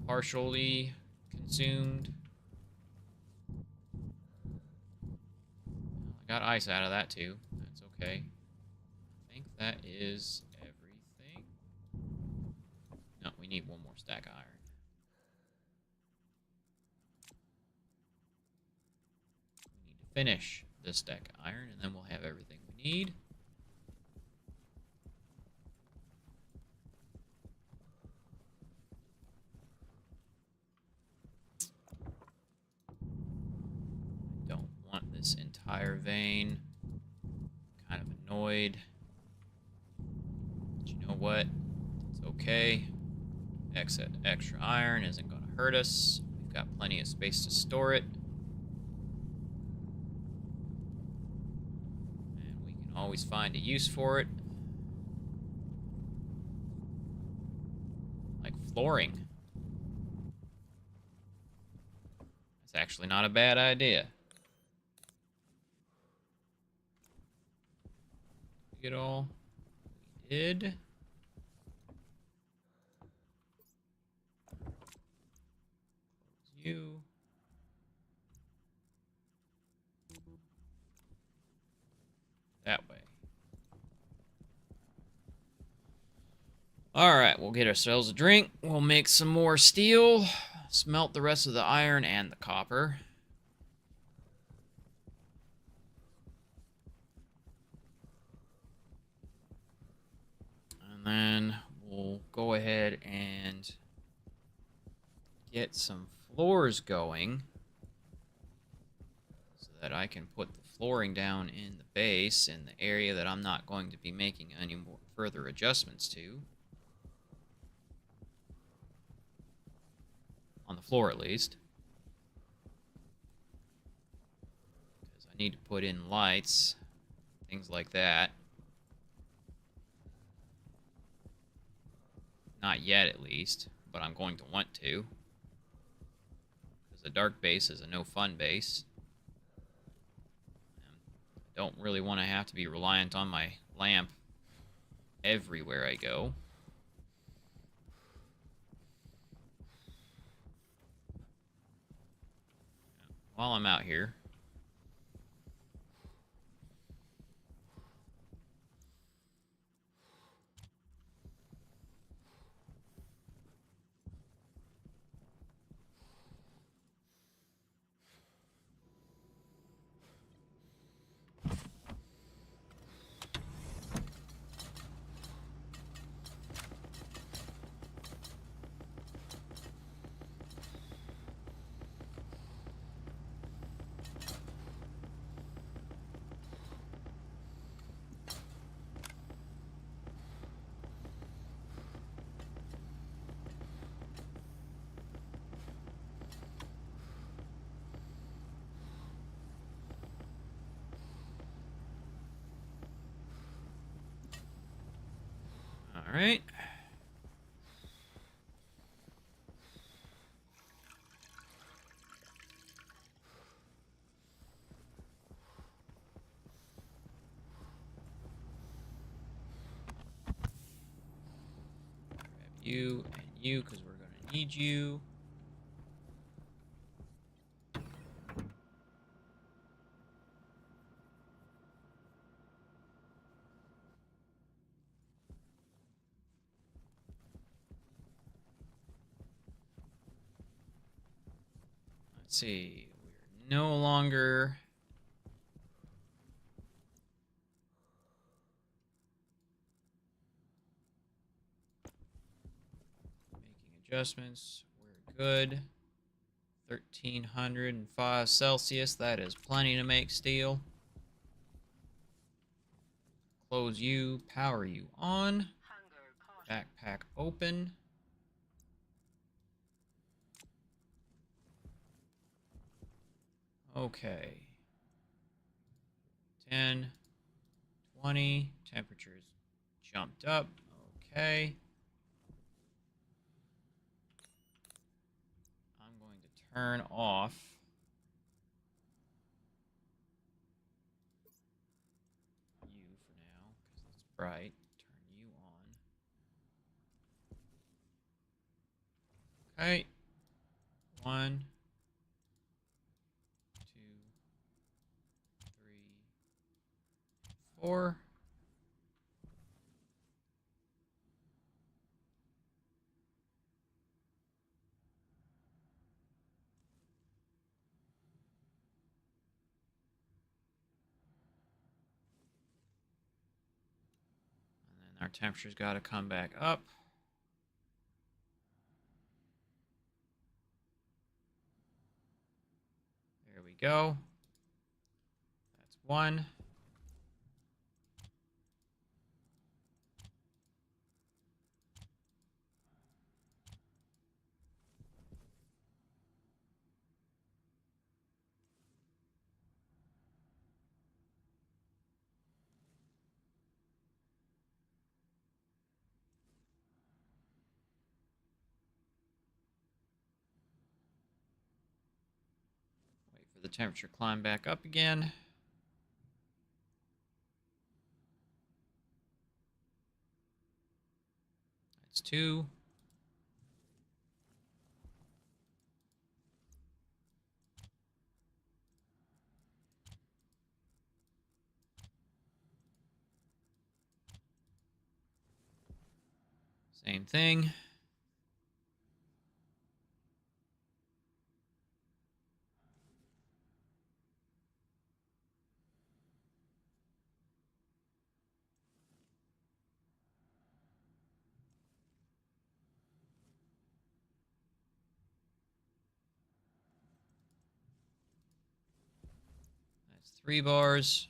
Partially consumed. I got ice out of that too. That's okay. I think that is everything. No, we need 1 more stack of iron. We need to finish this stack of iron, and then we'll have everything we need. I don't want this entire vein. Kind of annoyed. But you know what? It's okay. Extra iron isn't going to hurt us. We've got plenty of space to store it. And we can always find a use for it. Like flooring. That's actually not a bad idea. Get all we did. You. that way. Alright, we'll get ourselves a drink. We'll make some more steel. Smelt the rest of the iron and the copper. And then we'll go ahead and get some floors going so that I can put the flooring down in the base in the area that I'm not going to be making any more further adjustments to. On the floor, at least. Because I need to put in lights, things like that. Not yet, at least, but I'm going to want to. Because a dark base is a no-fun base. I don't really want to have to be reliant on my lamp everywhere I go. While I'm out here. Alright. Grab you and you, because we're going to need you. Let's see. We're no longer making adjustments. We're good. 1305 Celsius. That is plenty to make steel. Close you. Power you on. Hunger caution. Backpack open. Okay. 10, 20. Temperatures jumped up. Okay. I'm going to turn off you for now because it's bright. Turn you on. Okay. 1, 2, 3, 4. And then our temperature's got to come back up. There we go. That's 1. Wait for the temperature to climb back up again. That's 2. Same thing. That's 3 bars.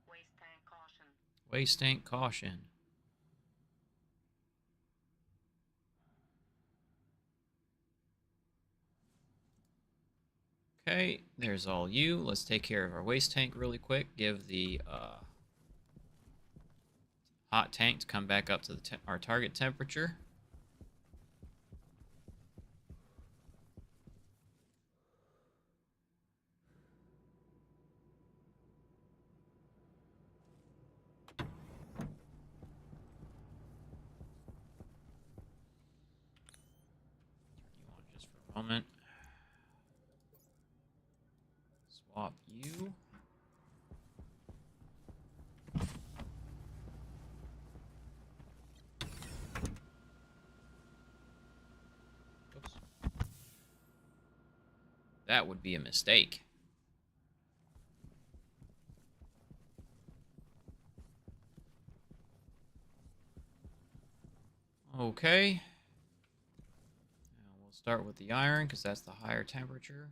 Waste tank caution. Waste tank caution. Okay, there's all you. Let's take care of our waste tank really quick. Give the hot tank to come back up to our target temperature. Turn you on just for a moment. Swap you. Oops. That would be a mistake. Okay. Now we'll start with the iron because that's the higher temperature.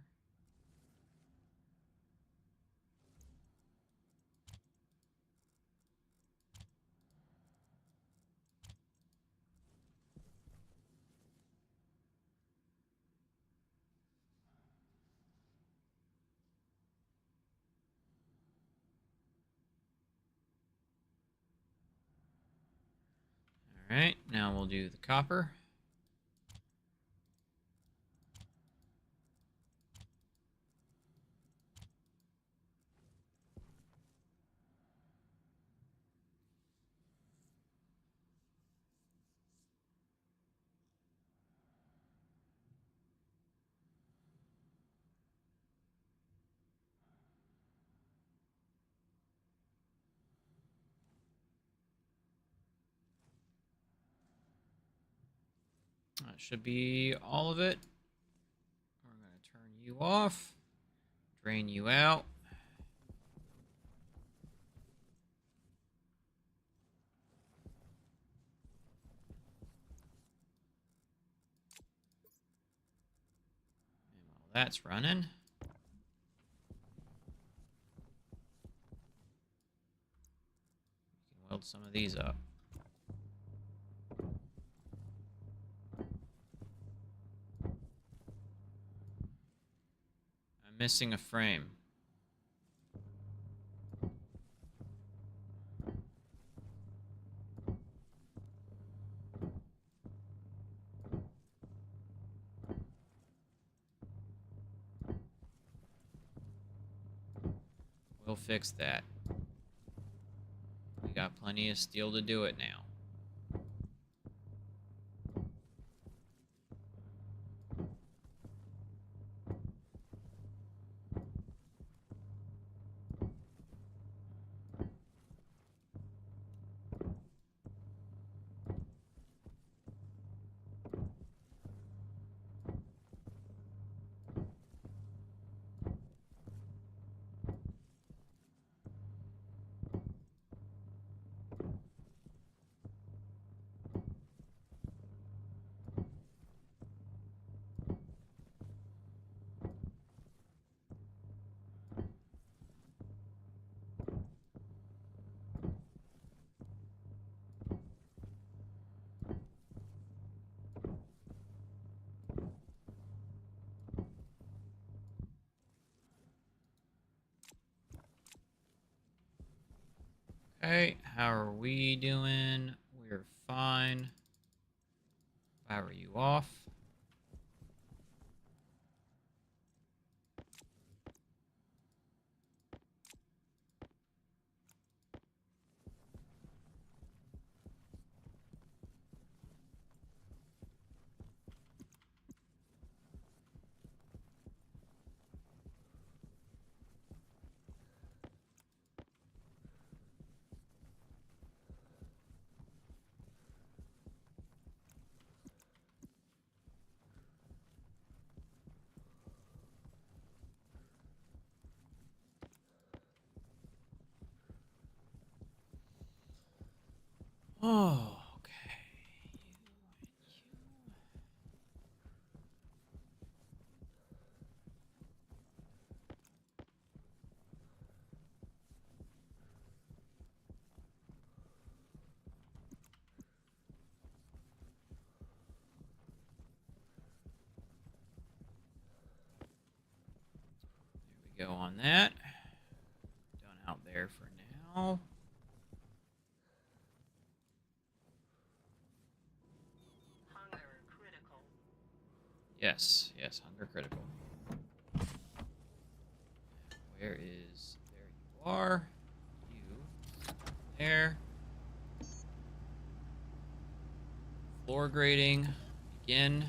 All right, now we'll do the copper. That should be all of it. We're going to turn you off, drain you out. And while that's running, we can weld some of these up. I'm missing a frame. We'll fix that. We got plenty of steel to do it now. Okay, how are we doing? We're fine. Power you off. Oh, okay. There we go on that. Done out there for now. Hunger critical. Yes, yes, hunger critical. Where is... There you are. You. There. Floor grading. Begin.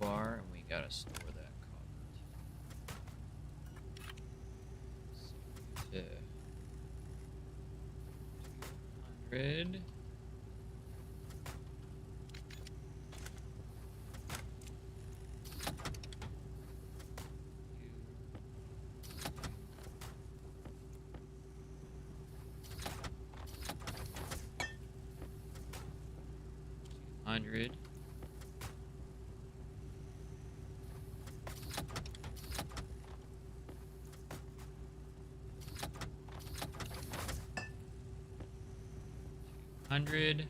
You are, and we gotta store that copper. 200. $100. $100.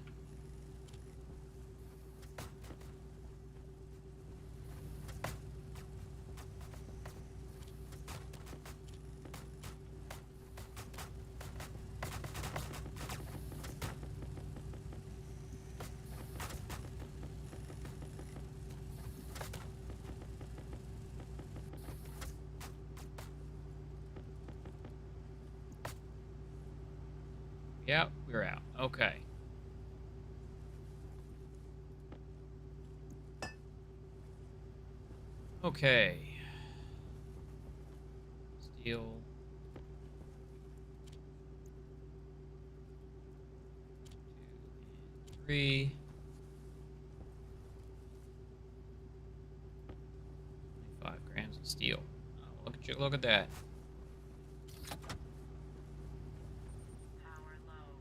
Yep, we're out. Okay. Okay. Steel. 2 and 3. 5 grams of steel. Oh, look at you! Look at that. Power low.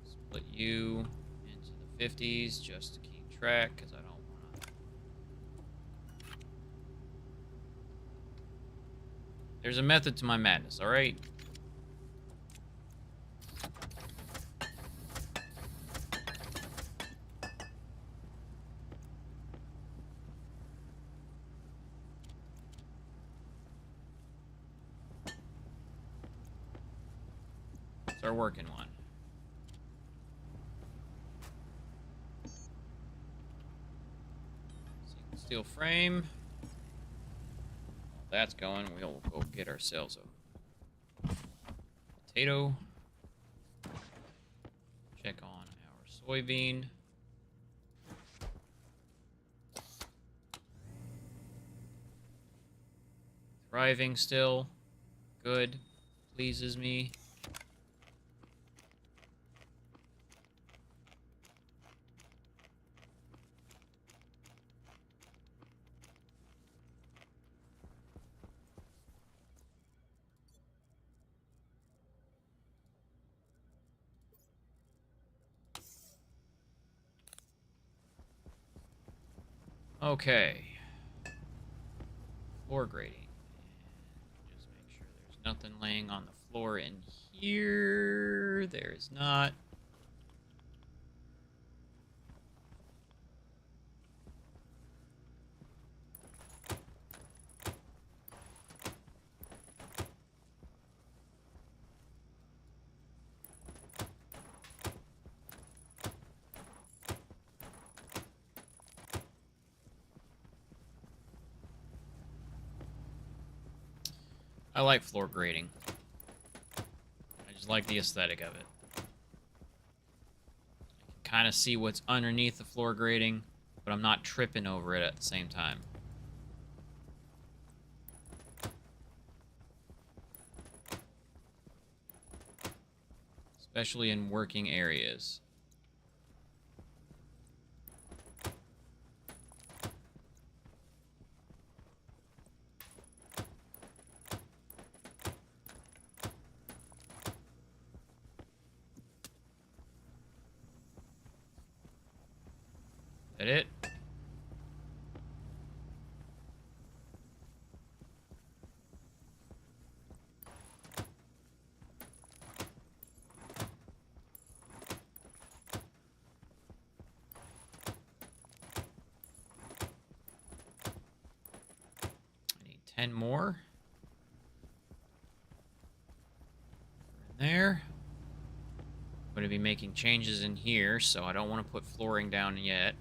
Split you into the 50s just to keep track, because I don't want to. There's a method to my madness, all right? It's our working one. Steel frame. While that's going, we'll go get ourselves a potato. Check on our soybean. Thriving still. Good. Pleases me. Okay. Floor grading. Just make sure there's nothing laying on the floor in here. There is not. I like floor grading. I just like the aesthetic of it. I can kind of see what's underneath the floor grading, but I'm not tripping over it at the same time. Especially in working areas. That it? I need 10 more. In there. I'm going to be making changes in here, so I don't want to put flooring down yet.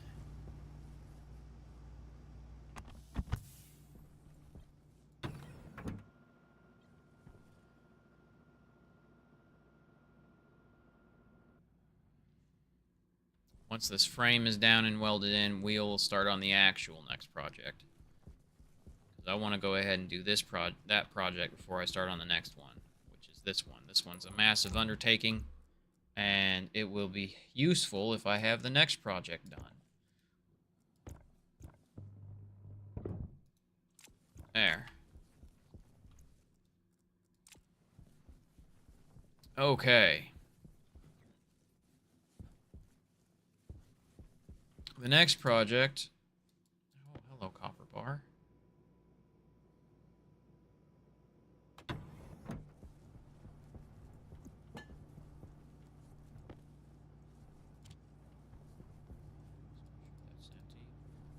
Once this frame is down and welded in, we'll start on the actual next project. Because I want to go ahead and do that project before I start on the next one, which is this one. This one's a massive undertaking, and it will be useful if I have the next project done. There. Okay. The next project... Oh, hello, copper bar. That's empty.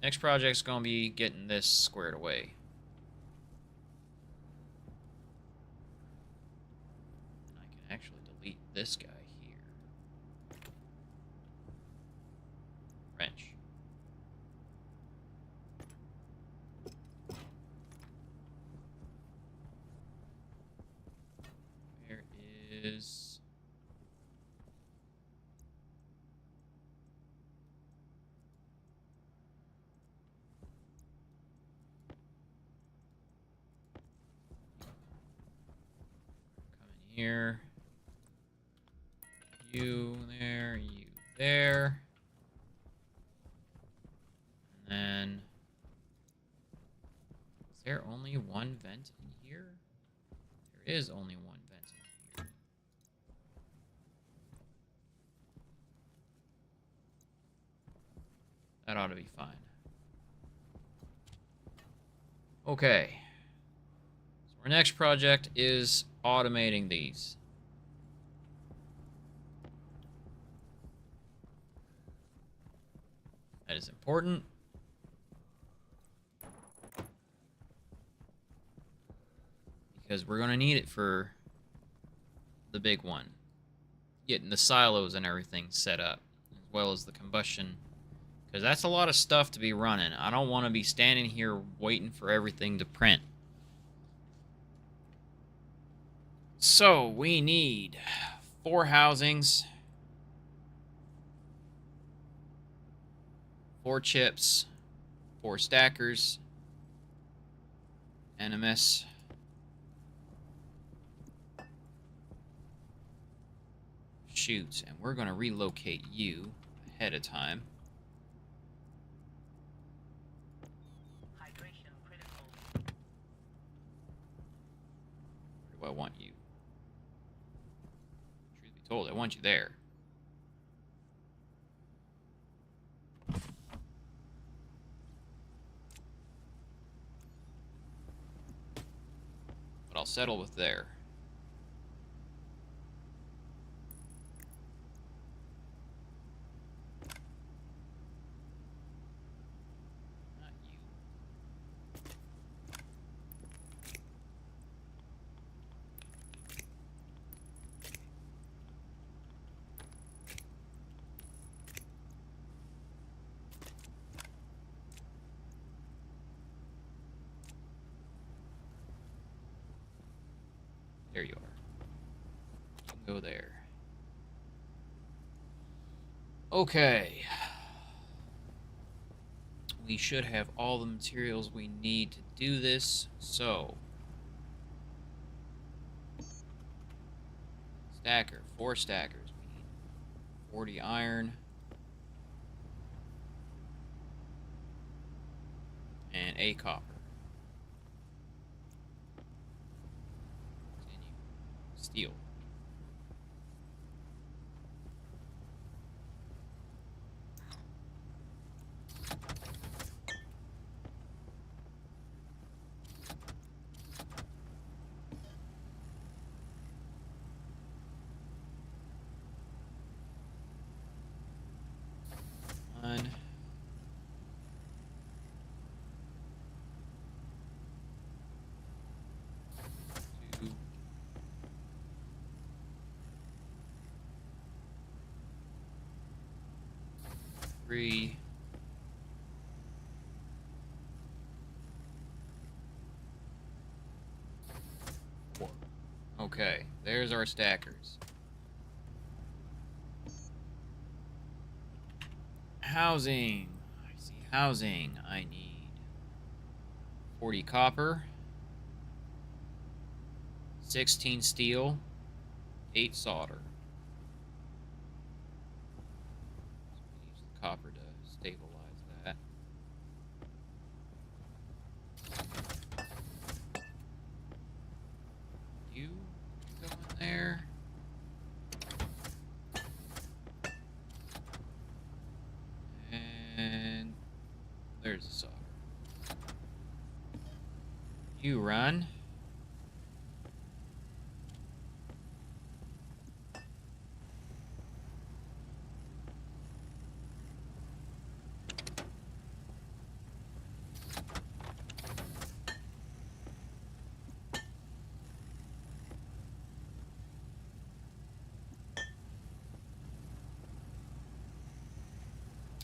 Next project's going to be getting this squared away. And I can actually delete this guy here. Wrench. Where is... Come in here. You there, you there. And then... Is there only one vent in here? There is only one vent in here. That ought to be fine. Okay. So our next project is automating these. That is important. Because we're going to need it for the big one. Getting the silos and everything set up, as well as the combustion. Because that's a lot of stuff to be running. I don't want to be standing here waiting for everything to print. So, we need 4 housings, 4 chips, 4 stackers, NMS, shoots, and we're going to relocate you ahead of time. Hydration critical. Where do I want you? Truth be told, I want you there. But I'll settle with there. Not you. There you are. You can go there. Okay. We should have all the materials we need to do this, so... Stacker, 4 stackers. We need 40 iron. And a copper. Continue. Steel. One. 2. 3. 4. Okay, there's our stackers. Housing. I see housing. I need 40 copper, 16 steel, 8 solder. So we use the copper to stabilize that. You go in there. And there's the solder. You run.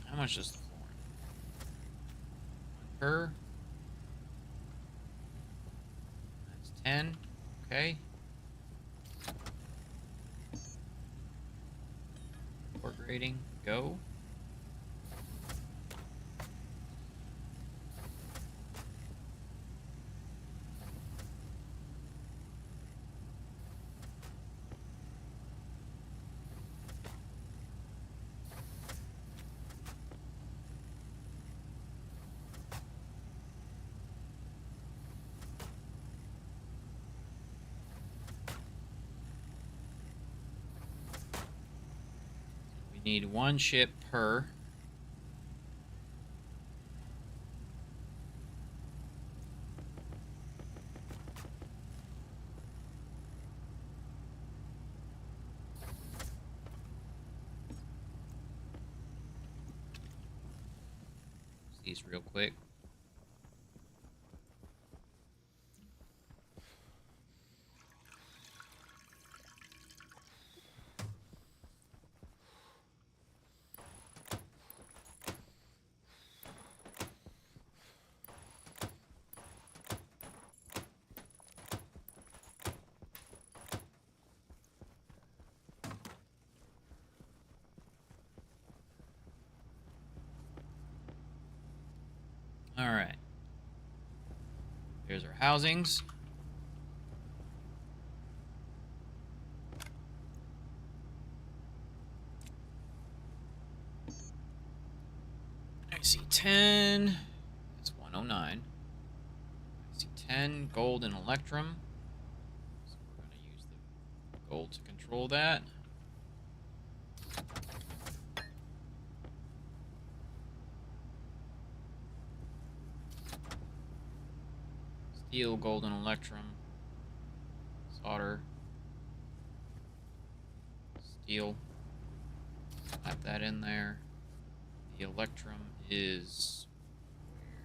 How much is the flooring? 1 per. That's 10. Okay. Floor grading. Go. We need 1 ship per. These real quick. All right. Here's our housings. I see 10. That's 109. I see 10 gold and electrum. So we're going to use the gold to control that. Steel, gold, and electrum. Solder. Steel. Slap that in there. The electrum is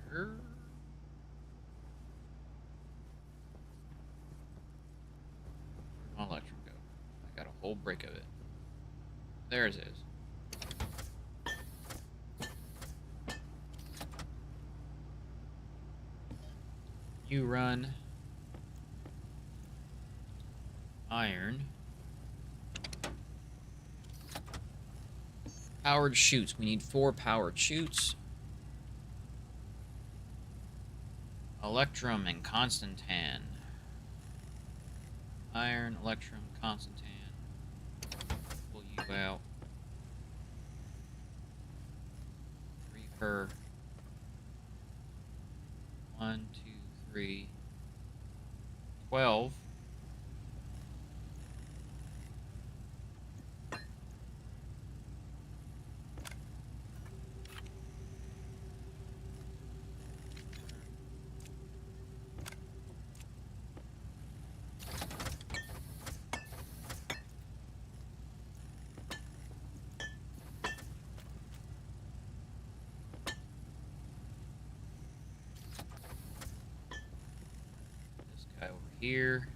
where? Where'd my electrum go? I got a whole brick of it. There it is. You run. Iron. Powered chutes. We need 4 powered chutes. Electrum and Constantan. Iron, Electrum, Constantan. Pull you out. 3 per. 1, 2, 3. 12. This guy over here.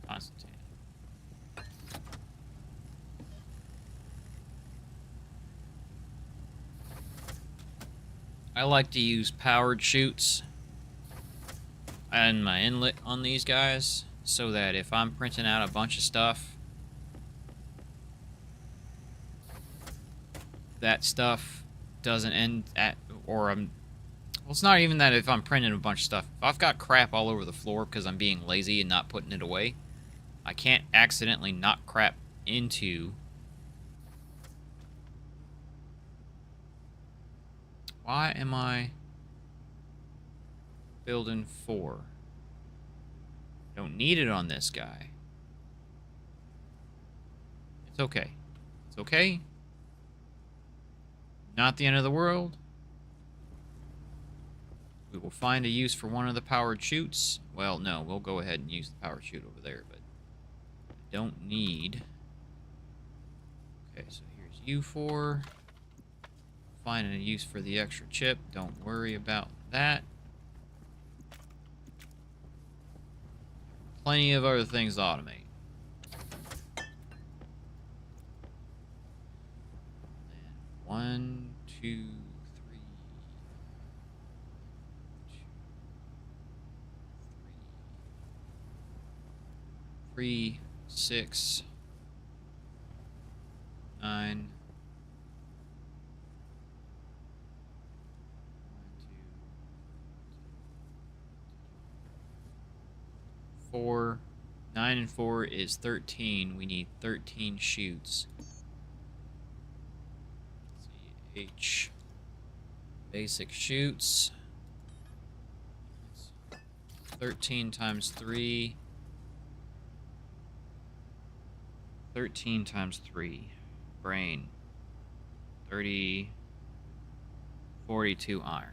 Constantine. I like to use powered chutes and my inlet on these guys so that if I'm printing out a bunch of stuff, that stuff doesn't end at, or I'm, well, it's not even that if I'm printing a bunch of stuff. If I've got crap all over the floor because I'm being lazy and not putting it away, I can't accidentally knock crap into. Why am I building 4? Don't need it on this guy. It's okay. It's okay. Not the end of the world. We will find a use for one of the powered chutes. Well, no, we'll go ahead and use the powered chute over there, but I don't need. Okay, so here's U4. Finding a use for the extra chip. Don't worry about that. Plenty of other things to automate. And 1, 2, 3. 3, 6, 9. 4. 9 and 4 is 13. We need 13 chutes. Let's see, H. Basic chutes. 13 times 3. 13 times 3. Brain. 30. 42 iron.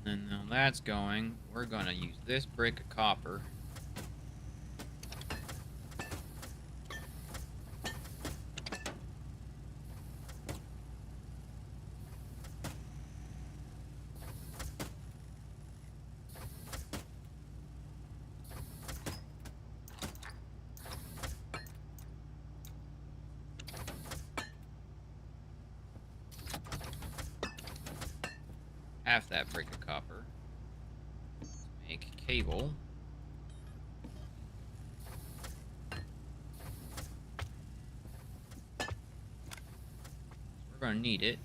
And now that's going, we're going to use this brick of copper. Half that brick of copper. Make cable. We're gonna need it.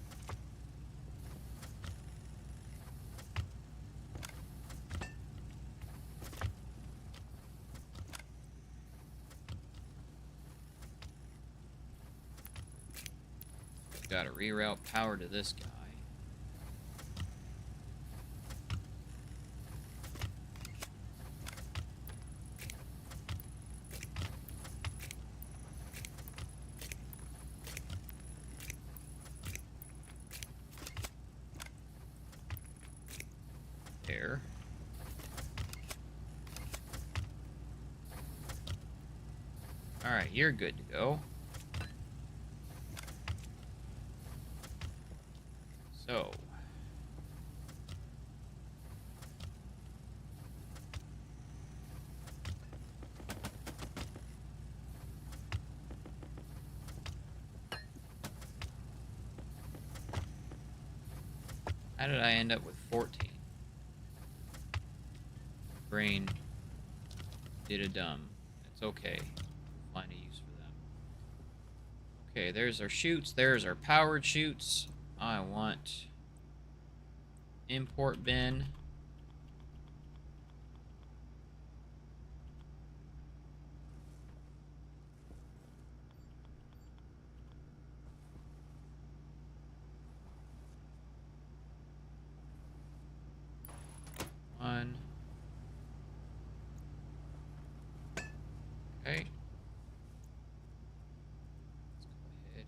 Gotta reroute power to this guy. repair. Alright, you're good to go. So. How did I end up with 14? Brain did a dumb. It's okay. We'll find a use for them. Okay, there's our chutes. There's our powered chutes. I want import bin. One. Okay. Let's go ahead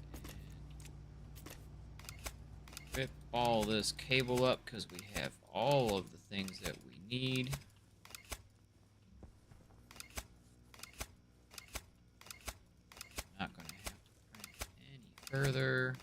and rip all this cable up because we have all of the things that we need. Not going to have to print any further.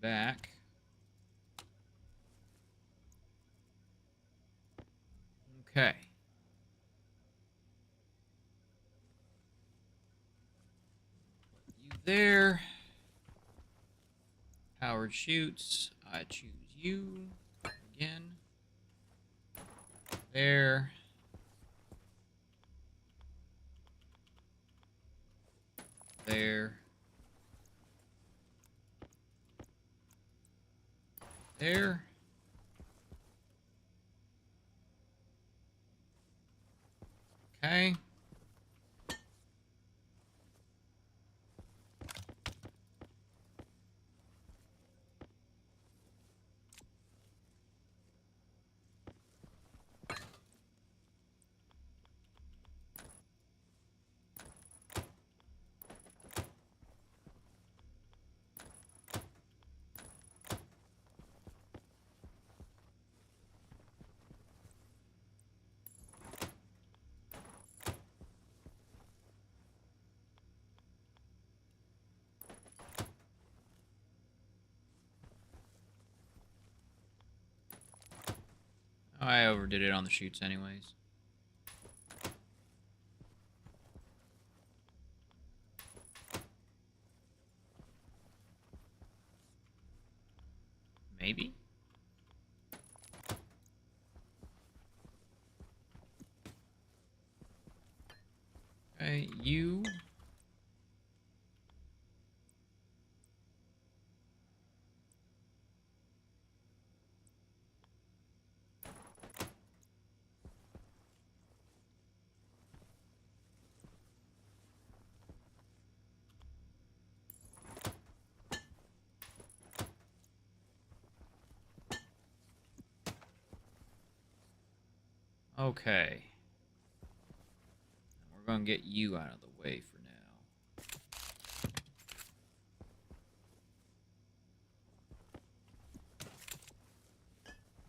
Back. Okay. Put you there. Powered chutes. I choose you again. There. There. There. Okay. I overdid it on the chutes anyways. Maybe? Okay, you. Okay. We're going to get you out of the way for now.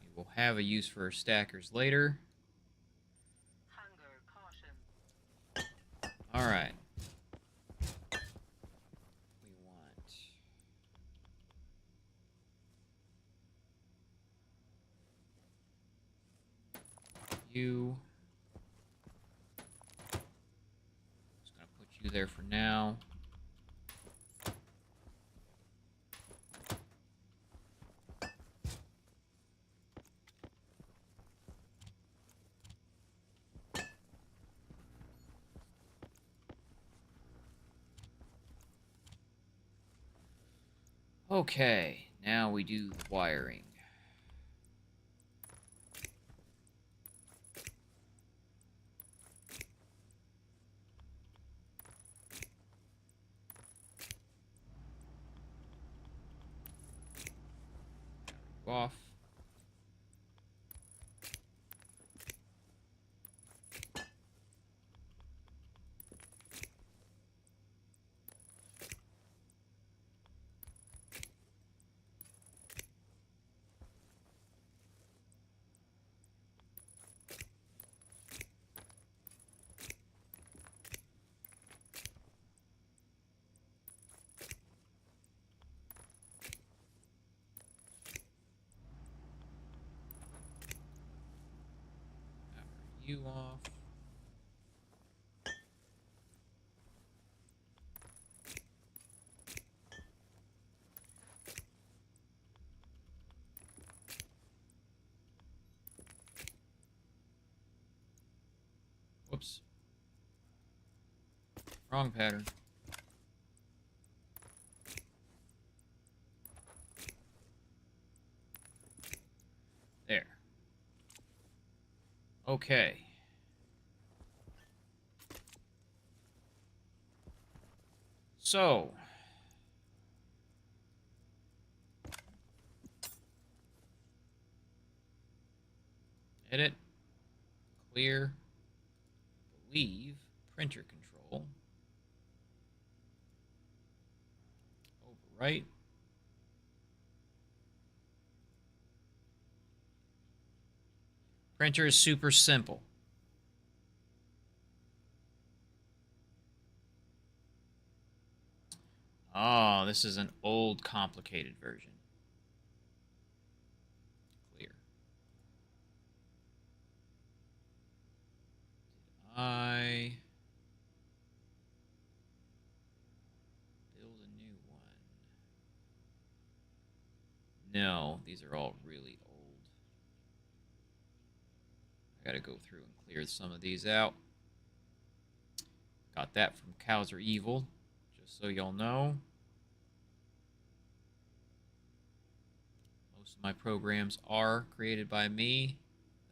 We will have a use for our stackers later. Hunger caution. Alright. We want you. Just gonna put you there for now. Okay, now we do the wiring. Off. Power you off. Whoops. Wrong pattern. There. Okay. So. Edit. Clear. Leave. Printer control. Overwrite. Printer is super simple. Oh, this is an old, complicated version. Clear. I build a new one. No, these are all really old. I gotta go through and clear some of these out. Got that from Cows Are Evil, just so y'all know. Most of my programs are created by me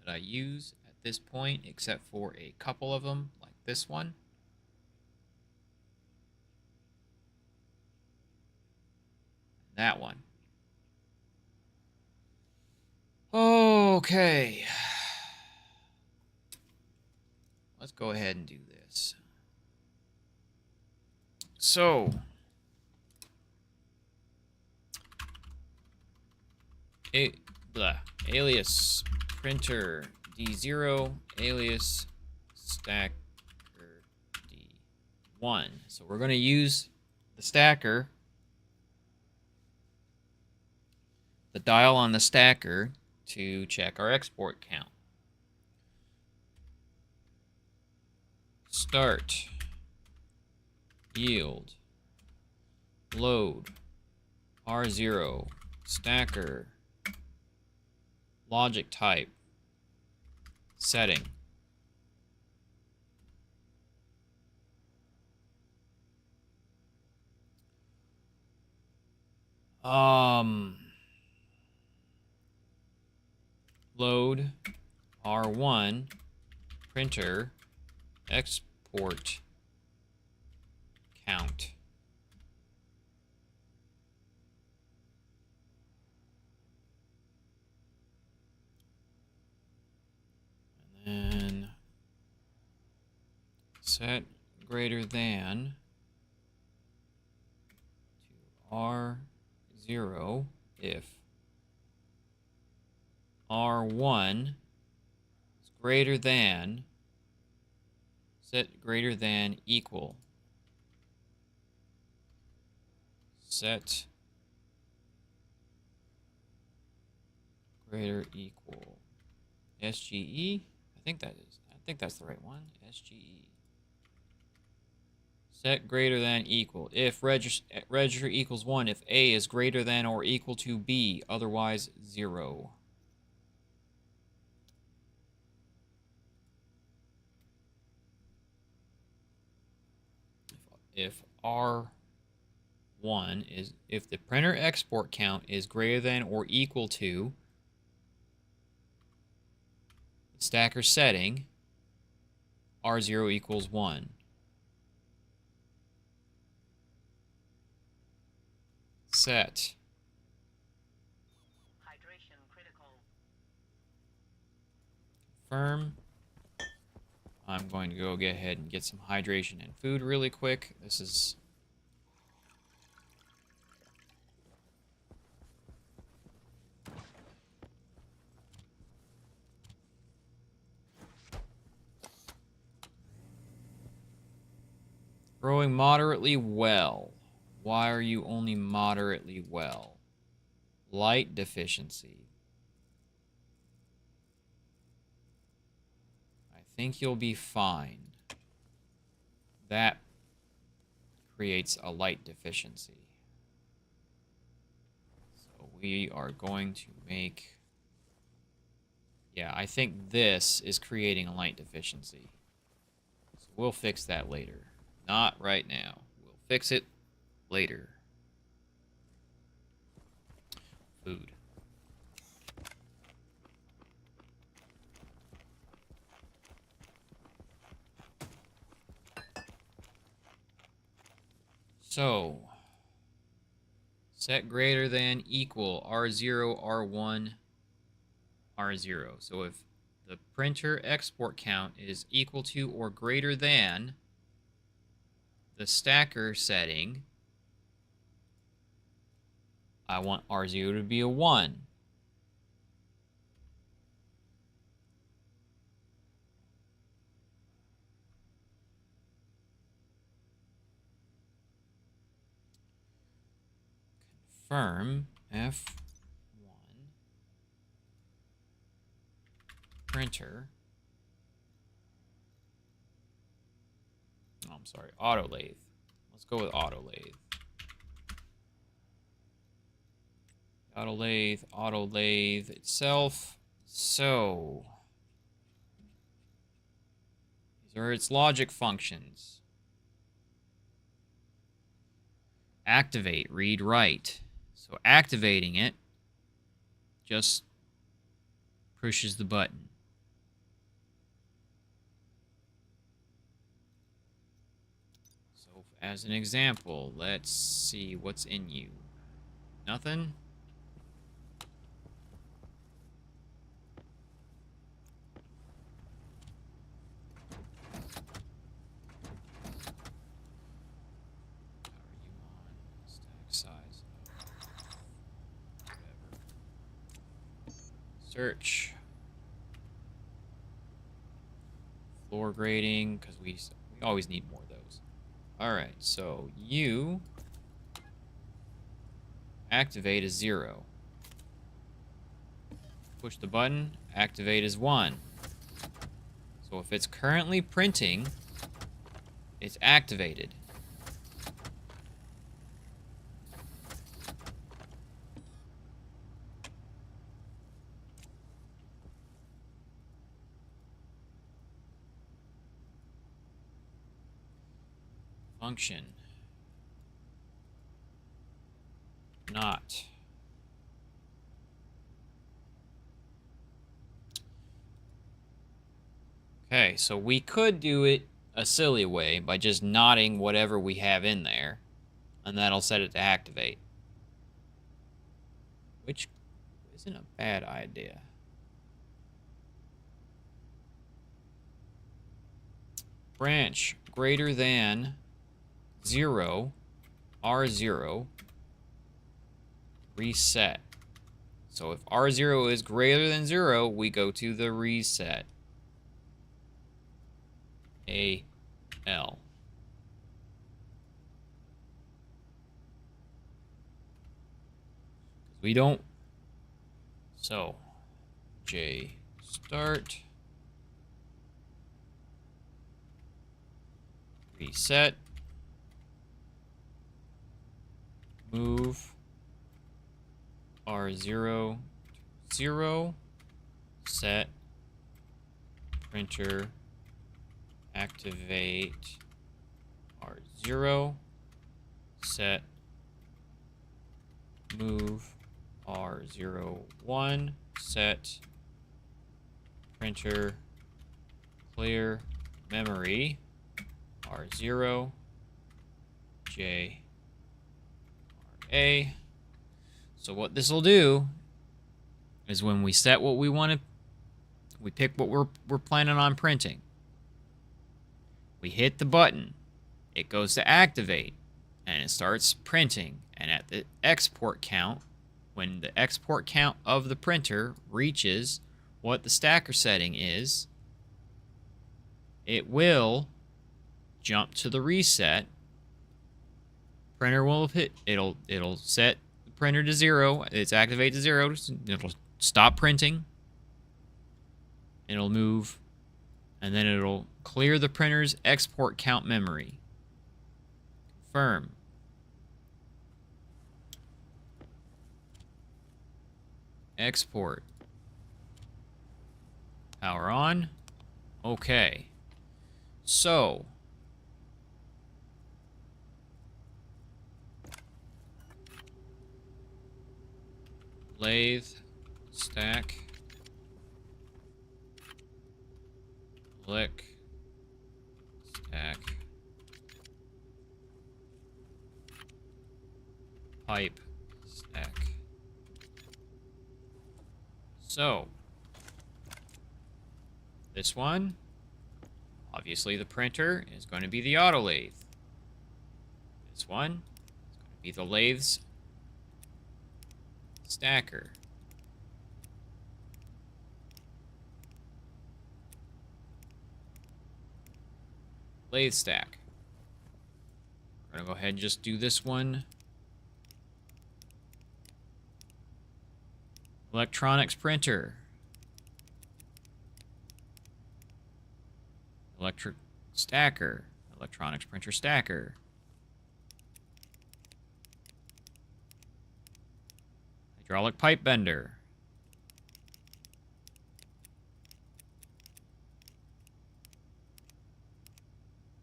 that I use at this point, except for a couple of them, like this one. That one. Okay. Let's go ahead and do this. So, alias printer D0 alias stacker D1. So we're going to use the stacker, the dial on the stacker, to check our export count. Start, yield, load, R0, stacker, logic type, setting. Load, R1, printer, export, count. And then set greater than to R0 if R1 is greater than, set greater than equal. Set greater equal SGE. I think that's the right one. SGE. Set greater than equal. If register equals 1, if A is greater than or equal to B, otherwise 0. If R1 1 is if the printer export count is greater than or equal to the stacker setting, R0 equals 1. Set. Hydration critical. Confirm. I'm going to go ahead and get some hydration and food really quick. This is... growing moderately well. Why are you only moderately well? Light deficiency. I think you'll be fine. That creates a light deficiency. So we are going to make... yeah, I think this is creating a light deficiency. So we'll fix that later. Not right now. We'll fix it later. Food. So, set greater than equal R0, R1, R0. So if the printer export count is equal to or greater than the stacker setting, I want R0 to be a 1. Confirm F1 printer. Oh, I'm sorry, auto lathe. Let's go with auto lathe. Auto lathe itself. So these are its logic functions. Activate, read, write. So activating it just pushes the button. So as an example, let's see what's in you. Nothing? Search. Floor grading, because we always need more of those. Alright, so you activate as 0. Push the button, activate as 1. So if it's currently printing, it's activated. Function. Not. Okay, so we could do it a silly way by just knotting whatever we have in there, and that'll set it to activate. Which isn't a bad idea. Branch greater than 0, R0, reset. So if R0 is greater than 0, we go to the reset. AL. We don't. So, J start. Reset. Move R0 to 0. Set. Printer. Activate R0. Set. move R01, set printer clear memory R0 J RA. So what this will do is when we set what we want to, we pick what we're planning on printing. We hit the button, it goes to activate, and it starts printing. And at the export count, when the export count of the printer reaches what the stacker setting is, it will jump to the reset. Printer will hit, it'll set the printer to 0. It's activate to 0. It'll stop printing. It'll move, and then it'll clear the printer's export count memory. Confirm. Export. Power on. Okay. So, lathe, stack, lick, stack, pipe, stack. So, this one, obviously the printer is going to be the auto lathe. This one is going to be the lathes stacker. Lathe stack. We're going to go ahead and just do this one. Electronics printer. Electric stacker. Electronics printer stacker. Hydraulic pipe bender.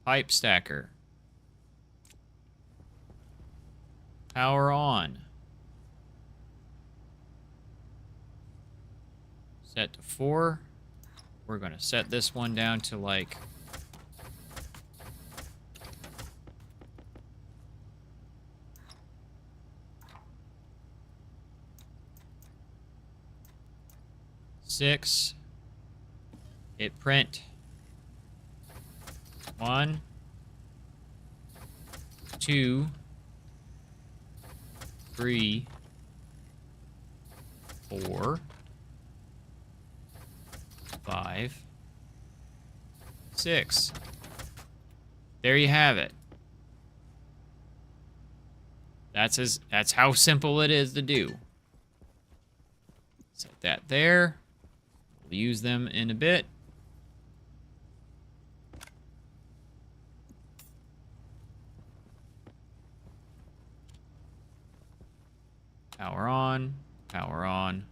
Pipe stacker. Power on. Set to 4. We're going to set this one down to like six. Hit print. 1, 2, 3, 4, 5, 6. There you have it. That's how simple it is to do. Set that there. We'll use them in a bit. Power on, power on,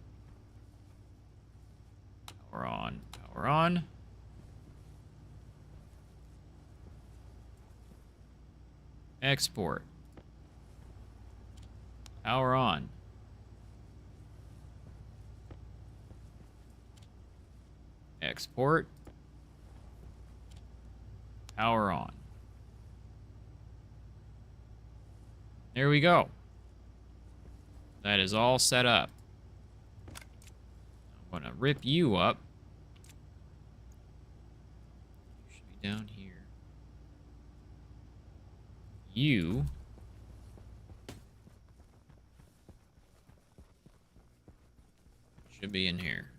power on, power on. Export. Power on. Export. Power on. There we go. That is all set up. I'm going to rip you up. You should be down here. You should be in here.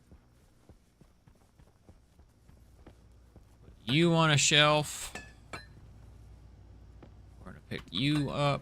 Put you on a shelf. We're going to pick you up.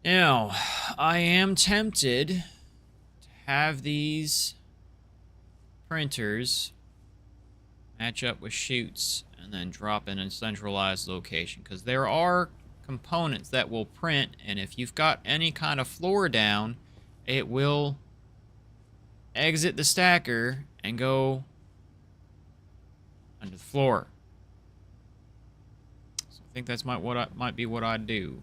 Now, I am tempted to have these printers Match up with chutes and then drop in a centralized location. Because there are components that will print, and if you've got any kind of floor down, it will exit the stacker and go under the floor. So I think that's might be what I'd do.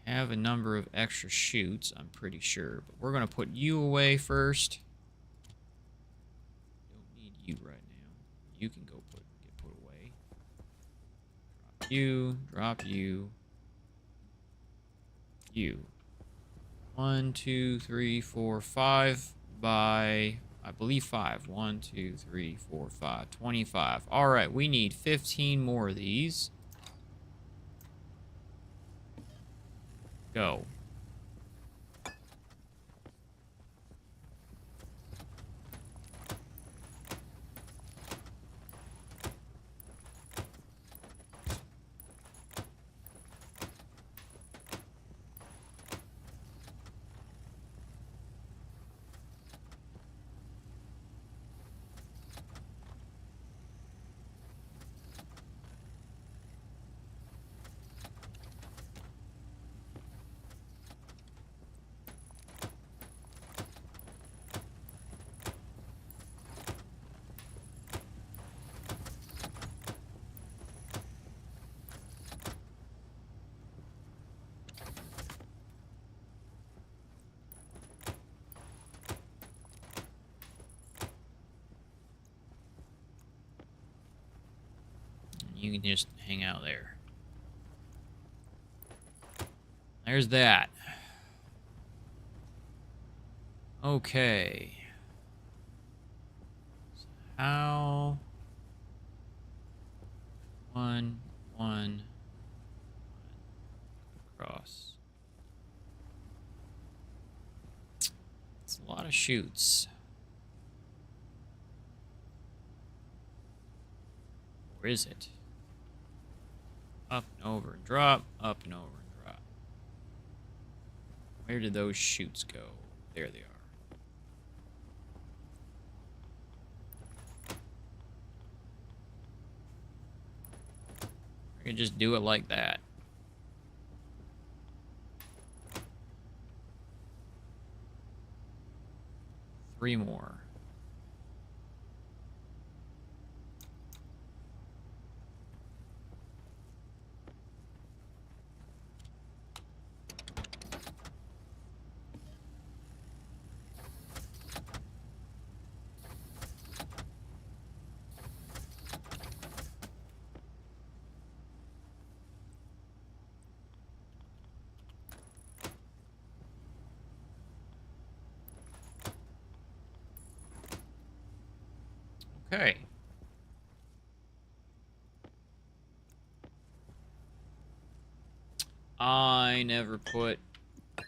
I have a number of extra chutes, I'm pretty sure, but we're gonna put you away first. Don't need you right now. You can go get put away. Drop you. You. 1, 2, 3, 4, 5 by, I believe 5. 1, 2, 3, 4, 5. 25. Alright, we need 15 more of these. Go. You can just hang out there. There's that. Okay. So how... One, across. It's a lot of chutes. Or is it? Up and over and drop, up and over and drop. Where did those chutes go? There they are. I can just do it like that. Three more. Okay. I never put my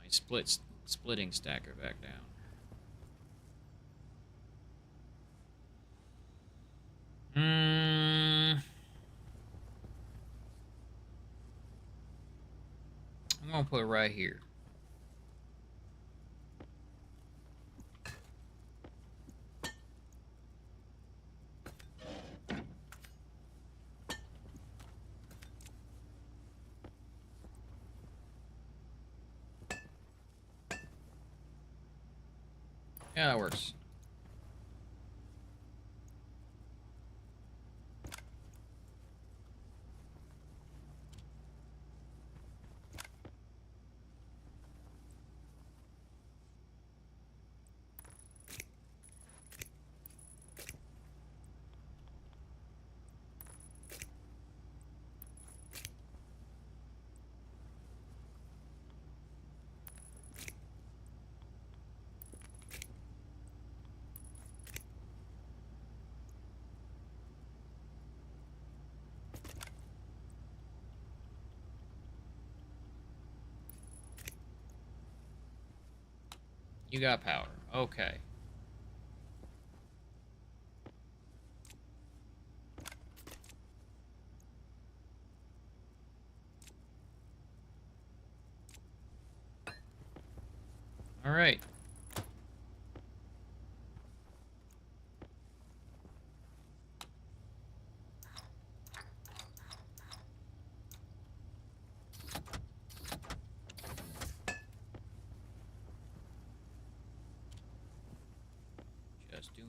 splitting stacker back down. I'm gonna put it right here. Yeah, that works. You got power. Okay. All right.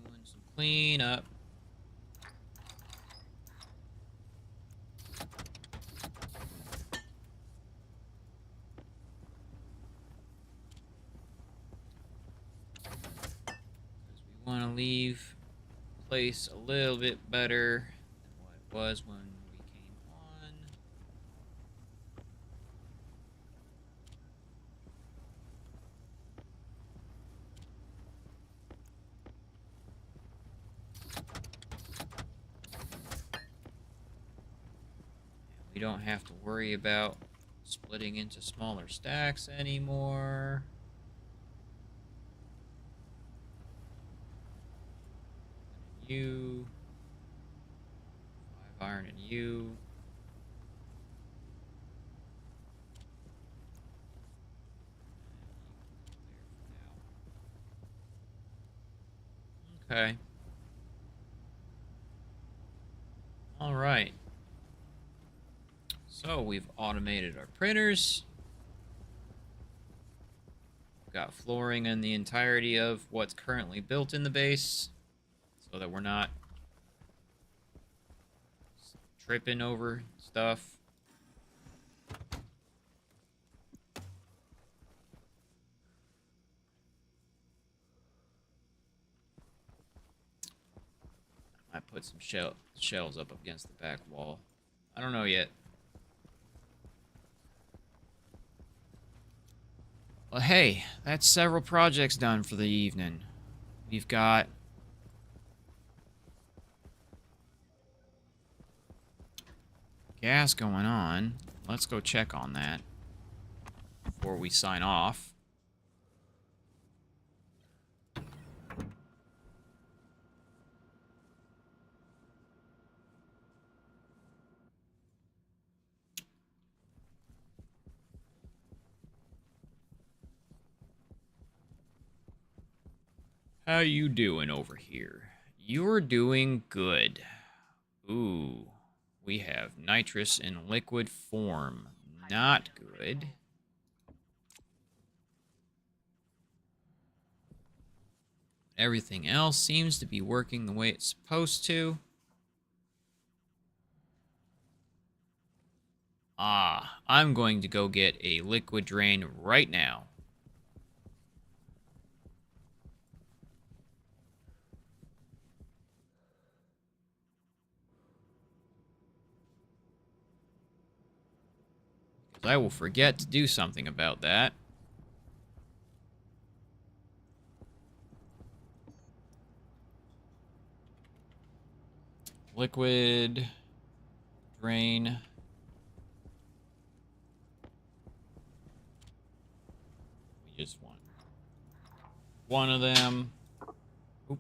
doing some cleanup. We want to leave the place a little bit better than what it was when we came on. We don't have to worry about splitting into smaller stacks anymore. You. 5 iron and you. Okay. All right. So we've automated our printers. We've got flooring in the entirety of what's currently built in the base, so that we're not tripping over stuff. I might put some shelves up against the back wall. I don't know yet. Well, hey, that's several projects done for the evening. We've got gas going on. Let's go check on that before we sign off. How you doing over here? You're doing good. Ooh, we have nitrous in liquid form. Not good. Everything else seems to be working the way it's supposed to. Ah, I'm going to go get a liquid drain right now. I will forget to do something about that. Liquid drain. We just want one of them. Oop.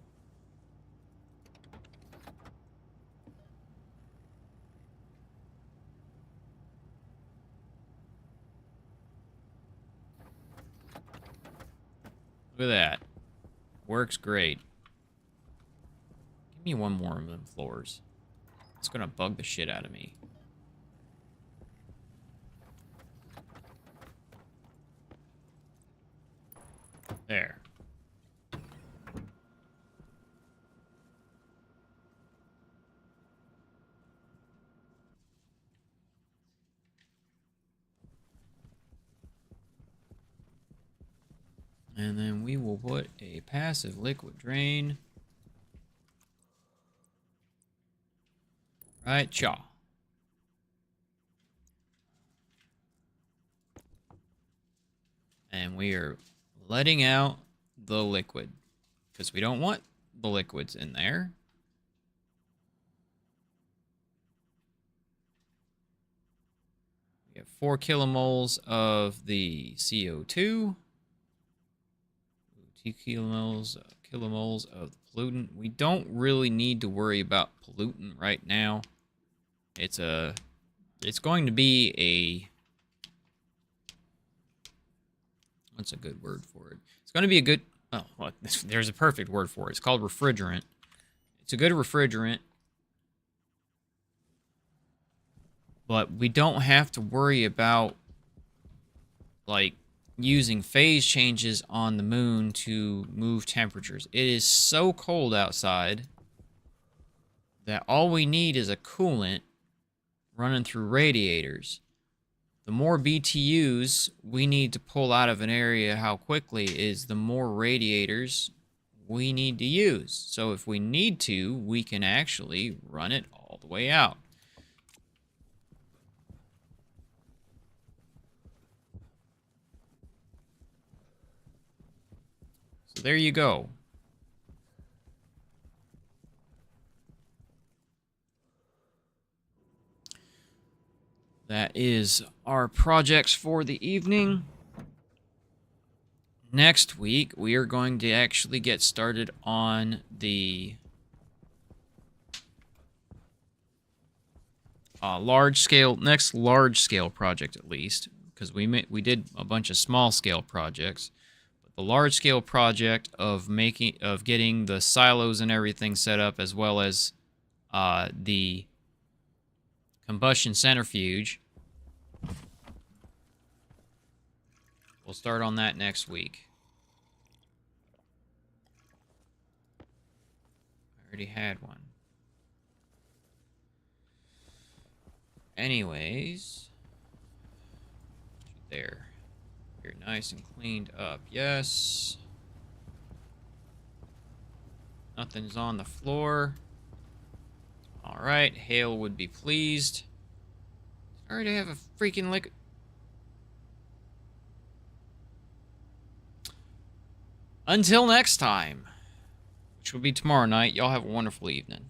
Look at that. Works great. Give me one more of them floors. It's gonna bug the shit out of me. There. And then we will put a passive liquid drain. Right, chaw. And we are letting out the liquid because we don't want the liquids in there. We have 4 kilomoles of the CO2. 2 kilomoles of the pollutant. We don't really need to worry about pollutant right now. It's going to be a, what's a good word for it? It's going to be a good, oh, well, there's a perfect word for it. It's called refrigerant. It's a good refrigerant. But we don't have to worry about, like, using phase changes on the moon to move temperatures. It is so cold outside that all we need is a coolant running through radiators. The more BTUs we need to pull out of an area, how quickly, is the more radiators we need to use. So if we need to, we can actually run it all the way out. So there you go. That is our projects for the evening. Next week, we are going to actually get started on the next large scale project, at least, because we did a bunch of small scale projects. But the large scale project of getting the silos and everything set up, as well as the combustion centrifuge. We'll start on that next week. I already had one. Anyways, there. You're nice and cleaned up. Yes. Nothing's on the floor. Alright, Hale would be pleased. I already have a freaking liquid. Until next time, which will be tomorrow night, y'all have a wonderful evening.